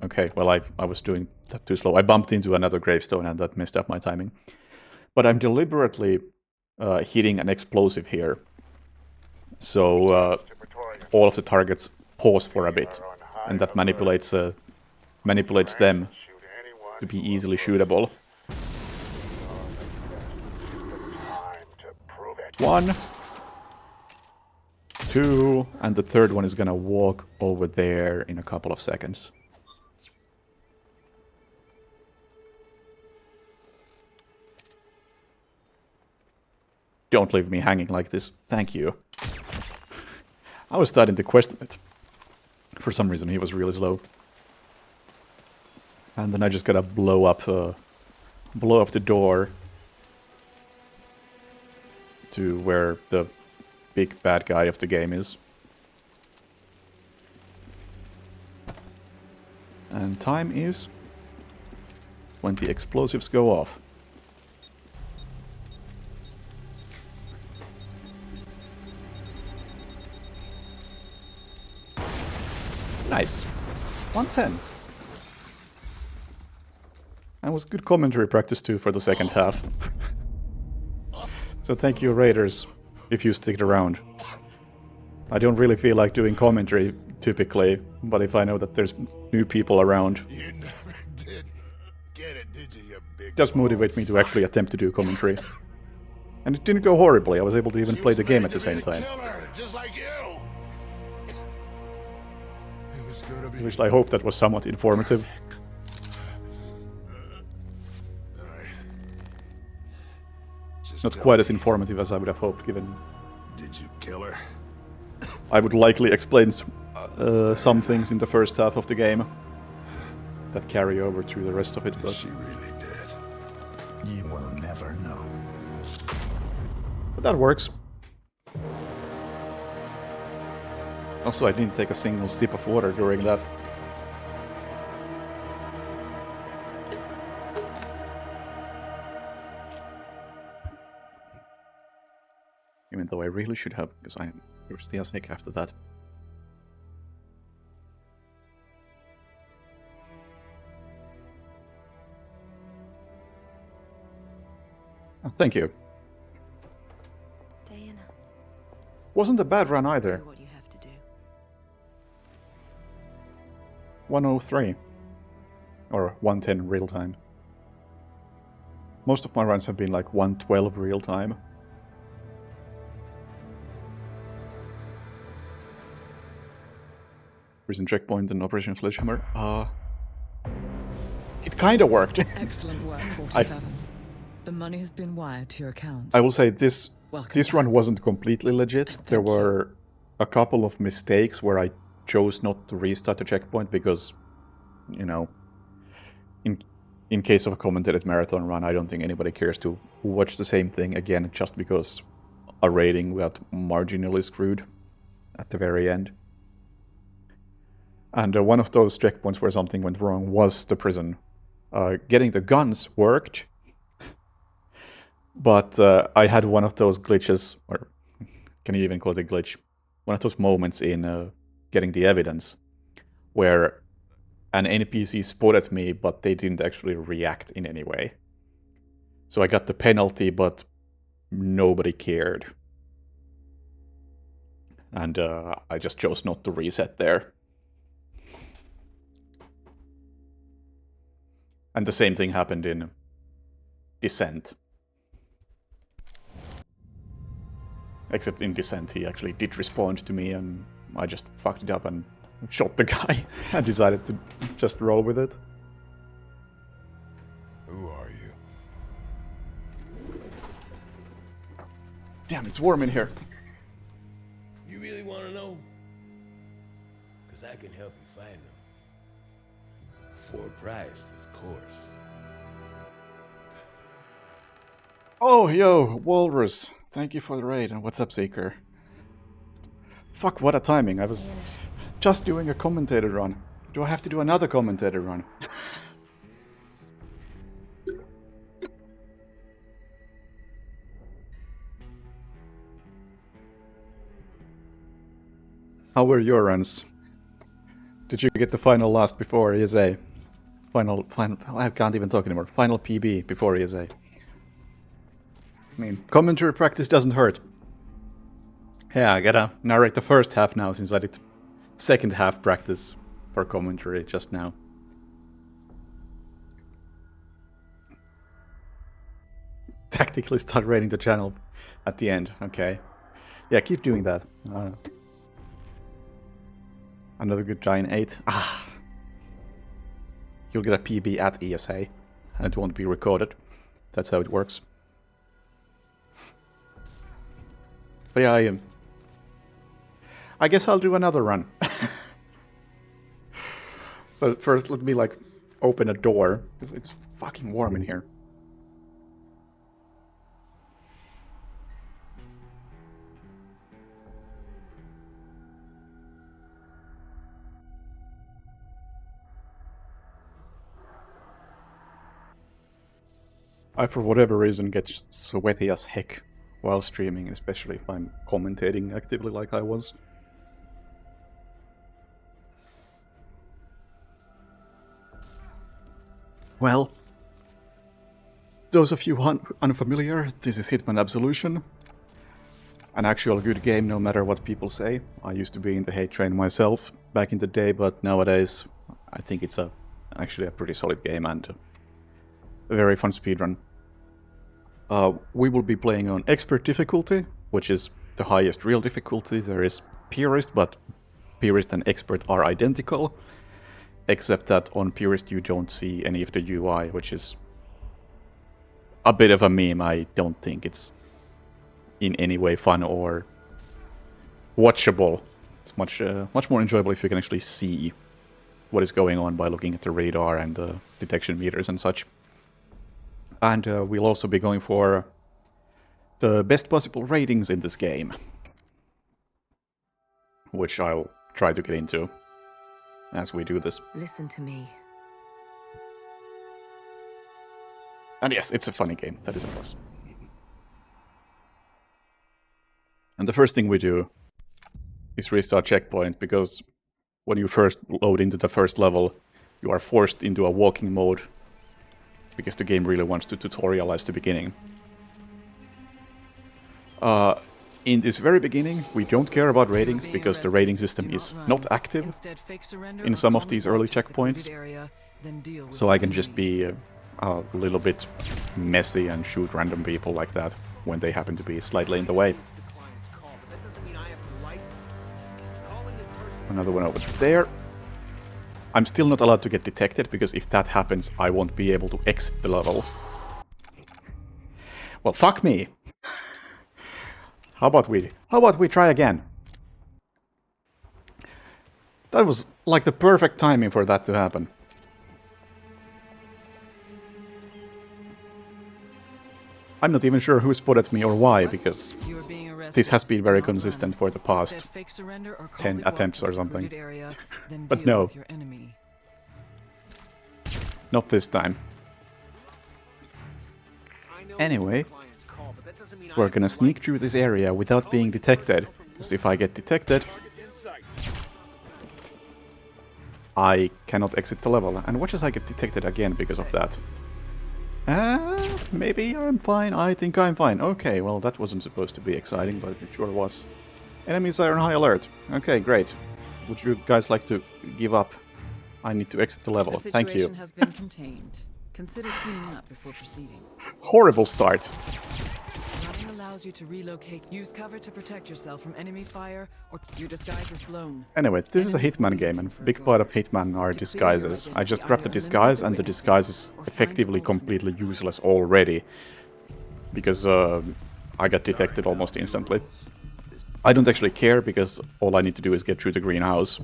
Okay, well I was doing that too slow. I bumped into another gravestone and that messed up my timing. But I'm deliberately hitting an explosive here. So all of the targets pause for a bit. And that manipulates them to be easily shootable. 1, 2, and the third one is gonna walk over there in a couple of seconds. Don't leave me hanging like this. Thank you. I was starting to question it. For some reason he was really slow. And then I just gotta blow up the door to where the big bad guy of the game is. And time is when the explosives go off. Nice. 110. That was good commentary practice too for the second half. So thank you, Raiders. if you stick around. I don't really feel like doing commentary typically, but if I know that there's new people around, You never did get it, did you, you big does motivate me to actually attempt to do commentary. And it didn't go horribly, I was able to even play the game at the same time. killer, just like you. It was gonna be At least I hope that was somewhat informative. Not quite as informative as I would have hoped, given... Did you kill her? I would likely explain some things in the first half of the game that carry over through the rest of it, but... She really did. You will never know. But that works. Also, I didn't take a single sip of water during that. Even though I really should have, because I'm thirsty as heck after that. Oh, thank you. Diana. Wasn't a bad run either. Do what you have to do. 103. Or 110 real time. Most of my runs have been like 112 real time. Prison checkpoint and Operation Sledgehammer. It kinda worked. Excellent work, 47. The money has been wired to your account. I will say this Welcome this run wasn't completely legit. There were a couple of mistakes where I chose not to restart the checkpoint because, you know, in case of a commentated marathon run, I don't think anybody cares to watch the same thing again just because a rating got marginally screwed at the very end. And one of those checkpoints where something went wrong was the prison. Getting the guns worked, but I had one of those glitches, or can you even call it a glitch? One of those moments in getting the evidence, where an NPC spotted me, but they didn't actually react in any way. So I got the penalty, but nobody cared. And I just chose not to reset there. And the same thing happened in Descent. Except in Descent he actually did respond to me and I just fucked it up and shot the guy. I decided to just roll with it. Who are you? Damn, it's warm in here. You really want to know? Because I can help you find them. For a price, of course. Oh, yo, Walrus. Thank you for the raid. And what's up, Seeker? Fuck, what a timing. I was just doing a commentator run. Do I have to do another commentator run? How were your runs? Did you get the final last before ESA? Final, I can't even talk anymore. Final PB before ESA. I mean, commentary practice doesn't hurt. Yeah, I gotta narrate the first half now since I did second half practice for commentary just now. Tactically start rating the channel at the end, okay. Yeah, keep doing that. Another good giant 8. Ah. You'll get a PB at ESA, and it won't be recorded. That's how it works. But yeah, I guess I'll do another run. But first, let me like open a door because it's fucking warm in here. I, for whatever reason, get sweaty as heck while streaming, especially if I'm commentating actively like I was. Well, those of you unfamiliar, this is Hitman Absolution. an actual good game, no matter what people say. I used to be in the hate train myself back in the day, but nowadays I think it's actually a pretty solid game and a very fun speedrun. We will be playing on expert difficulty, which is the highest real difficulty. There is purist, but purist and expert are identical, except that on purist you don't see any of the UI, which is a bit of a meme. I don't think it's in any way fun or watchable. It's much more enjoyable if you can actually see what is going on by looking at the radar and the detection meters and such. And we'll also be going for the best possible ratings in this game, which I'll try to get into as we do this. Listen to me. And yes, it's a funny game, that is a plus. And the first thing we do is restart checkpoint, because when you first load into the first level, you are forced into a walking mode, because the game really wants to tutorialize the beginning. In this very beginning, we don't care about ratings, because the rating system is not active in some of these early checkpoints. So I can just be a little bit messy and shoot random people like that when they happen to be slightly in the way. Another one over there. I'm still not allowed to get detected, because if that happens, I won't be able to exit the level. Well, fuck me. How about we try again? That was like the perfect timing for that to happen. I'm not even sure who spotted me or why, because this has been very consistent for the past 10 attempts or something. But no. Not this time. Anyway, we're gonna sneak through this area without being detected, because if I get detected, I cannot exit the level. And watch as I get detected again because of that. Maybe I'm fine. I think I'm fine. Okay, well, that wasn't supposed to be exciting, but it sure was. Enemies are on high alert. Okay, great. Would you guys like to give up? I need to exit the level. Thank you. The situation has been contained. Consider cleaning up before proceeding. Horrible start. Running allows you to relocate. Use cover to protect yourself from enemy fire, or your disguise is blown. Anyway, this is a Hitman game, and a big part of Hitman are disguises. I just grabbed the disguise, and the disguise is effectively completely useless already, because I got detected almost instantly. I don't actually care, because all I need to do is get through the greenhouse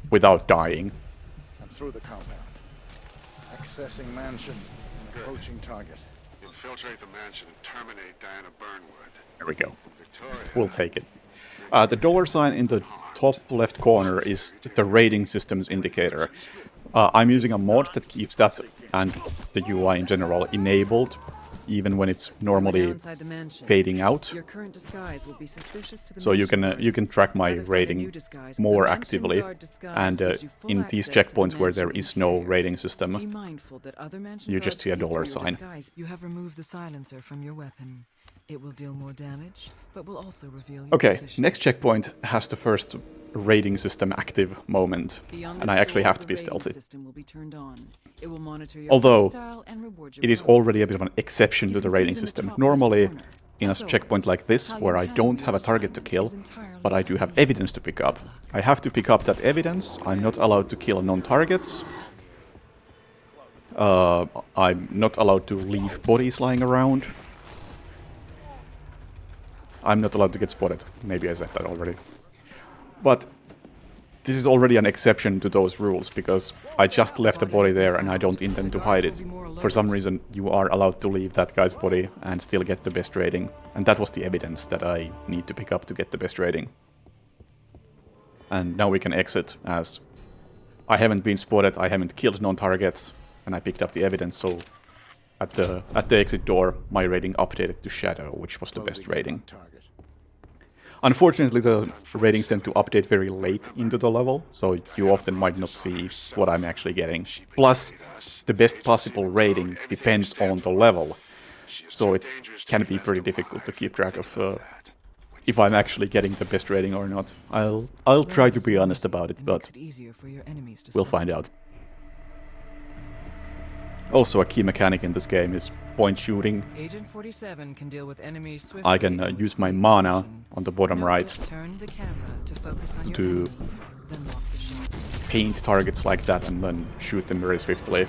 without dying. I'm through the compound. Accessing mansion and approaching target. Infiltrate the mansion and terminate Diana Burnwood. There we go. We'll take it. The dollar sign in the top left corner is the rating systems indicator. I'm using a mod that keeps that and the UI in general enabled, even when it's normally fading out. Your current disguise will be suspicious to the So you can track my rating more actively, and in these checkpoints where there is no rating system, you just see a dollar sign. You have removed the silencer from your weapon. It will deal more damage, but will also reveal your Okay, position. next checkpoint has the first rating system active moment, and I actually have to be stealthy. Although, it is already a bit of an exception to the rating system. Normally, in a checkpoint like this, where I don't have a target to kill, but I do have evidence to pick up, I have to pick up that evidence. I'm not allowed to kill non-targets. I'm not allowed to leave bodies lying around. I'm not allowed to get spotted. Maybe I said that already. But this is already an exception to those rules, because I just left the body there and I don't intend to hide it. For some reason, you are allowed to leave that guy's body and still get the best rating. And that was the evidence that I need to pick up to get the best rating. And now we can exit, as I haven't been spotted, I haven't killed non-targets, and I picked up the evidence, so at the exit door, my rating updated to Shadow, which was the best rating. Unfortunately, the ratings tend to update very late into the level, so you often might not see what I'm actually getting. Plus, the best possible rating depends on the level. so it can be pretty difficult to keep track of if I'm actually getting the best rating or not. I'll try to be honest about it, but we'll find out. Also, a key mechanic in this game is point shooting. Agent 47 can deal with enemies swiftly. I can use my mana on the bottom right Turn the camera to focus on to your enemy, then lock the shot. paint targets like that and then shoot them very swiftly.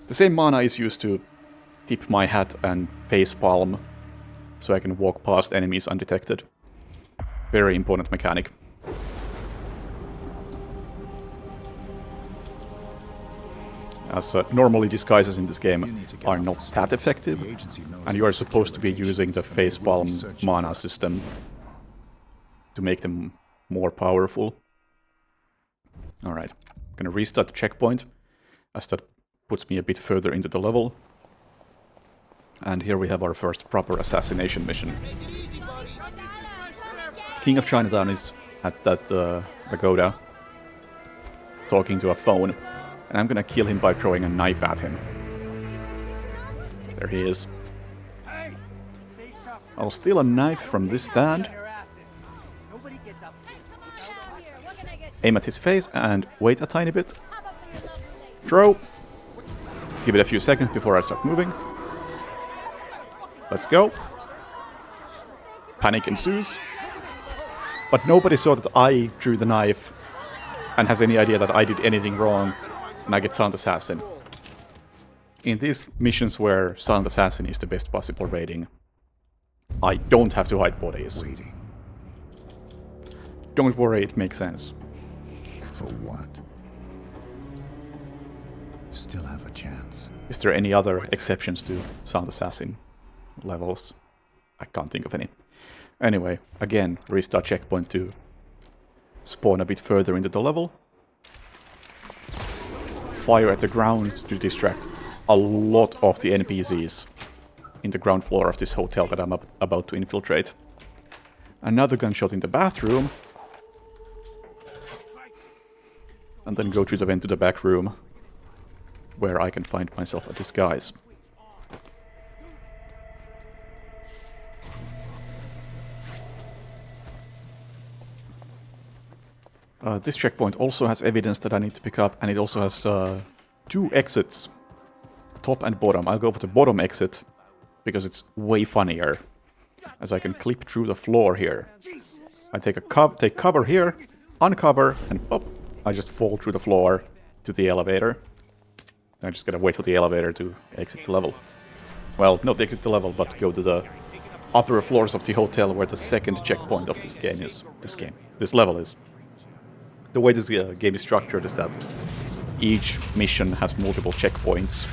The same mana is used to tip my hat and face palm, so I can walk past enemies undetected. Very important mechanic. As normally disguises in this game are not that effective, and you are supposed to be using the facepalm mana system to make them more powerful. Alright, I'm gonna restart the checkpoint, as that puts me a bit further into the level. And here we have our first proper assassination mission. King of Chinatown is at that pagoda, talking to a phone. And I'm gonna kill him by throwing a knife at him. There he is. I'll steal a knife from this stand, aim at his face, and wait a tiny bit. Throw! Give it a few seconds before I start moving. Let's go. Panic ensues. But nobody saw that I drew the knife and has any idea that I did anything wrong. And I get Silent Assassin. In these missions where Silent Assassin is the best possible rating, I don't have to hide bodies. Don't worry, it makes sense. For what? Still have a chance. Is there any other exceptions to Silent Assassin levels? I can't think of any. Anyway, again, restart checkpoint to spawn a bit further into the level. Fire at the ground to distract a lot of the NPCs in the ground floor of this hotel that I'm about to infiltrate. Another gunshot in the bathroom. And then go through the vent to the back room, where I can find myself a disguise. This checkpoint also has evidence that I need to pick up, and it also has 2 exits, top and bottom. I'll go for the bottom exit, because it's way funnier, as I can clip through the floor here. I take cover here, uncover, and pop, I just fall through the floor to the elevator. I just gotta wait for the elevator to exit the level. Well, not exit the level, but go to the upper floors of the hotel where the second checkpoint of this game is. This level is. The way this game is structured is that each mission has multiple checkpoints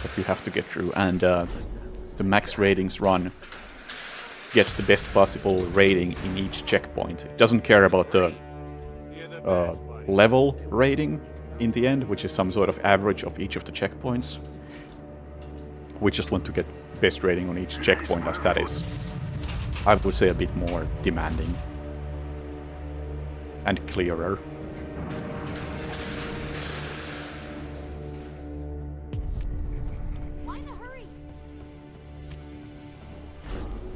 that you have to get through, and the max ratings run gets the best possible rating in each checkpoint. It doesn't care about the level rating in the end, which is some sort of average of each of the checkpoints. We just want to get best rating on each checkpoint, as that is, I would say, a bit more demanding and clearer.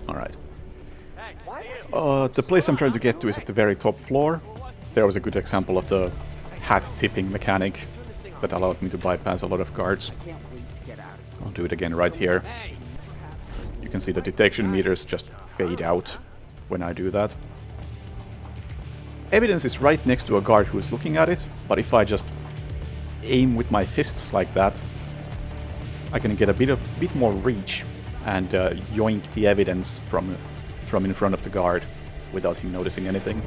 Alright. The place I'm trying to get to is at the very top floor. There was a good example of the hat tipping mechanic that allowed me to bypass a lot of guards. I'll do it again right here. You can see the detection meters just fade out when I do that. Evidence is right next to a guard who is looking at it, but if I just aim with my fists like that, I can get a bit more reach and yoink the evidence from in front of the guard without him noticing anything.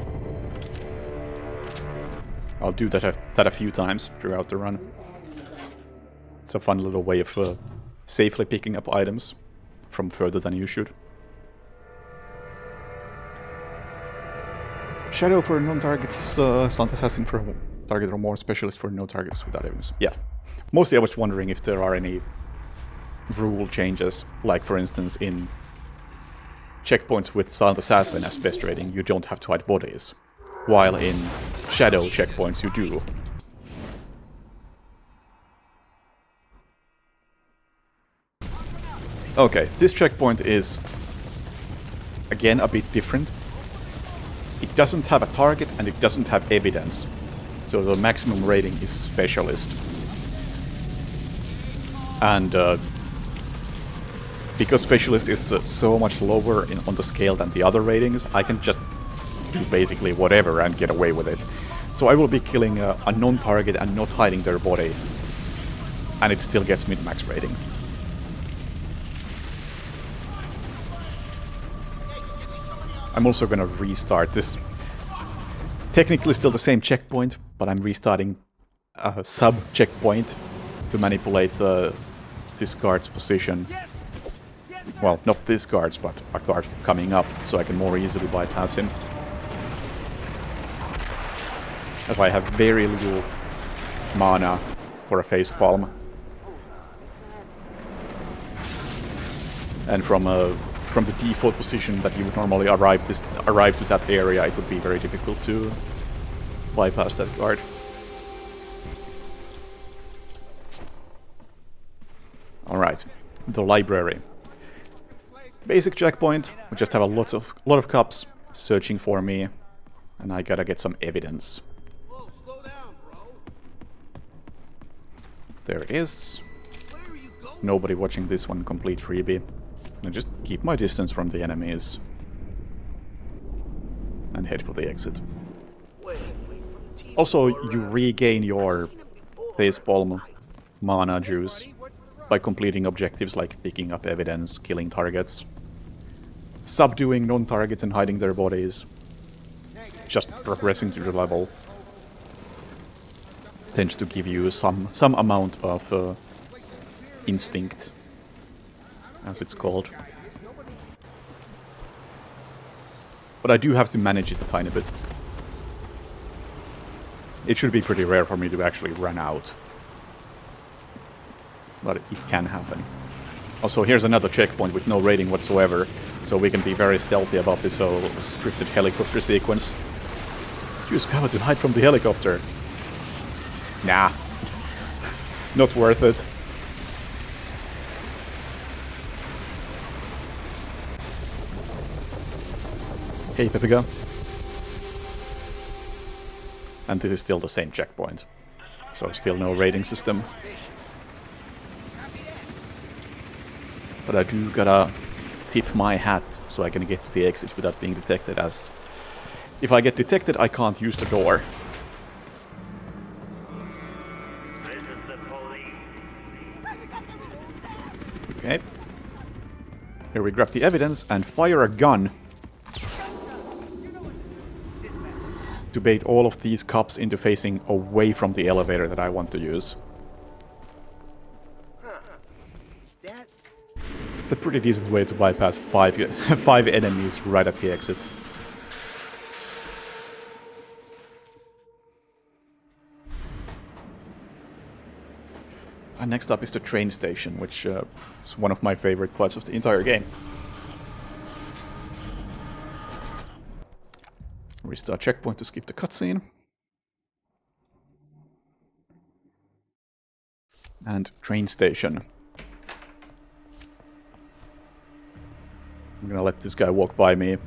I'll do that a few times throughout the run. It's a fun little way of safely picking up items from further than you should. Shadow for non-targets, Silent Assassin for target or more, Specialist for no targets without evidence. Yeah. Mostly I was wondering if there are any rule changes, like for instance in checkpoints with Silent Assassin as best rating, you don't have to hide bodies, while in Shadow checkpoints you do. Okay, this checkpoint is again a bit different. It doesn't have a target and it doesn't have evidence. So the maximum rating is specialist. And because specialist is so much lower on the scale than the other ratings, I can just do basically whatever and get away with it. So I will be killing a non-target and not hiding their body. And it still gets me the max rating. I'm also gonna restart this. Technically still the same checkpoint, but I'm restarting a sub-checkpoint to manipulate this guard's position. Well, not this guard's, but a guard coming up, so I can more easily bypass him. As I have very little mana for a facepalm. And from the default position that you would normally arrive to that area, it would be very difficult to bypass that guard. Alright, the library. Basic checkpoint, we just have a lot of cops searching for me, and I gotta get some evidence. There is nobody watching this one, complete freebie. I just keep my distance from the enemies and head for the exit. Also, you regain your facepalm mana juice by completing objectives like picking up evidence, killing targets, subduing non-targets and hiding their bodies. Just progressing through the level tends to give you some amount of instinct, as it's called. But I do have to manage it a tiny bit. It should be pretty rare for me to actually run out. But it can happen. Also, here's another checkpoint with no rating whatsoever, so we can be very stealthy about this whole scripted helicopter sequence. Use cover to hide from the helicopter. Nah. Not worth it. Hey, Pepiga. And this is still the same checkpoint. So still no rating system. But I do gotta tip my hat so I can get to the exit without being detected, as if I get detected I can't use the door. Okay. Here we grab the evidence and fire a gun to bait all of these cops into facing away from the elevator that I want to use. It's a pretty decent way to bypass five enemies right at the exit. And next up is the train station, which is one of my favorite parts of the entire game. Restart checkpoint to skip the cutscene. And train station. I'm gonna let this guy walk by me,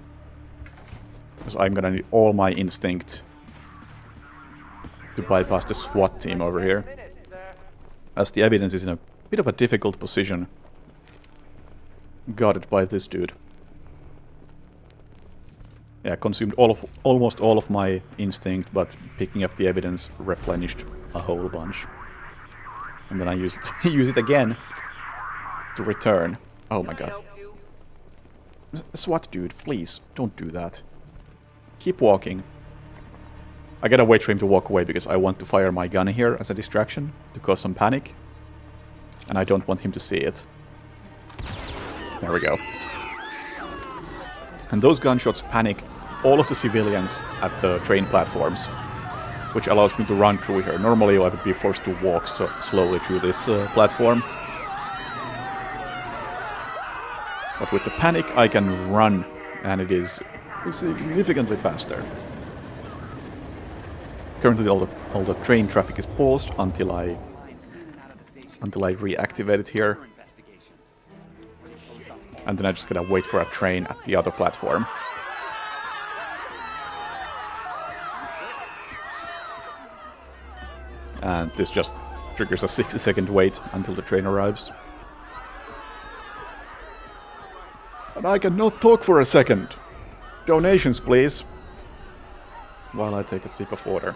because I'm gonna need all my instinct to bypass the SWAT team over here, as the evidence is in a bit of a difficult position, guarded by this dude. Yeah, consumed almost all of my instinct, but picking up the evidence replenished a whole bunch. And then I use it again to return. Oh my god. SWAT dude, please, don't do that. Keep walking. I gotta wait for him to walk away because I want to fire my gun here as a distraction to cause some panic. And I don't want him to see it. There we go. And those gunshots panic all of the civilians at the train platforms, which allows me to run through here. Normally I would be forced to walk slowly through this platform. But with the panic I can run, and it is significantly faster. Currently all the train traffic is paused until I reactivate it here. And then I just gotta wait for a train at the other platform. And this just triggers a 60-second wait until the train arrives. And I cannot talk for a second. Donations, please. While I take a sip of water.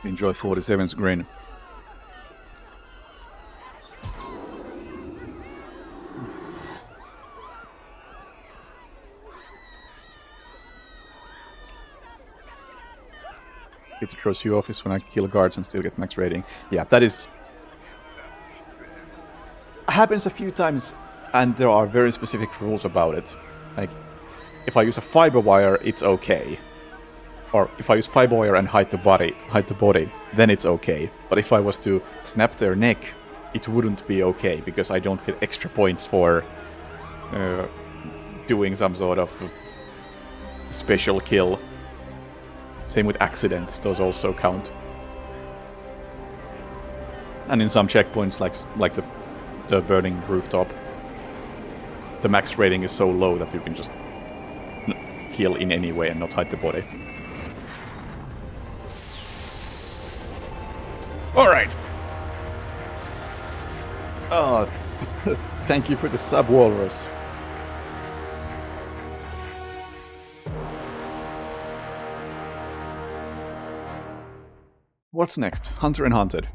Enjoy 47's grin. It throws you off is when I kill guards and still get max rating. Yeah, that is... happens a few times, and there are very specific rules about it. Like, if I use a fiber wire, it's okay. Or if I use fiber wire and hide the body, then it's okay. But if I was to snap their neck, it wouldn't be okay, because I don't get extra points for doing some sort of special kill. Same with accidents, those also count. And in some checkpoints, like the burning rooftop, the max rating is so low that you can just kill in any way and not hide the body. Alright! Oh, thank you for the sub, Walrus. What's next? Hunter and Hunted.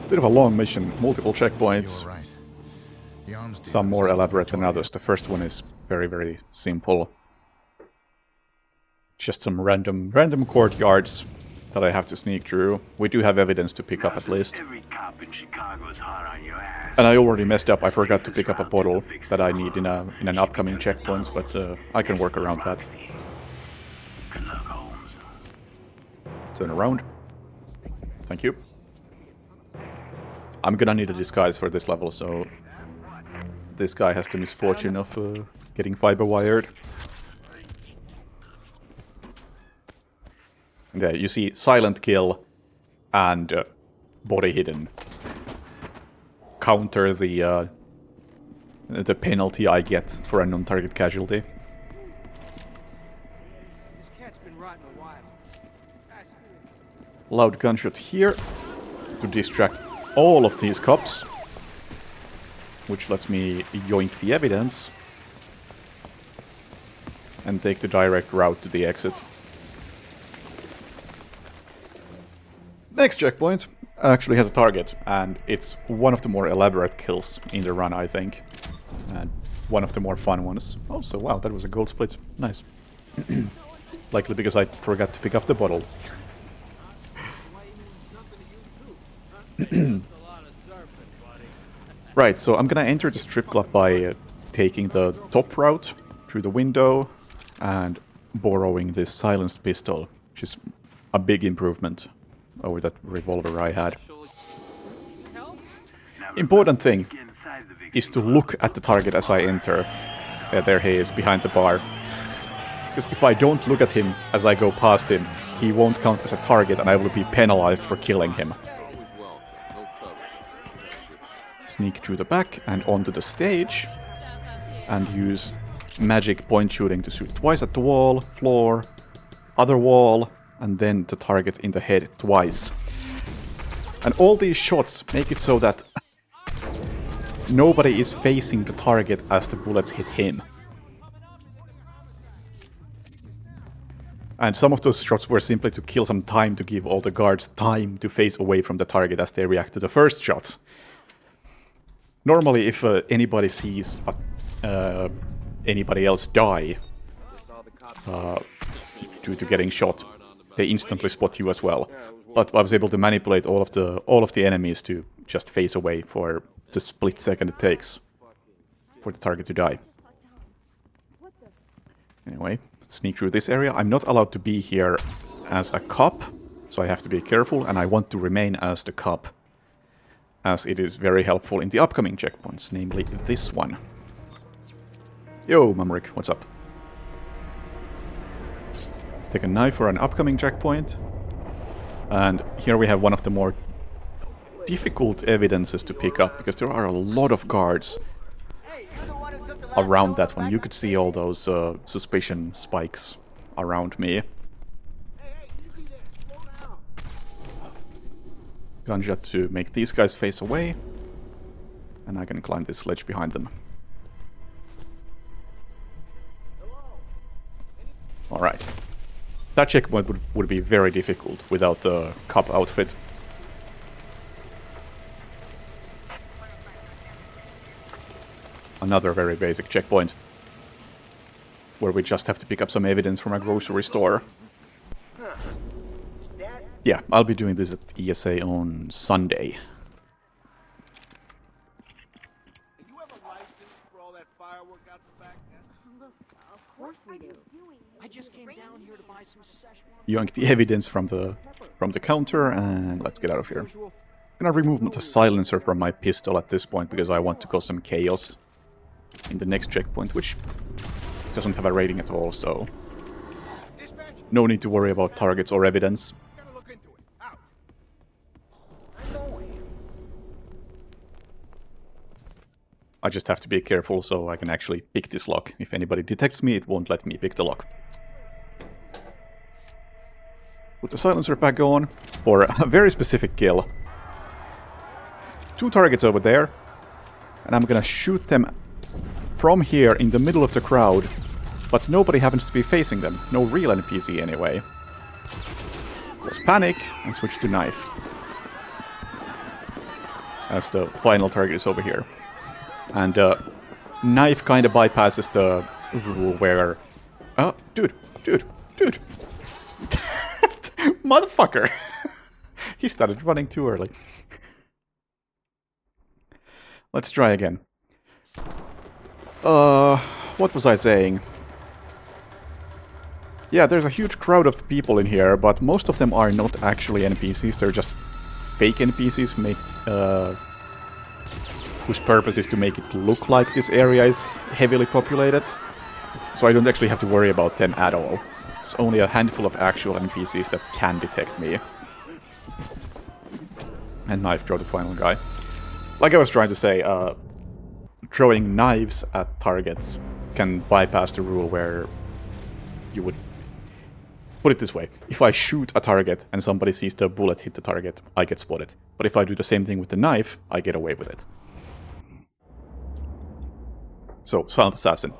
Bit of a long mission, multiple checkpoints. Right. Some more elaborate than others. The first one is very, very simple. Just some random courtyards that I have to sneak through. We do have evidence to pick up at least. And I already messed up. I forgot to pick up a bottle that I need in an upcoming checkpoint, but I can work around that. Turn around. Thank you. I'm gonna need a disguise for this level, so this guy has the misfortune of getting fiber wired. Yeah, you see silent kill and body hidden. Counter the penalty I get for a non-target casualty. This cat's been rotting a while. Loud gunshot here to distract all of these cops, which lets me yoink the evidence and take the direct route to the exit. Next checkpoint actually has a target, and it's one of the more elaborate kills in the run, I think. And one of the more fun ones. Also, wow, that was a gold split. Nice. Likely because I forgot to pick up the bottle. Right, so I'm gonna enter the strip club by taking the top route through the window and borrowing this silenced pistol, which is a big improvement over that revolver I had. Important thing is to look at the target as I enter. There he is, behind the bar. Because if I don't look at him as I go past him, he won't count as a target and I will be penalized for killing him. Sneak through the back and onto the stage, and use magic point shooting to shoot twice at the wall, floor, other wall, and then the target in the head twice. And all these shots make it so that nobody is facing the target as the bullets hit him. And some of those shots were simply to kill some time to give all the guards time to face away from the target as they react to the first shots. Normally, if anybody sees anybody else die due to getting shot, they instantly spot you as well. But I was able to manipulate all of the enemies to just face away for the split second it takes for the target to die. Anyway, sneak through this area. I'm not allowed to be here as a cop, so I have to be careful, and I want to remain as the cop, as it is very helpful in the upcoming checkpoints, namely this one. Yo, Mumrick, what's up? Take a knife for an upcoming checkpoint. And here we have one of the more difficult evidences to pick up, because there are a lot of guards around that one. You could see all those suspicion spikes around me. Gunshot to make these guys face away. And I can climb this ledge behind them. Alright. That checkpoint would be very difficult without the cop outfit. Another very basic checkpoint. Where we just have to pick up some evidence from a grocery store. Yeah, I'll be doing this at ESA on Sunday. Of course we do. I just came down here to buy some Szechuan. Yoink the evidence from the counter, and let's get out of here. I'm gonna remove the silencer from my pistol at this point because I want to cause some chaos in the next checkpoint, which doesn't have a rating at all, so no need to worry about targets or evidence. I just have to be careful so I can actually pick this lock. If anybody detects me, it won't let me pick the lock. Put the silencer back on for a very specific kill. 2 targets over there, and I'm gonna shoot them from here in the middle of the crowd, but nobody happens to be facing them. No real NPC anyway. Let's panic and switch to knife. As the final target is over here. And knife kind of bypasses the rule where... Oh, dude. Motherfucker! He started running too early. Let's try again. What was I saying? Yeah, there's a huge crowd of people in here, but most of them are not actually NPCs, they're just fake NPCs whose purpose is to make it look like this area is heavily populated. So I don't actually have to worry about them at all. It's only a handful of actual NPCs that can detect me. And knife throw the final guy. Like I was trying to say, throwing knives at targets can bypass the rule where you would... Put it this way, if I shoot a target and somebody sees the bullet hit the target, I get spotted. But if I do the same thing with the knife, I get away with it. So, Silent Assassin.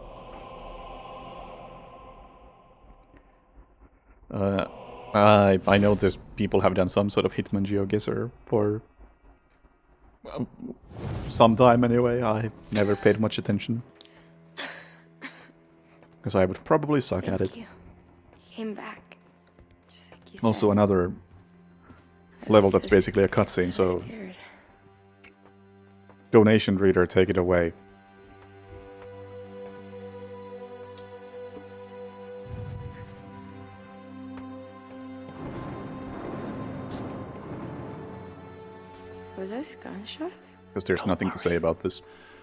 I know there's people have done some sort of Hitman GeoGuessr for some time anyway. I never paid much attention. Because I would probably suck at it. You came back, just like you Also said. another level that's basically a cutscene, so... Scared. Donation reader, take it away. Were those gunshots? Because there's nothing to say about this.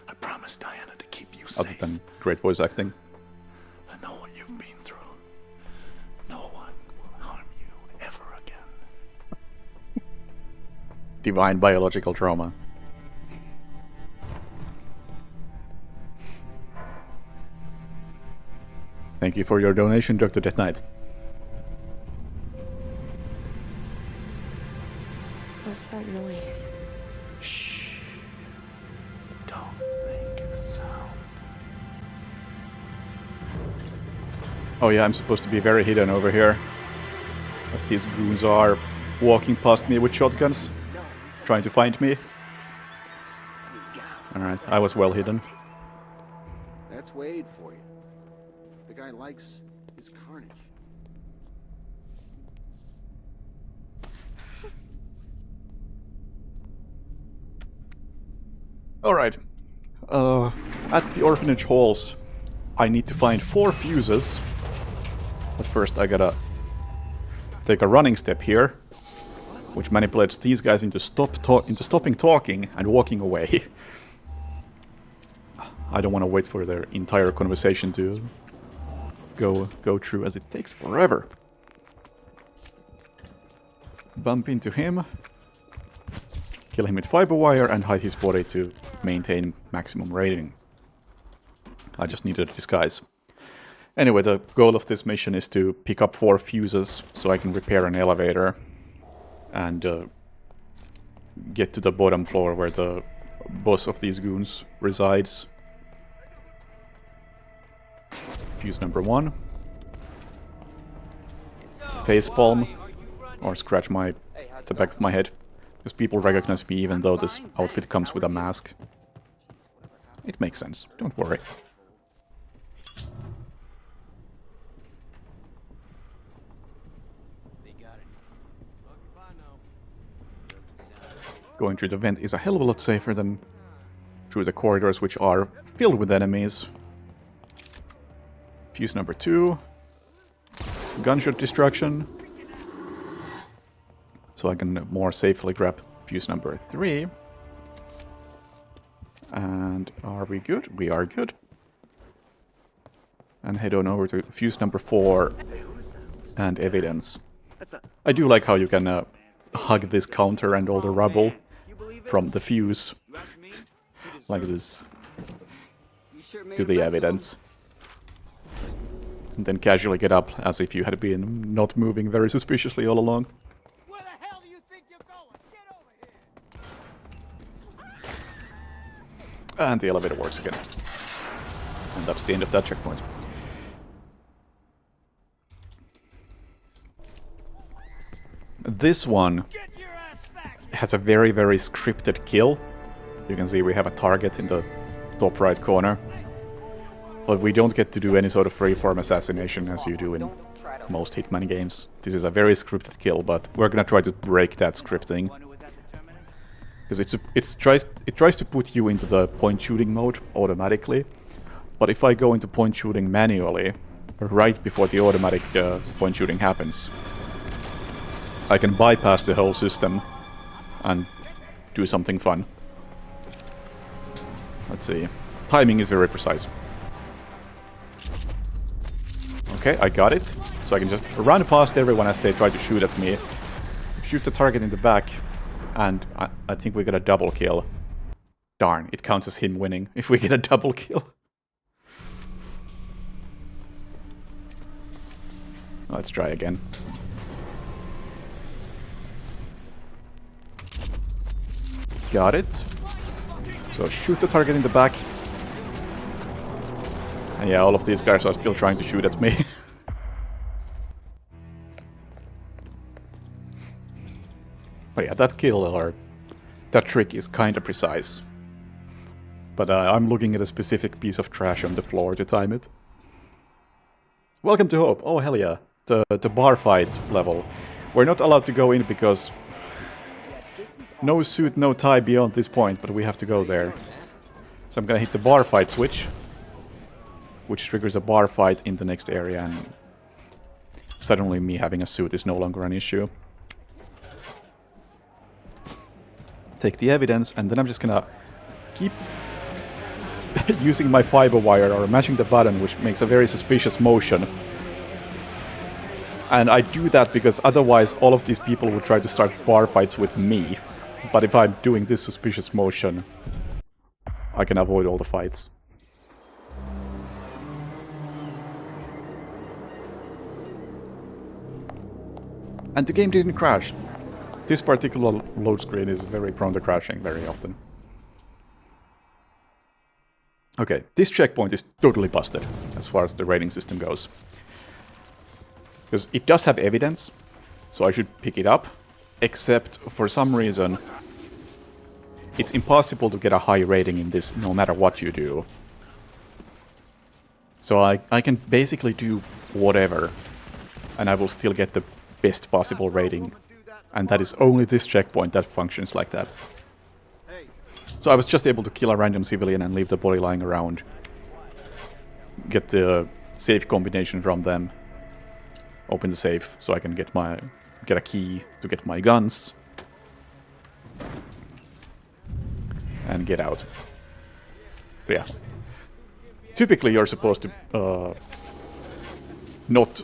I promised Diana to keep you Other safe. than great voice acting. I know what you've been through. No one will harm you ever again. Divine biological trauma. Thank you for your donation, Dr. Death Knight. What's that noise? Shh. Don't make a sound. Oh yeah, I'm supposed to be very hidden over here. As these goons are walking past me with shotguns, trying to find me. Alright, I was well hidden. That's Wade for you. The guy likes his carnage. Alright. At the orphanage halls, I need to find 4 fuses. But first I gotta take a running step here, which manipulates these guys into stopping talking and walking away. I don't want to wait for their entire conversation to go through, as it takes forever. Bump into him, kill him with fiber wire, and hide his body to maintain maximum rating. I just needed a disguise. Anyway, the goal of this mission is to pick up 4 fuses so I can repair an elevator and get to the bottom floor where the boss of these goons resides. Fuse number 1. Facepalm, or scratch the back of my head, because people recognize me even though this outfit comes with a mask. It makes sense, don't worry. Going through the vent is a hell of a lot safer than through the corridors, which are filled with enemies. Fuse number 2. Gunshot destruction. So I can more safely grab fuse number 3. And are we good? We are good. And head on over to fuse number 4 and evidence. I do like how you can hug this counter and all the rubble from the fuse like this to the evidence. And then casually get up as if you had been not moving very suspiciously all along. Where the hell do you think you're going? Get over here! And the elevator works again. And that's the end of that checkpoint. This one has a very, very scripted kill. You can see we have a target in the top right corner. But we don't get to do any sort of freeform assassination as you do in most Hitman games. This is a very scripted kill, but we're gonna try to break that scripting. Because it tries to put you into the point shooting mode automatically. But if I go into point shooting manually, right before the automatic point shooting happens, I can bypass the whole system and do something fun. Let's see. Timing is very precise. Okay, I got it. So I can just run past everyone as they try to shoot at me. Shoot the target in the back. And I think we get a double kill. Darn, it counts as him winning if we get a double kill. Let's try again. Got it. So shoot the target in the back. And yeah, all of these guys are still trying to shoot at me. But yeah, that kill or that trick is kinda precise. But I'm looking at a specific piece of trash on the floor to time it. Welcome to Hope. Oh hell yeah. The bar fight level. We're not allowed to go in because no suit, no tie beyond this point, but we have to go there. So I'm gonna hit the bar fight switch, which triggers a bar fight in the next area, and suddenly me having a suit is no longer an issue. Take the evidence, and then I'm just gonna keep using my fiber wire or mashing the button, which makes a very suspicious motion. And I do that because otherwise all of these people would try to start bar fights with me. But if I'm doing this suspicious motion, I can avoid all the fights. And the game didn't crash. This particular load screen is very prone to crashing very often. Okay, this checkpoint is totally busted as far as the rating system goes. Because it does have evidence, so I should pick it up, except for some reason it's impossible to get a high rating in this no matter what you do. So I can basically do whatever, and I will still get the best possible rating. And that is only this checkpoint that functions like that. So I was just able to kill a random civilian and leave the body lying around. Get the safe combination from them. Open the safe so I can get a key to get my guns. And get out. But yeah. typically you're supposed to not...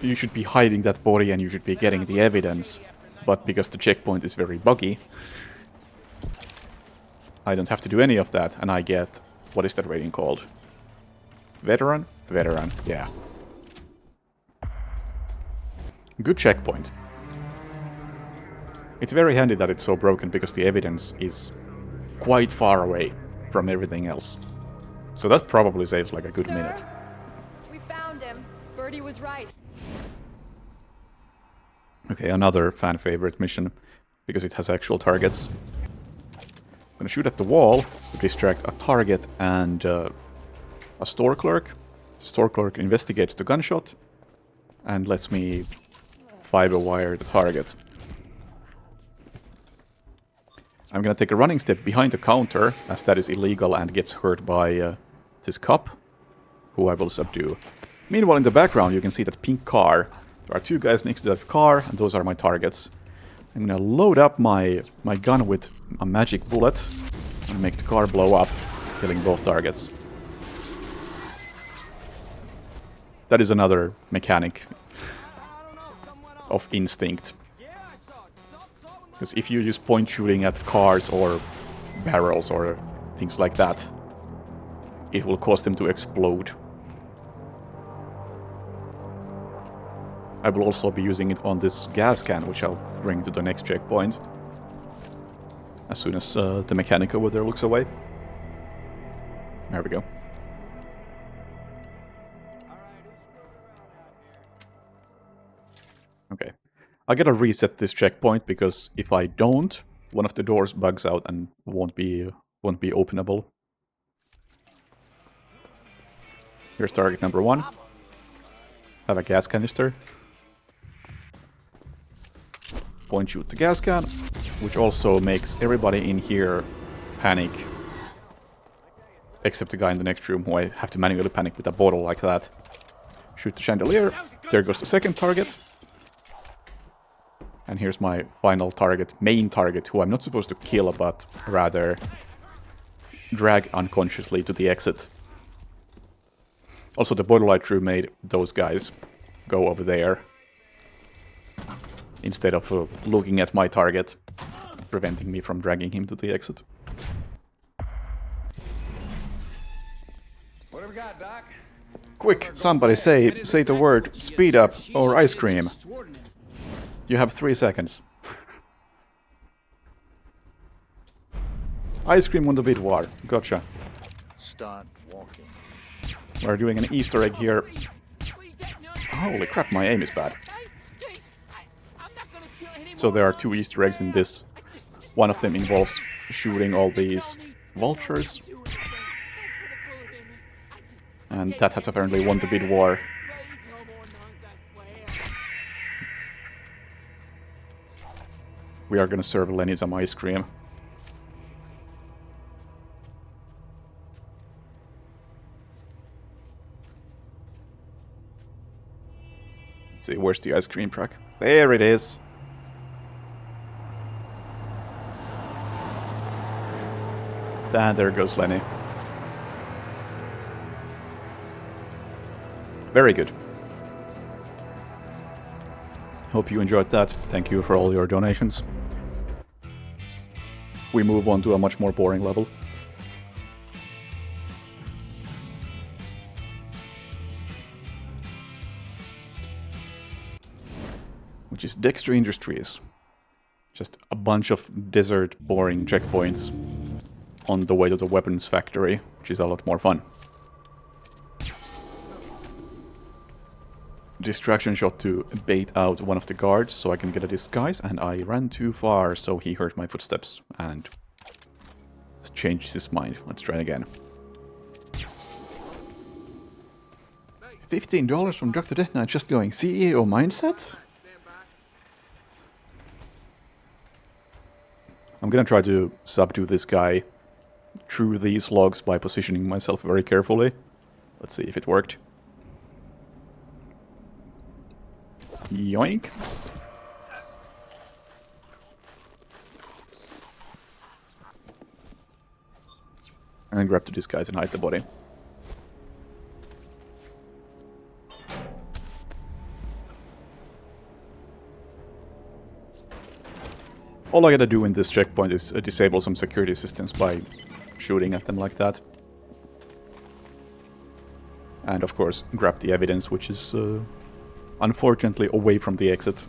You should be hiding that body and you should be getting the evidence. But because the checkpoint is very buggy, I don't have to do any of that, and I get... What is that rating called? Veteran? Veteran, yeah. Good checkpoint. It's very handy that it's so broken, because the evidence is quite far away from everything else. So that probably saves like a good minute. We found him. Birdie was right. Okay, another fan favorite mission, because it has actual targets. I'm gonna shoot at the wall to distract a target and a store clerk. The store clerk investigates the gunshot and lets me fiber wire the target. I'm gonna take a running step behind the counter, as that is illegal and gets hurt by this cop, who I will subdue. Meanwhile, in the background, you can see that pink car. There are two guys next to that car, and those are my targets. I'm gonna load up my gun with a magic bullet and make the car blow up, killing both targets. That is another mechanic of instinct. Because if you use point shooting at cars or barrels or things like that, it will cause them to explode. I will also be using it on this gas can, which I'll bring to the next checkpoint. As soon as the mechanic over there looks away. There we go. Okay. I gotta reset this checkpoint, because if I don't, one of the doors bugs out and won't be openable. Here's target number 1. Have a gas canister. Point shoot the gas can, which also makes everybody in here panic. Except the guy in the next room, who I have to manually panic with a bottle like that. Shoot the chandelier. There goes the second target. And here's my final target, main target, who I'm not supposed to kill, but rather drag unconsciously to the exit. Also, the bottle I threw made those guys go over there, instead of looking at my target, preventing me from dragging him to the exit. What have we got, Doc? Quick, somebody say the word speed up or ice cream. You have 3 seconds. Ice cream on the boudoir. Gotcha. Start walking. We're doing an Easter egg here. Holy crap, my aim is bad. So there are 2 Easter eggs in this. One of them involves shooting all these vultures. And that has apparently won the bid war. We are gonna serve Lenny some ice cream. Let's see, where's the ice cream truck? There it is! And there goes Lenny. Very good. Hope you enjoyed that. Thank you for all your donations. We move on to a much more boring level. Which is Dexter Industries. Just a bunch of desert boring checkpoints on the way to the weapons factory, which is a lot more fun. Distraction shot to bait out one of the guards so I can get a disguise, and I ran too far, so he heard my footsteps and changed his mind. Let's try again. $15 from Dr. Death Knight just going CEO mindset? I'm gonna try to subdue this guy through these logs by positioning myself very carefully. Let's see if it worked. Yoink. And grab the disguise and hide the body. All I gotta do in this checkpoint is disable some security systems by shooting at them like that. And of course, grab the evidence, which is unfortunately away from the exit.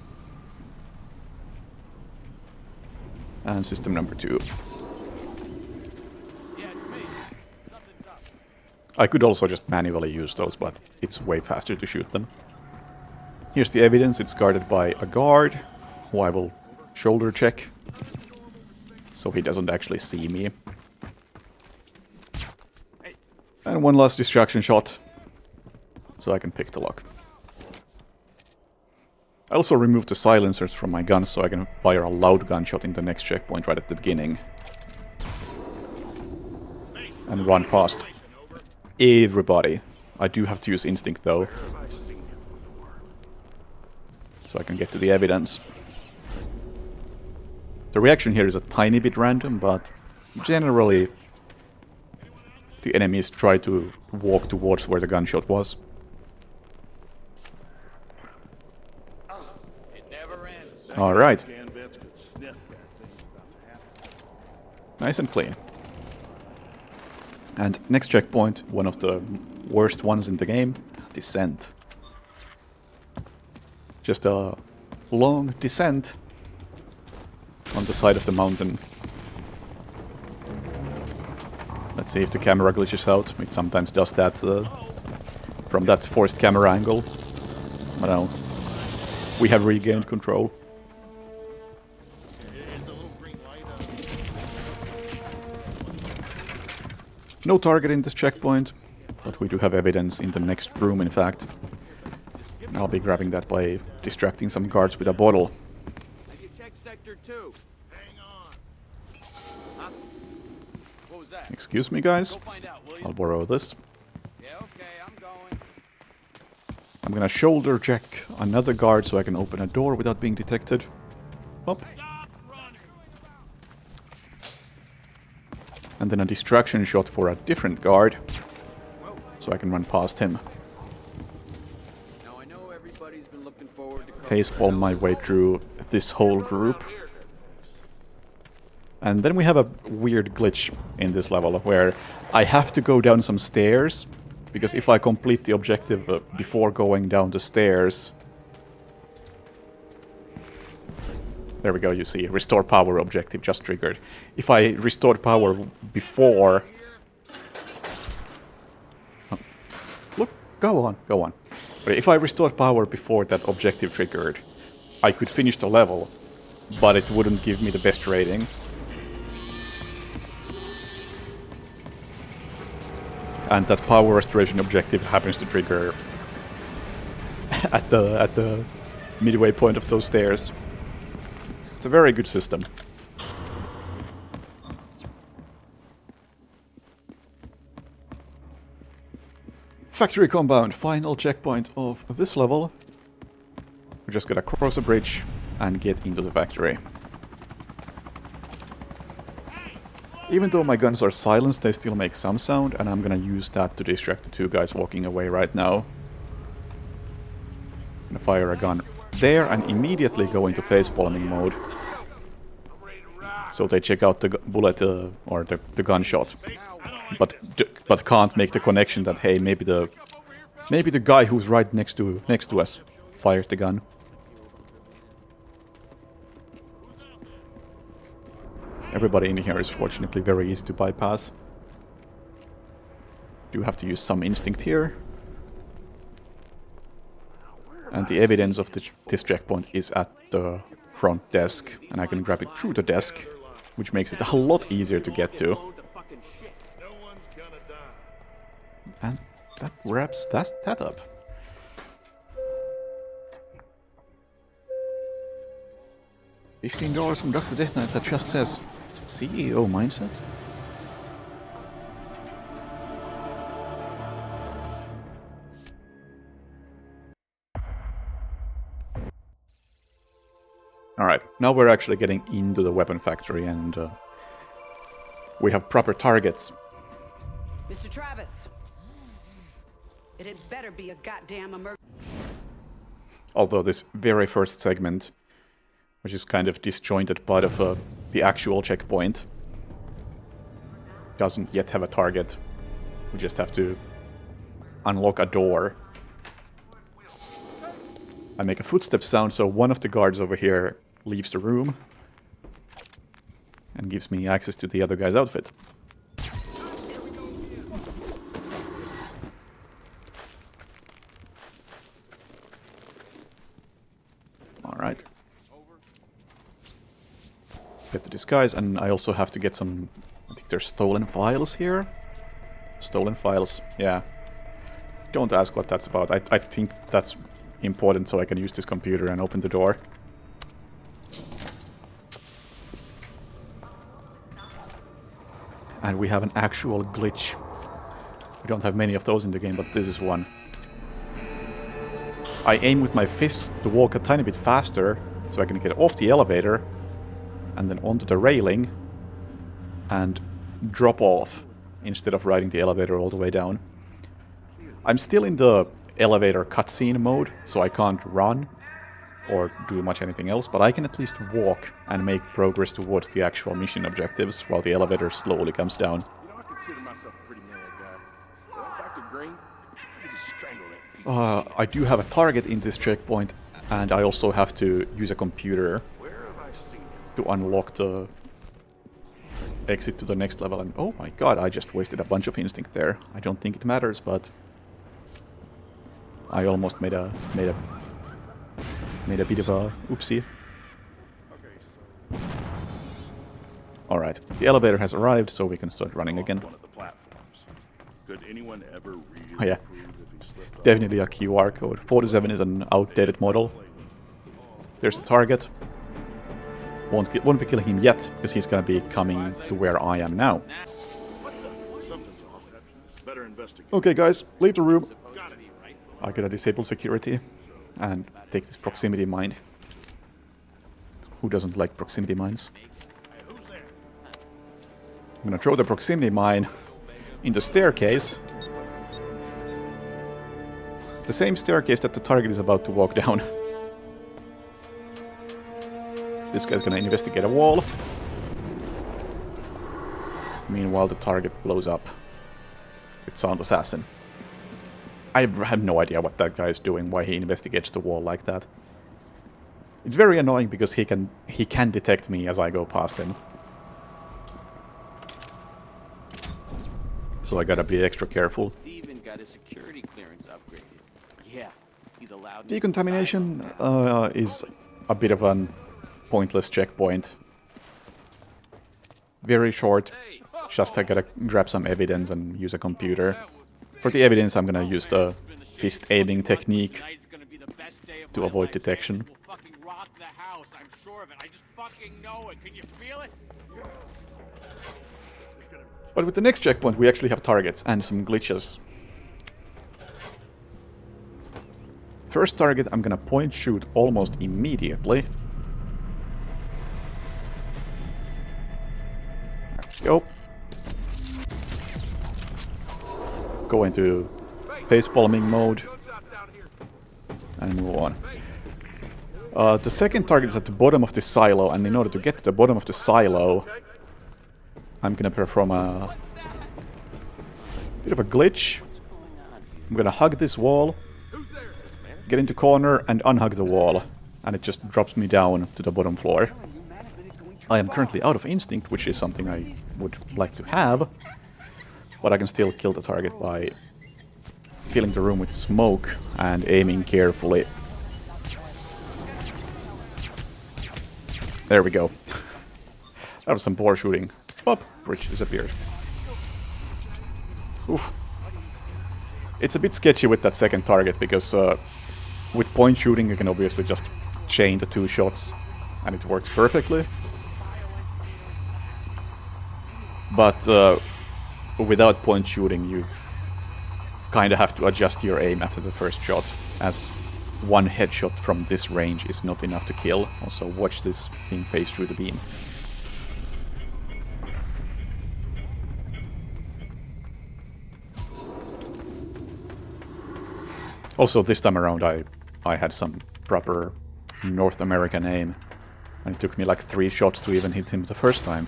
And system number 2. I could also just manually use those, but it's way faster to shoot them. Here's the evidence. It's guarded by a guard, who I will shoulder check, so he doesn't actually see me. And one last distraction shot, so I can pick the lock. I also removed the silencers from my gun, so I can fire a loud gunshot in the next checkpoint right at the beginning. And run past everybody. I do have to use instinct though, so I can get to the evidence. The reaction here is a tiny bit random, but generally the enemies try to walk towards where the gunshot was. Alright. Nice and clean. And next checkpoint, one of the worst ones in the game, descent. Just a long descent on the side of the mountain. Let's see if the camera glitches out. It sometimes does that from that forced camera angle. But no, we have regained control. No target in this checkpoint, but we do have evidence in the next room, in fact. And I'll be grabbing that by distracting some guards with a bottle. Have you checked sector 2? Hang on. Huh? What was that? Excuse me, guys. Go find out, will you? I'll borrow this. Yeah, okay, I'm going. I'm gonna shoulder check another guard so I can open a door without being detected. Hop. And then a distraction shot for a different guard, so I can run past him. Now I know everybody's been looking forward to Facepalm my way through this whole group. And then we have a weird glitch in this level where I have to go down some stairs, because if I complete the objective before going down the stairs... There we go, you see, restore power objective just triggered. If I restored power before... Oh. Look, go on. But if I restored power before that objective triggered, I could finish the level, but it wouldn't give me the best rating. And that power restoration objective happens to trigger at the midway point of those stairs. It's a very good system. Factory compound, final checkpoint of this level. We just gotta cross a bridge and get into the factory. Even though my guns are silenced, they still make some sound, and I'm gonna use that to distract the two guys walking away right now. I'm gonna fire a gun there and immediately go into facepalming mode. So they check out the bullet or the gunshot, but can't make the connection that hey, maybe the guy who's right next to us fired the gun. Everybody in here is fortunately very easy to bypass. Do have to use some instinct here. And the evidence of this checkpoint is at the front desk, and I can grab it through the desk, which makes it a lot easier to get to. And that wraps that up. $15 from Dr. Death Knight that just says CEO mindset. Alright, now we're actually getting into the weapon factory and we have proper targets. Mr. Travis, it had better be a goddamn emergency. Although this very first segment which is kind of disjointed part of the actual checkpoint. Doesn't yet have a target. We just have to unlock a door. I make a footstep sound, so one of the guards over here leaves the room and gives me access to the other guy's outfit. Alright. Get the disguise, and I also have to get some... I think there's stolen files here? Stolen files, yeah. Don't ask what that's about. I think that's important so I can use this computer and open the door. And we have an actual glitch. We don't have many of those in the game, but this is one. I aim with my fist to walk a tiny bit faster so I can get off the elevator and then onto the railing and drop off instead of riding the elevator all the way down. I'm still in the elevator cutscene mode, so I can't run or do much anything else, but I can at least walk and make progress towards the actual mission objectives while the elevator slowly comes down. You know, I consider myself a pretty mellow guy. Dr. Green, I could just strangle that piece. I do have a target in this checkpoint, and I also have to use a computer to unlock the exit to the next level. And oh my god, I just wasted a bunch of instinct there. I don't think it matters, but I almost made a bit of a oopsie. Alright, the elevator has arrived, so we can start running again. Could anyone ever really Oh yeah, prove if he slipped up? definitely a QR code. 47 is an outdated model. There's the target. Won't be killing him yet, because he's gonna be coming to where I am now. Something's off. Better investigate. Okay guys, leave the room. I gotta disable security and take this proximity mine. Who doesn't like proximity mines? I'm gonna throw the proximity mine in the staircase. The same staircase that the target is about to walk down. This guy's gonna investigate a wall. Meanwhile, the target blows up with Sound Assassin. I have no idea what that guy is doing, why he investigates the wall like that. It's very annoying because he can detect me as I go past him. So I gotta be extra careful. Steven got his security clearance upgraded. Yeah, he's allowed. Decontamination is a bit of an pointless checkpoint. Very short. Just I gotta grab some evidence and use a computer. For the evidence, I'm gonna use the fist aiming technique to avoid detection. But with the next checkpoint, we actually have targets and some glitches. First target, I'm gonna point shoot almost immediately. Go. Go into facepalming mode and move on. The second target is at the bottom of the silo, and in order to get to the bottom of the silo, I'm gonna perform a bit of a glitch. I'm gonna hug this wall, get into corner and unhug the wall, and it just drops me down to the bottom floor. I am currently out of instinct, which is something I would like to have, but I can still kill the target by filling the room with smoke and aiming carefully. There we go. That was some poor shooting. Pop! Bridge disappeared. Oof. It's a bit sketchy with that second target, because with point shooting you can obviously just chain the two shots and it works perfectly. But without point shooting you kinda have to adjust your aim after the first shot, as one headshot from this range is not enough to kill. Also watch this thing phase through the beam. Also, this time around I had some proper North American aim. And it took me like 3 shots to even hit him the first time.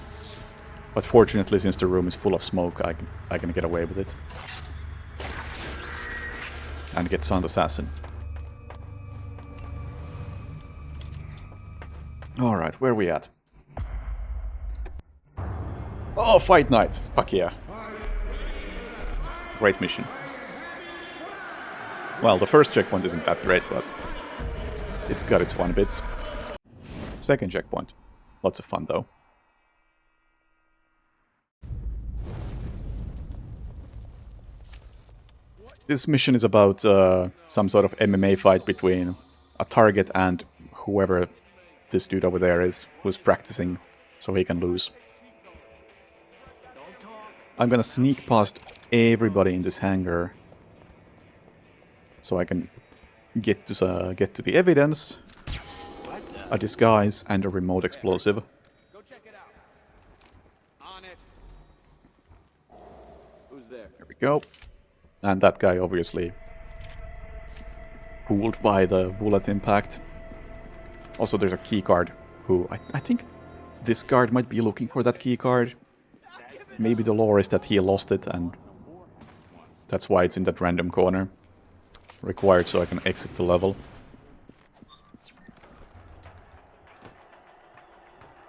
But fortunately, since the room is full of smoke, I can get away with it. And get Sound Assassin. Alright, where are we at? Oh, Fight Night! Fuck yeah. Great mission. Well, the first checkpoint isn't that great, but it's got its fun bits. Second checkpoint. Lots of fun, though. This mission is about some sort of MMA fight between a target and whoever this dude over there is, who's practicing so he can lose. I'm gonna sneak past everybody in this hangar so I can get to the evidence, a disguise, and a remote explosive. Go check it out. On it. Who's there? There we go. And that guy obviously fooled by the bullet impact. Also, there's a key card who I think this guard might be looking for that key card. Maybe the lore is that he lost it and that's why it's in that random corner. Required so I can exit the level.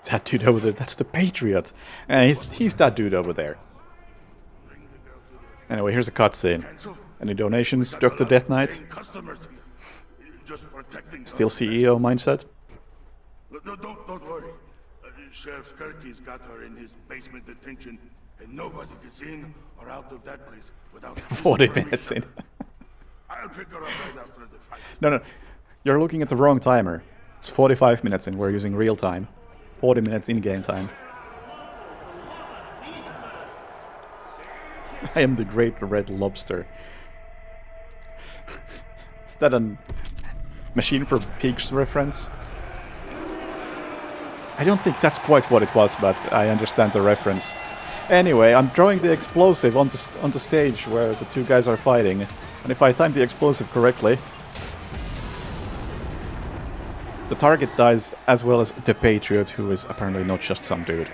That dude over there, that's the Patriot. He's that dude over there. Anyway, here's a cutscene. Any donations, Dr. Death Knight? Still CEO mindset? Don't worry. Sheriff Kirky's got her in his basement detention, and nobody gets in or out of that place without 40 minutes in. I'll pick her up right after the fight. No, you're looking at the wrong timer. It's 45 minutes in, we're using real time. 40 minutes in-game time. I am the Great Red Lobster. Is that a Machine for Pigs reference? I don't think that's quite what it was, but I understand the reference. Anyway, I'm throwing the explosive on the stage where the two guys are fighting. And if I time the explosive correctly, the target dies as well as the Patriot, who is apparently not just some dude.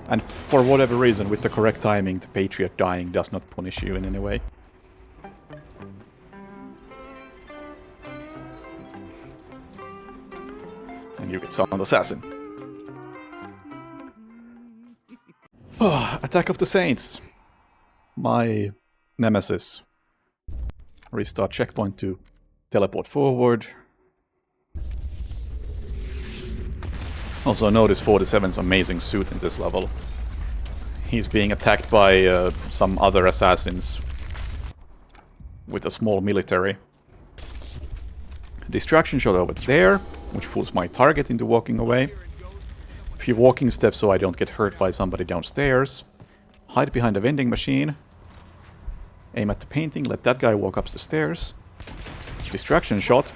And for whatever reason, with the correct timing, the Patriot dying does not punish you in any way. And you get Sound Assassin. Attack of the Saints. My nemesis. Restart checkpoint to teleport forward. Also notice 47's amazing suit in this level. He's being attacked by some other assassins with a small military. Distraction shot over there, which fools my target into walking away. A few walking steps so I don't get hurt by somebody downstairs. Hide behind a vending machine. Aim at the painting, let that guy walk up the stairs. Distraction shot.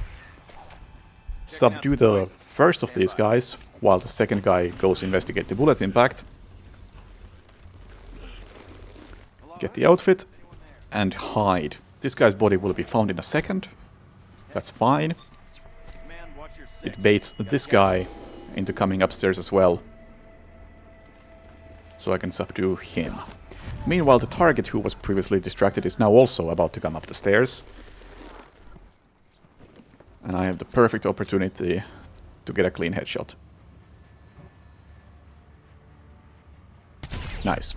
Subdue the first of these guys, while the second guy goes investigate the bullet impact. Get the outfit, and hide. This guy's body will be found in a second. That's fine. It baits this guy into coming upstairs as well. So I can subdue him. Meanwhile, the target who was previously distracted is now also about to come up the stairs. And I have the perfect opportunity to get a clean headshot. Nice.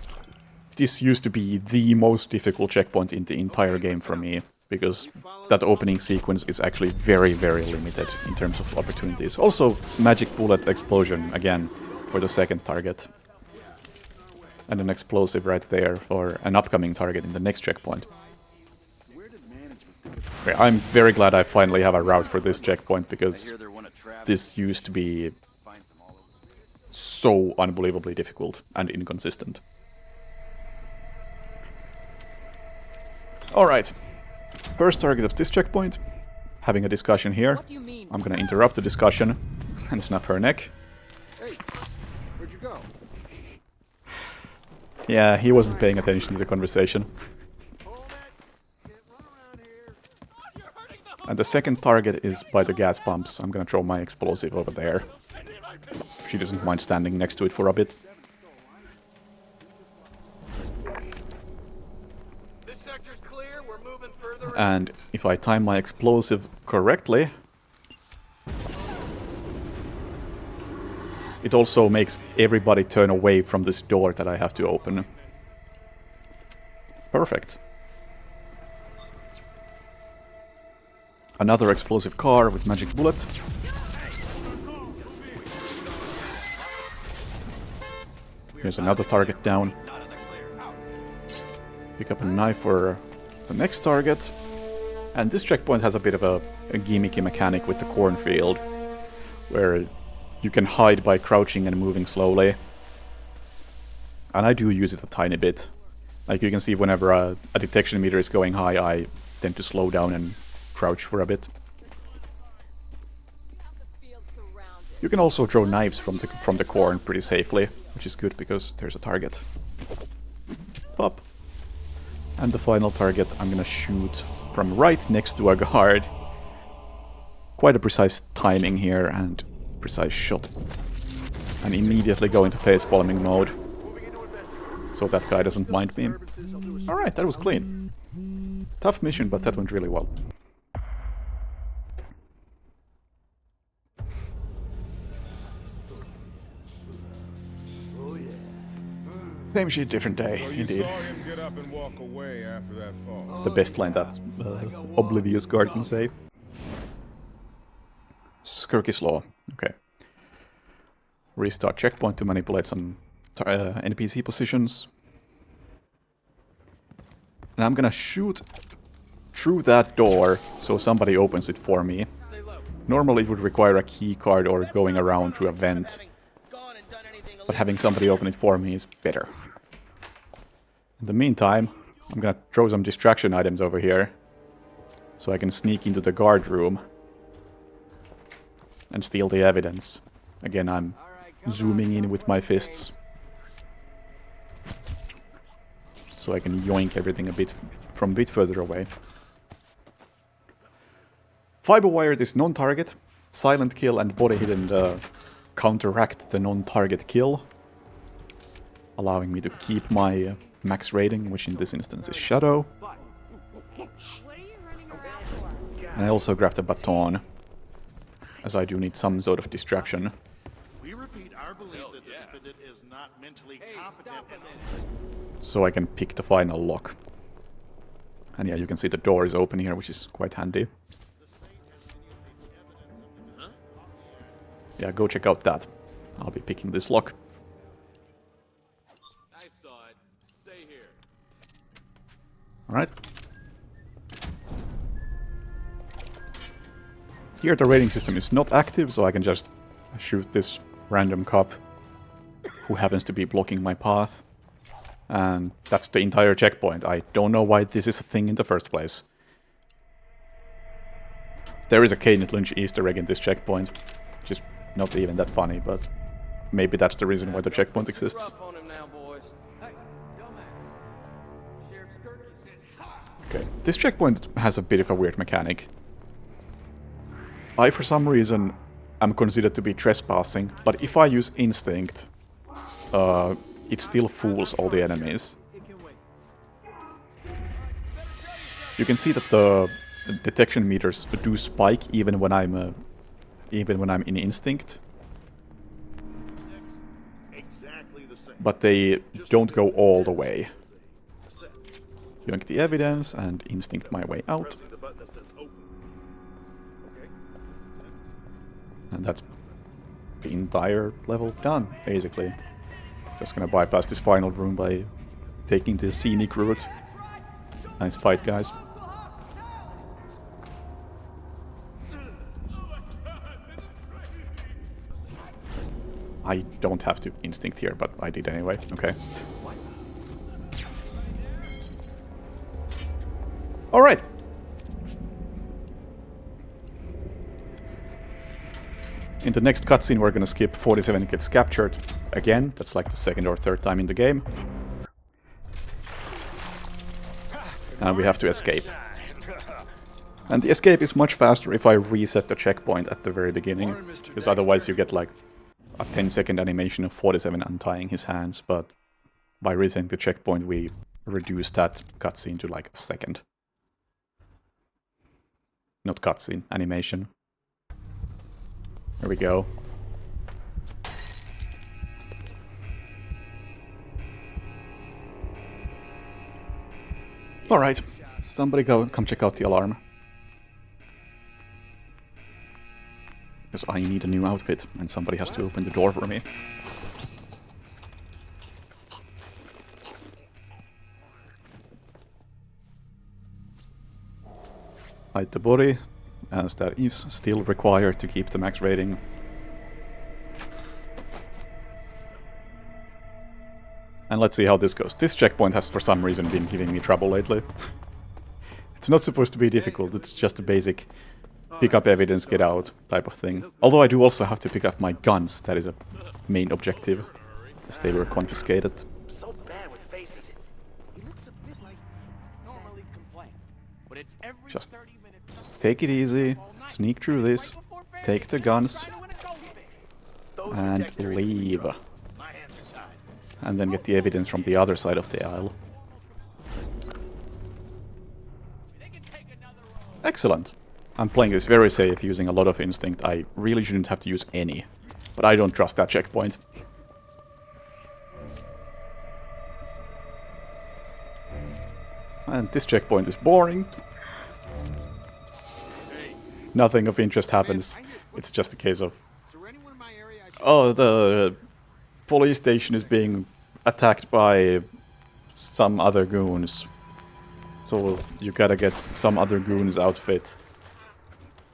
This used to be the most difficult checkpoint in the entire game for me, because that opening sequence is actually very, very limited in terms of opportunities. Also, magic bullet explosion, again, for the second target. And an explosive right there for an upcoming target in the next checkpoint. Okay, I'm very glad I finally have a route for this checkpoint, because this used to be so unbelievably difficult and inconsistent. Alright, first target of this checkpoint, having a discussion here. I'm gonna interrupt the discussion and snap her neck. Hey, where'd you go? Yeah, he wasn't paying attention to the conversation. And the second target is by the gas pumps. I'm gonna throw my explosive over there. She doesn't mind standing next to it for a bit. This sector's clear. We're moving further. And if I time my explosive correctly, it also makes everybody turn away from this door that I have to open. Perfect. Another explosive car with magic bullet. Here's another target down. Pick up a knife for the next target. And this checkpoint has a bit of a gimmicky mechanic with the cornfield, where you can hide by crouching and moving slowly. And I do use it a tiny bit. Like you can see, whenever a detection meter is going high, I tend to slow down and crouch for a bit. You can also throw knives from the corn pretty safely, which is good because there's a target. Pop. And the final target I'm gonna shoot from right next to a guard. Quite a precise timing here and precise shot. And immediately go into facepalming mode, so that guy doesn't mind me. Alright, that was clean. Tough mission, but that went really well. Same shit, different day, So you indeed. saw him get up and walk away after that fall. It's the best line that Oblivious Guard can say. Skirky's Law. Okay. Restart checkpoint to manipulate some NPC positions. And I'm gonna shoot through that door so somebody opens it for me. Normally it would require a key card or going around through a vent, but having somebody open it for me is better. In the meantime, I'm gonna throw some distraction items over here so I can sneak into the guard room and steal the evidence. Again, I'm zooming in with my fists so I can yoink everything a bit further away. Fiberwired is non-target. Silent kill and body hidden counteract the non-target kill, allowing me to keep my max rating, which in this instance is Shadow. And I also grabbed a baton, as I do need some sort of distraction. We repeat our belief that the defendant is not mentally competent enough. So I can pick the final lock. And yeah, you can see the door is open here, which is quite handy. Yeah, go check out that. I'll be picking this lock. I saw it. Stay here. Alright. Here the rating system is not active, so I can just shoot this random cop who happens to be blocking my path. And that's the entire checkpoint. I don't know why this is a thing in the first place. There is a Kane Lynch Easter egg in this checkpoint, which is not even that funny, but maybe that's the reason why the checkpoint exists. Okay, this checkpoint has a bit of a weird mechanic. I, for some reason, am considered to be trespassing, but if I use Instinct, it still fools all the enemies. You can see that the detection meters do spike even when I'm in Instinct, but they don't go all the way. Yoink the evidence and Instinct my way out. And that's the entire level done, basically. Just gonna bypass this final room by taking the scenic route. Nice fight, guys. I don't have to Instinct here, but I did anyway. Okay. Alright. In the next cutscene, we're gonna skip 47 gets captured again. That's like the second or third time in the game. And we have to escape. And the escape is much faster if I reset the checkpoint at the very beginning, because otherwise you get like a 10-second animation of 47 untying his hands, but by resetting the checkpoint we reduce that cutscene to like a second. Not cutscene, animation. There we go. Alright, somebody come check out the alarm. Because I need a new outfit, and somebody has to open the door for me. Hide the body, as that is still required to keep the max rating. And let's see how this goes. This checkpoint has for some reason been giving me trouble lately. It's not supposed to be difficult, it's just a basic pick up evidence, get out type of thing. Although I do also have to pick up my guns, that is a main objective, as they were confiscated. So bad with faces. He looks a bit like normally complain, but it's every Just 30 minutes. take it easy, sneak through this, take the guns, and leave. And then get the evidence from the other side of the aisle. Excellent! I'm playing this very safe, using a lot of instinct. I really shouldn't have to use any. But I don't trust that checkpoint. And this checkpoint is boring. Nothing of interest happens. It's just a case of... oh, the police station is being attacked by some other goons. So you gotta get some other goon's outfit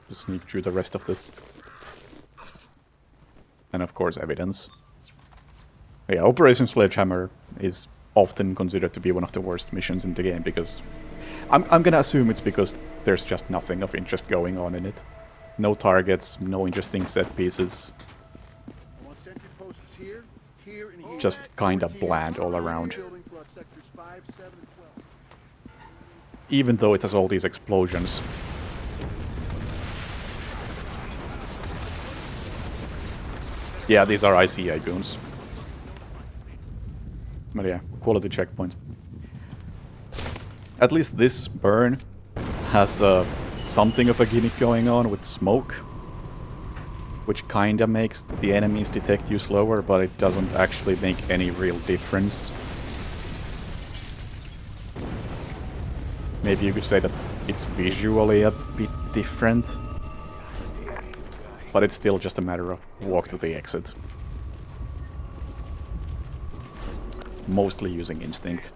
to sneak through the rest of this. And of course evidence. Yeah, Operation Sledgehammer is often considered to be one of the worst missions in the game because... I'm gonna assume it's because there's just nothing of interest going on in it. No targets, no interesting set pieces. Just kinda bland all around. Even though it has all these explosions. Yeah, these are ICA goons. But yeah, quality checkpoint. At least this burn has something of a gimmick going on with smoke. Which kinda makes the enemies detect you slower, but it doesn't actually make any real difference. Maybe you could say that it's visually a bit different. But it's still just a matter of walk to the exit. Mostly using instinct.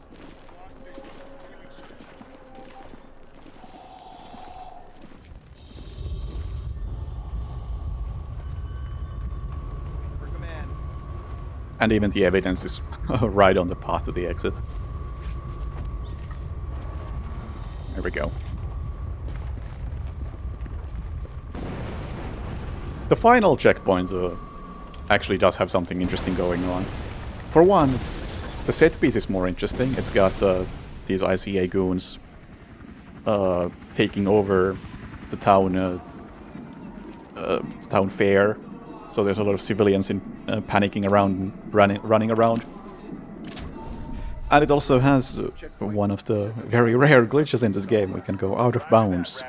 And even the evidence is right on the path to the exit. There we go. The final checkpoint actually does have something interesting going on. For one, the set piece is more interesting. It's got these ICA goons taking over the town fair. So there's a lot of civilians panicking around, running around. And it also has one of the very rare glitches in this game. We can go out of bounds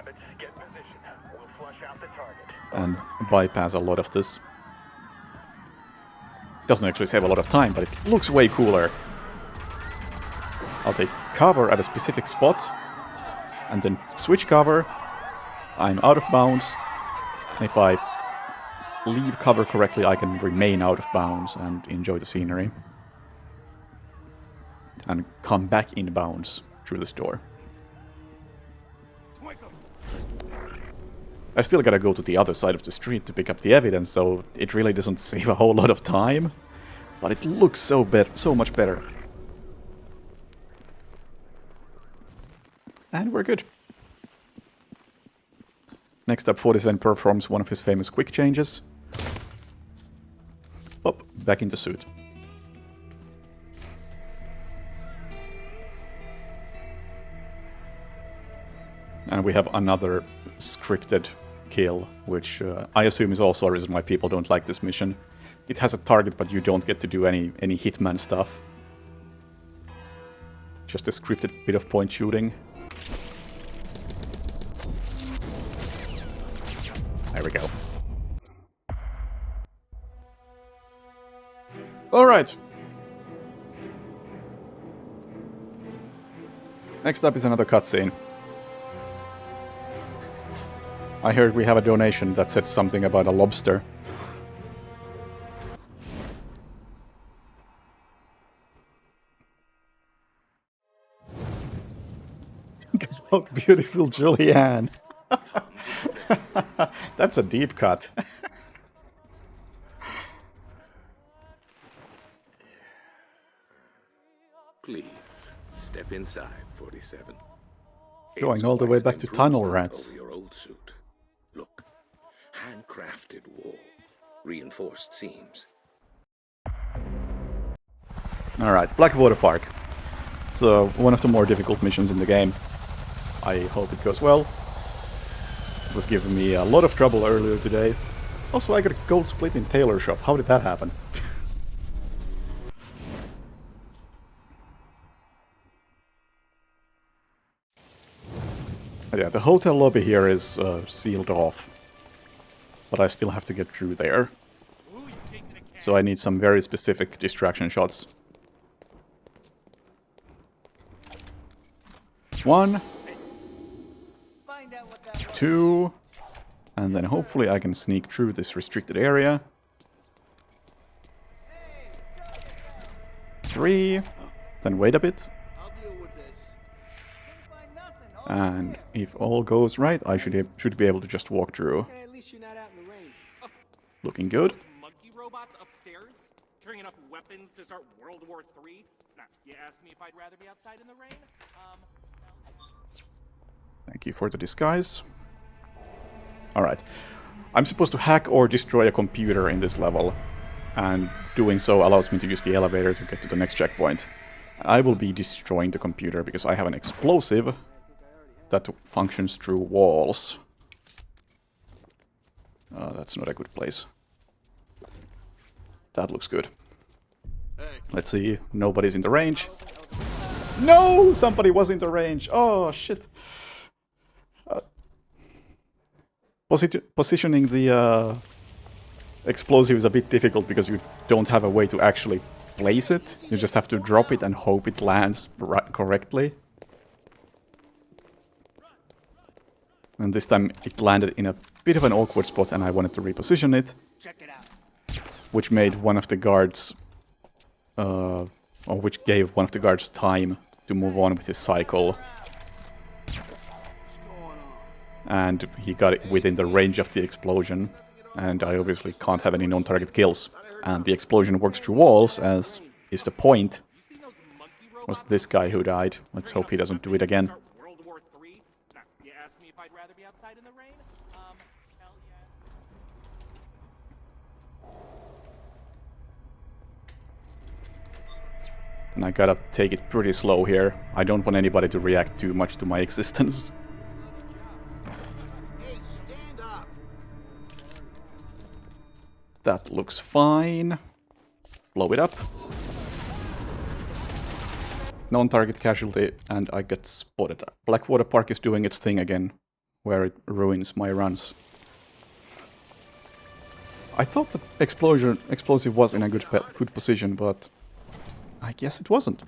and bypass a lot of this. Doesn't actually save a lot of time, but it looks way cooler. I'll take cover at a specific spot, and then switch cover. I'm out of bounds, and if I leave cover correctly, I can remain out of bounds and enjoy the scenery. And come back in bounds through this door. I still gotta go to the other side of the street to pick up the evidence, so it really doesn't save a whole lot of time. But it looks so much better. And we're good. Next up, 47 performs one of his famous quick changes. Up, back in the suit. And we have another scripted kill, which I assume is also a reason why people don't like this mission. It has a target, but you don't get to do any Hitman stuff. Just a scripted bit of point shooting. There we go. Alright. Next up is another cutscene. I heard we have a donation that said something about a lobster. Think about beautiful Julianne. That's a deep cut. Please, step inside, 47. Going all the way back to tunnel rats. Your old suit. Look, handcrafted wool, reinforced seams. Alright, Blackwater Park. It's one of the more difficult missions in the game. I hope it goes well. It was giving me a lot of trouble earlier today. Also, I got a gold split in tailor shop. How did that happen? Yeah, the hotel lobby here is sealed off. But I still have to get through there. So I need some very specific distraction shots. 1, 2, and then hopefully I can sneak through this restricted area. 3, then wait a bit. And if all goes right, I should be able to just walk through. At least you're not out in the rain. Looking good. Monkey robots upstairs, carrying enough weapons to start World War III. Now, you asked me if I'd rather be outside in the rain? Thank you for the disguise. Alright. I'm supposed to hack or destroy a computer in this level, and doing so allows me to use the elevator to get to the next checkpoint. I will be destroying the computer because I have an explosive that functions through walls. That's not a good place. That looks good. Let's see. Nobody's in the range. No! Somebody was in the range! Oh, shit. Positioning the explosive is a bit difficult because you don't have a way to actually place it. You just have to drop it and hope it lands correctly. And this time it landed in a bit of an awkward spot and I wanted to reposition it. Which made one of the guards... or which gave one of the guards time to move on with his cycle. And he got it within the range of the explosion. And I obviously can't have any non-target kills. And the explosion works through walls, as is the point. It was this guy who died. Let's hope he doesn't do it again. And I gotta take it pretty slow here. I don't want anybody to react too much to my existence. That looks fine. Blow it up. Non-target casualty, and I get spotted. Blackwater Park is doing its thing again, where it ruins my runs. I thought the explosive was in a good position, but I guess it wasn't.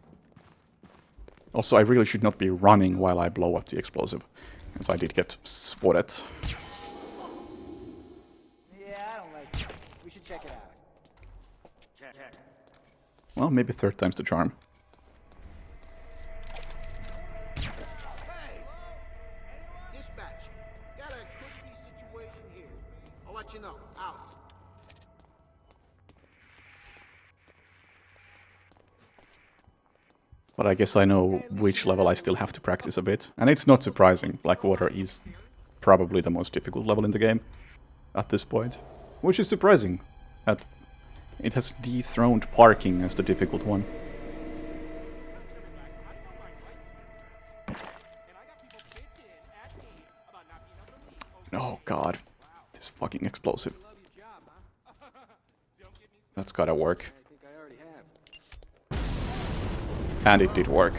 Also, I really should not be running while I blow up the explosive, as I did get spotted. We should check it out. Check. Well, maybe third time's the charm. Hey! Dispatch. Got a cookie situation here. I'll let you know. Out. But I guess I know which level I still have to practice a bit. And it's not surprising. Blackwater is probably the most difficult level in the game at this point. Which is surprising, that it has dethroned parking as the difficult one. god. This fucking explosive. That's gotta work. And it did work.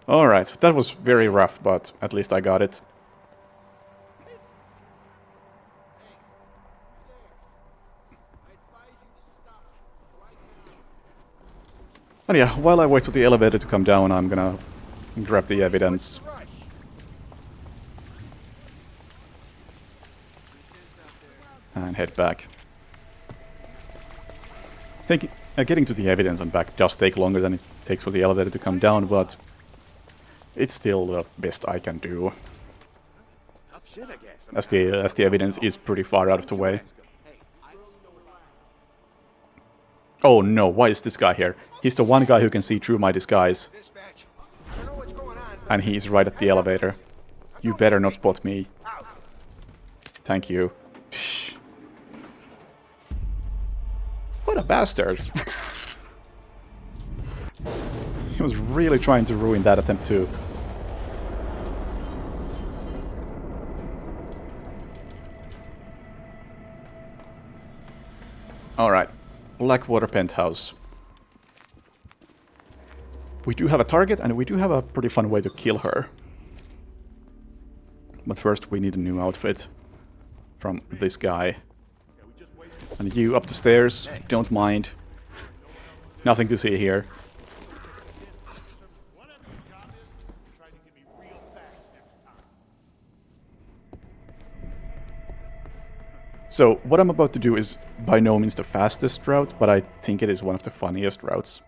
Alright, that was very rough, but at least I got it. And yeah, while I wait for the elevator to come down, I'm gonna grab the evidence. And head back. Getting to the evidence and back does take longer than it takes for the elevator to come down, but it's still the best I can do. As the evidence is pretty far out of the way. Oh no, why is this guy here? He's the one guy who can see through my disguise. And he's right at the elevator. You better not spot me. Thank you. What a bastard. He was really trying to ruin that attempt too. Alright. Blackwater Penthouse. We do have a target and we do have a pretty fun way to kill her. But first we need a new outfit from this guy. And you up the stairs, don't mind. Nothing to see here. So, what I'm about to do is by no means the fastest route, but I think it is one of the funniest routes.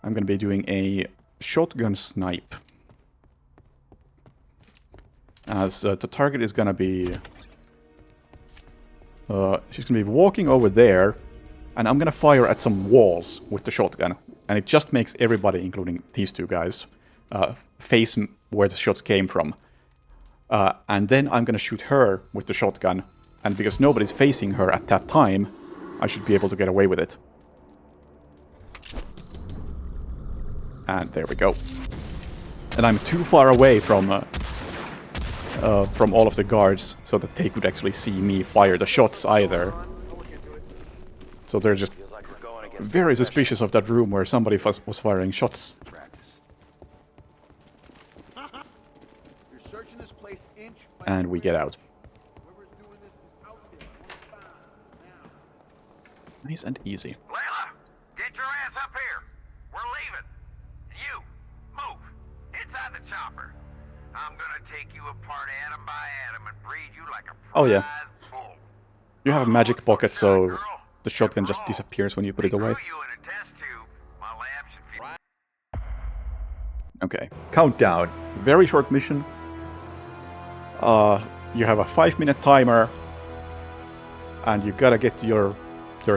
I'm going to be doing a shotgun snipe. As the target is going to be... she's going to be walking over there, and I'm going to fire at some walls with the shotgun. And it just makes everybody, including these two guys, face where the shots came from. And then I'm going to shoot her with the shotgun. And because nobody's facing her at that time, I should be able to get away with it. And there we go. And I'm too far away from all of the guards so that they could actually see me fire the shots either. So they're just very suspicious of that room where somebody was firing shots. And we get out. Nice and easy. Layla, get your ass up here. We're leaving. You, move. Inside the chopper. I'm gonna take you apart atom by atom and breed you like a Oh yeah. bull. You have a magic pocket, so the shotgun just disappears when you put it away. Okay, countdown. Very short mission. You have a 5-minute timer, and you gotta get to your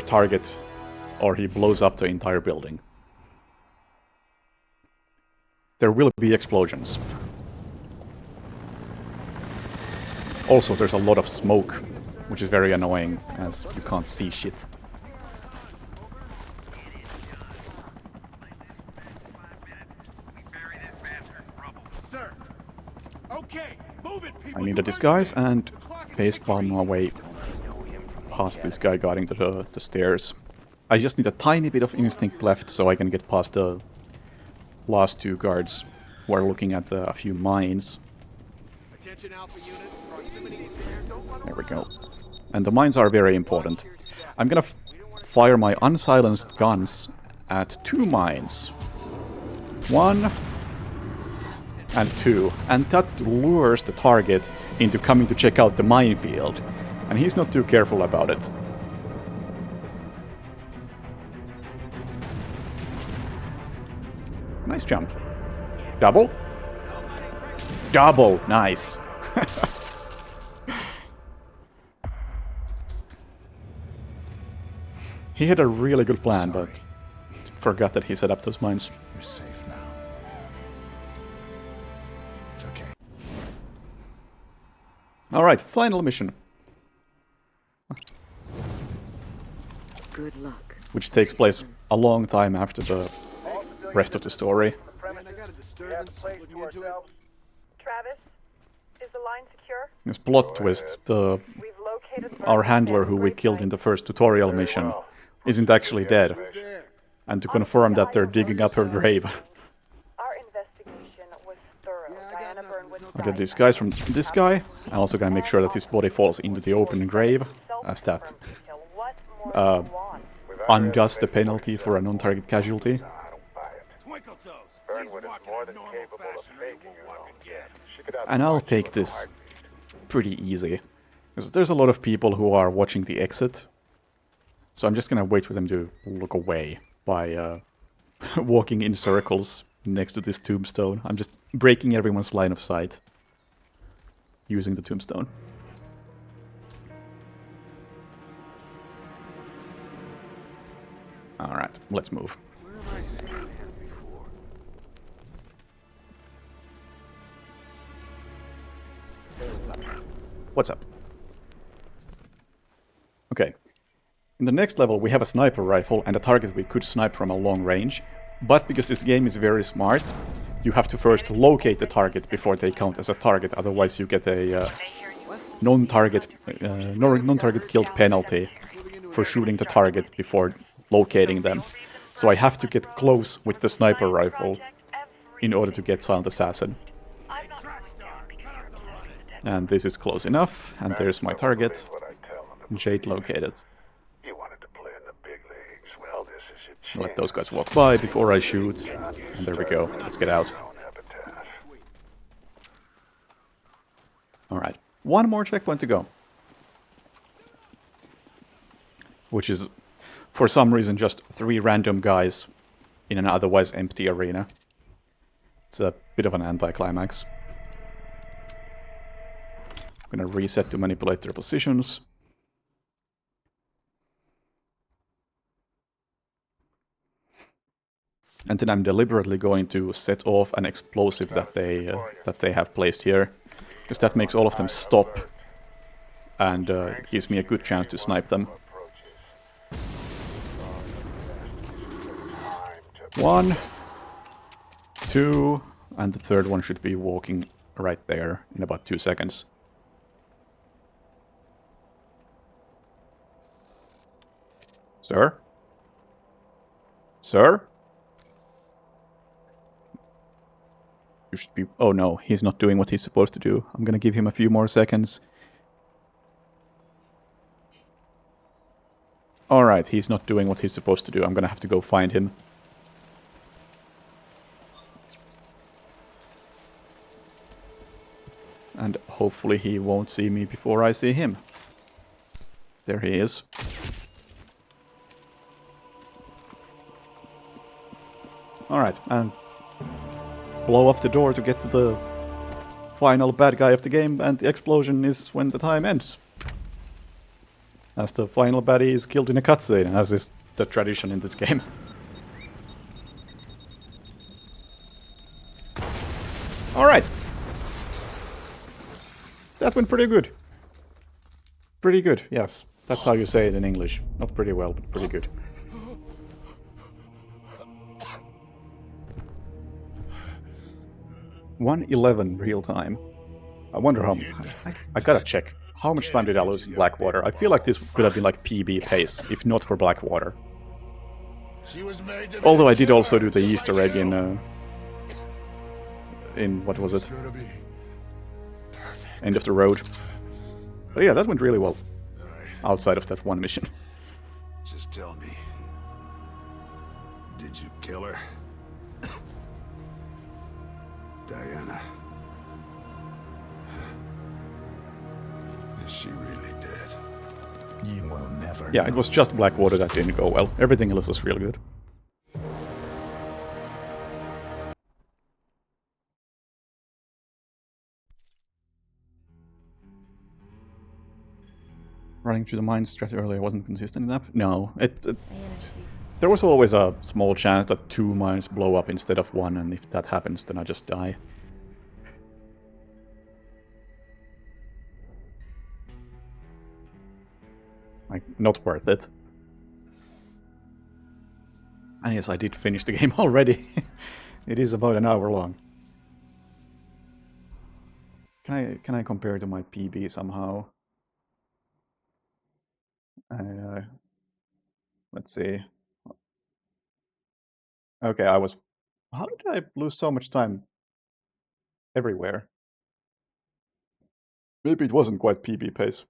target, or he blows up the entire building. There will be explosions. Also, there's a lot of smoke, which is very annoying, as you can't see shit. Sir. Okay, move it, people. I need a disguise and facepalm my way past this guy guarding the stairs. I just need a tiny bit of instinct left so I can get past the last two guards who are looking at a few mines. Attention Alpha Unit, proximity. There we go. And the mines are very important. I'm gonna fire my unsilenced guns at 2 mines. 1 and 2. And that lures the target into coming to check out the minefield. And he's not too careful about it. Nice jump. Double? Double! Nice. He had a really good plan, but forgot that he set up those mines. You're safe now. It's okay. Alright, final mission. Good luck. Which takes place a long time after the rest of the story. Travis, Is the line secure? This plot twist, our handler who we killed in the first tutorial mission isn't actually dead. And to confirm that, they're digging up her grave. Our investigation was thorough. Diana Byrne was I'll get these guys from this guy. I'm also gonna make sure that his body falls into the open grave, as that undoes the penalty for a non-target casualty. And I'll take this pretty easy, because there's a lot of people who are watching the exit. So I'm just gonna wait for them to look away by walking in circles next to this tombstone. I'm just breaking everyone's line of sight using the tombstone. Alright, let's move. Where have I seen him before? What's up? Okay. In the next level we have a sniper rifle and a target we could snipe from a long range, but because this game is very smart, you have to first locate the target before they count as a target, otherwise you get a non-target killed penalty for shooting the target before locating them. So I have to get close with the sniper rifle in order to get Silent Assassin. And this is close enough, and there's my target. Jade located. Let those guys walk by before I shoot. And there we go. Let's get out. Alright. One more checkpoint to go. Which is, for some reason, just 3 random guys in an otherwise empty arena. It's a bit of an anticlimax. I'm gonna reset to manipulate their positions. And then I'm deliberately going to set off an explosive that they have placed here, because that makes all of them stop, and it gives me a good chance to snipe them. 1, 2, and the third one should be walking right there in about 2 seconds. Sir? Sir? You should be... Oh no, he's not doing what he's supposed to do. I'm gonna give him a few more seconds. Alright, he's not doing what he's supposed to do. I'm gonna have to go find him. And hopefully he won't see me before I see him. There he is. Alright, and blow up the door to get to the final bad guy of the game, and the explosion is when the time ends. As the final baddie is killed in a cutscene, as is the tradition in this game. Alright. That went pretty good. Pretty good, yes. That's how you say it in English. Not pretty well, but pretty good. $1:11 real time. I wonder how... I gotta check. How much time did I lose in Blackwater? I feel like this could have been like PB pace, if not for Blackwater. Although I did also do the Easter egg in what was it? End of the Road. But yeah, that went really well. Outside of that one mission. Just tell me. Did you kill her? Diana. Is she really dead? You will never Yeah, it was just Blackwater that didn't go well. Everything else was real good. Running through the mine stretch earlier wasn't consistent enough? No, there was always a small chance that 2 mines blow up instead of 1, and if that happens, then I just die. Like, not worth it. And yes, I did finish the game already. It is about an hour long. Can I compare to my PB somehow? Let's see. Okay, I was... How did I lose so much time everywhere? Maybe it wasn't quite PB pace.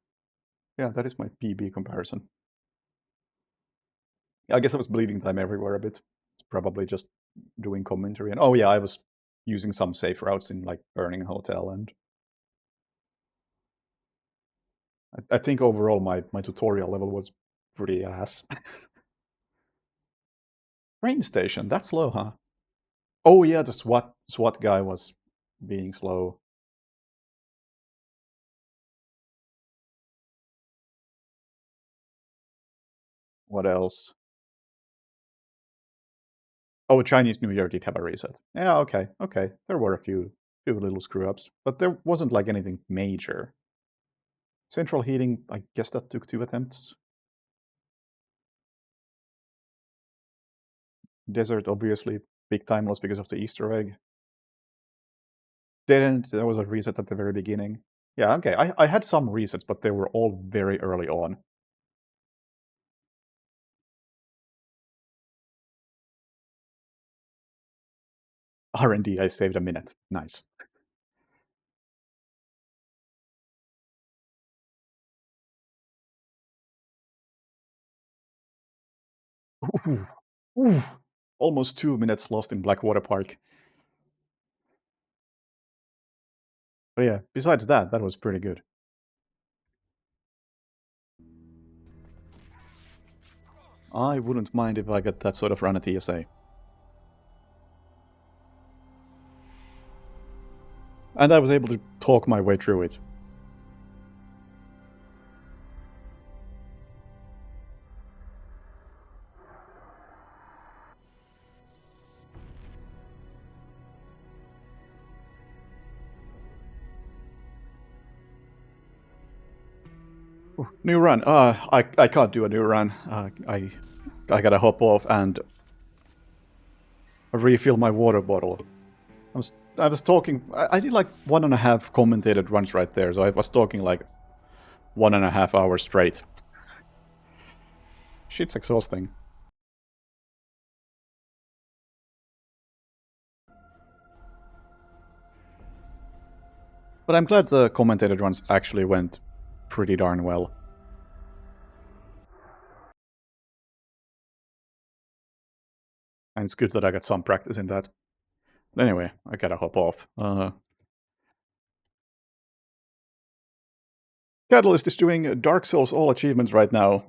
Yeah, that is my PB comparison. I guess I was bleeding time everywhere a bit. It's probably just doing commentary. And oh yeah, I was using some safe routes in like Burning Hotel, and I think overall my tutorial level was pretty ass. Train station, that's slow, huh? Oh yeah, the SWAT guy was being slow. What else? Oh, Chinese New Year did have a reset. Yeah, okay. There were a few little screw-ups, but there wasn't like anything major. Central heating, I guess that took 2 attempts. Desert, obviously, big time loss because of the Easter egg. There was a reset at the very beginning. Yeah, okay, I had some resets, but they were all very early on. R&D, I saved a minute. Nice. Ooh. Almost 2 minutes lost in Blackwater Park. But yeah, besides that was pretty good. I wouldn't mind if I got that sort of run at ESA. And I was able to talk my way through it. Ooh, new run. I can't do a new run. I gotta hop off and refill my water bottle. I was talking. I did like 1.5 commentated runs right there, so I was talking like 1.5 hours straight. Shit's exhausting. But I'm glad the commentated runs actually went pretty darn well. And it's good that I got some practice in that. But anyway, I gotta hop off. Catalyst is doing Dark Souls all achievements right now.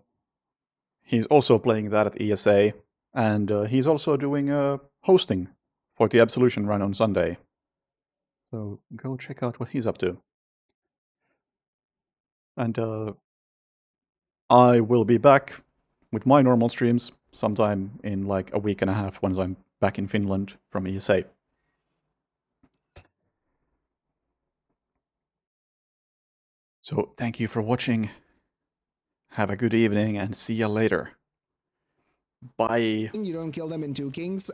He's also playing that at ESA, and he's also doing hosting for the Absolution run on Sunday. So go check out what he's up to. And I will be back with my normal streams sometime in like a week and a half once I'm back in Finland from ESA. So thank you for watching. Have a good evening and see you later. Bye. You don't kill them in 2 Kings.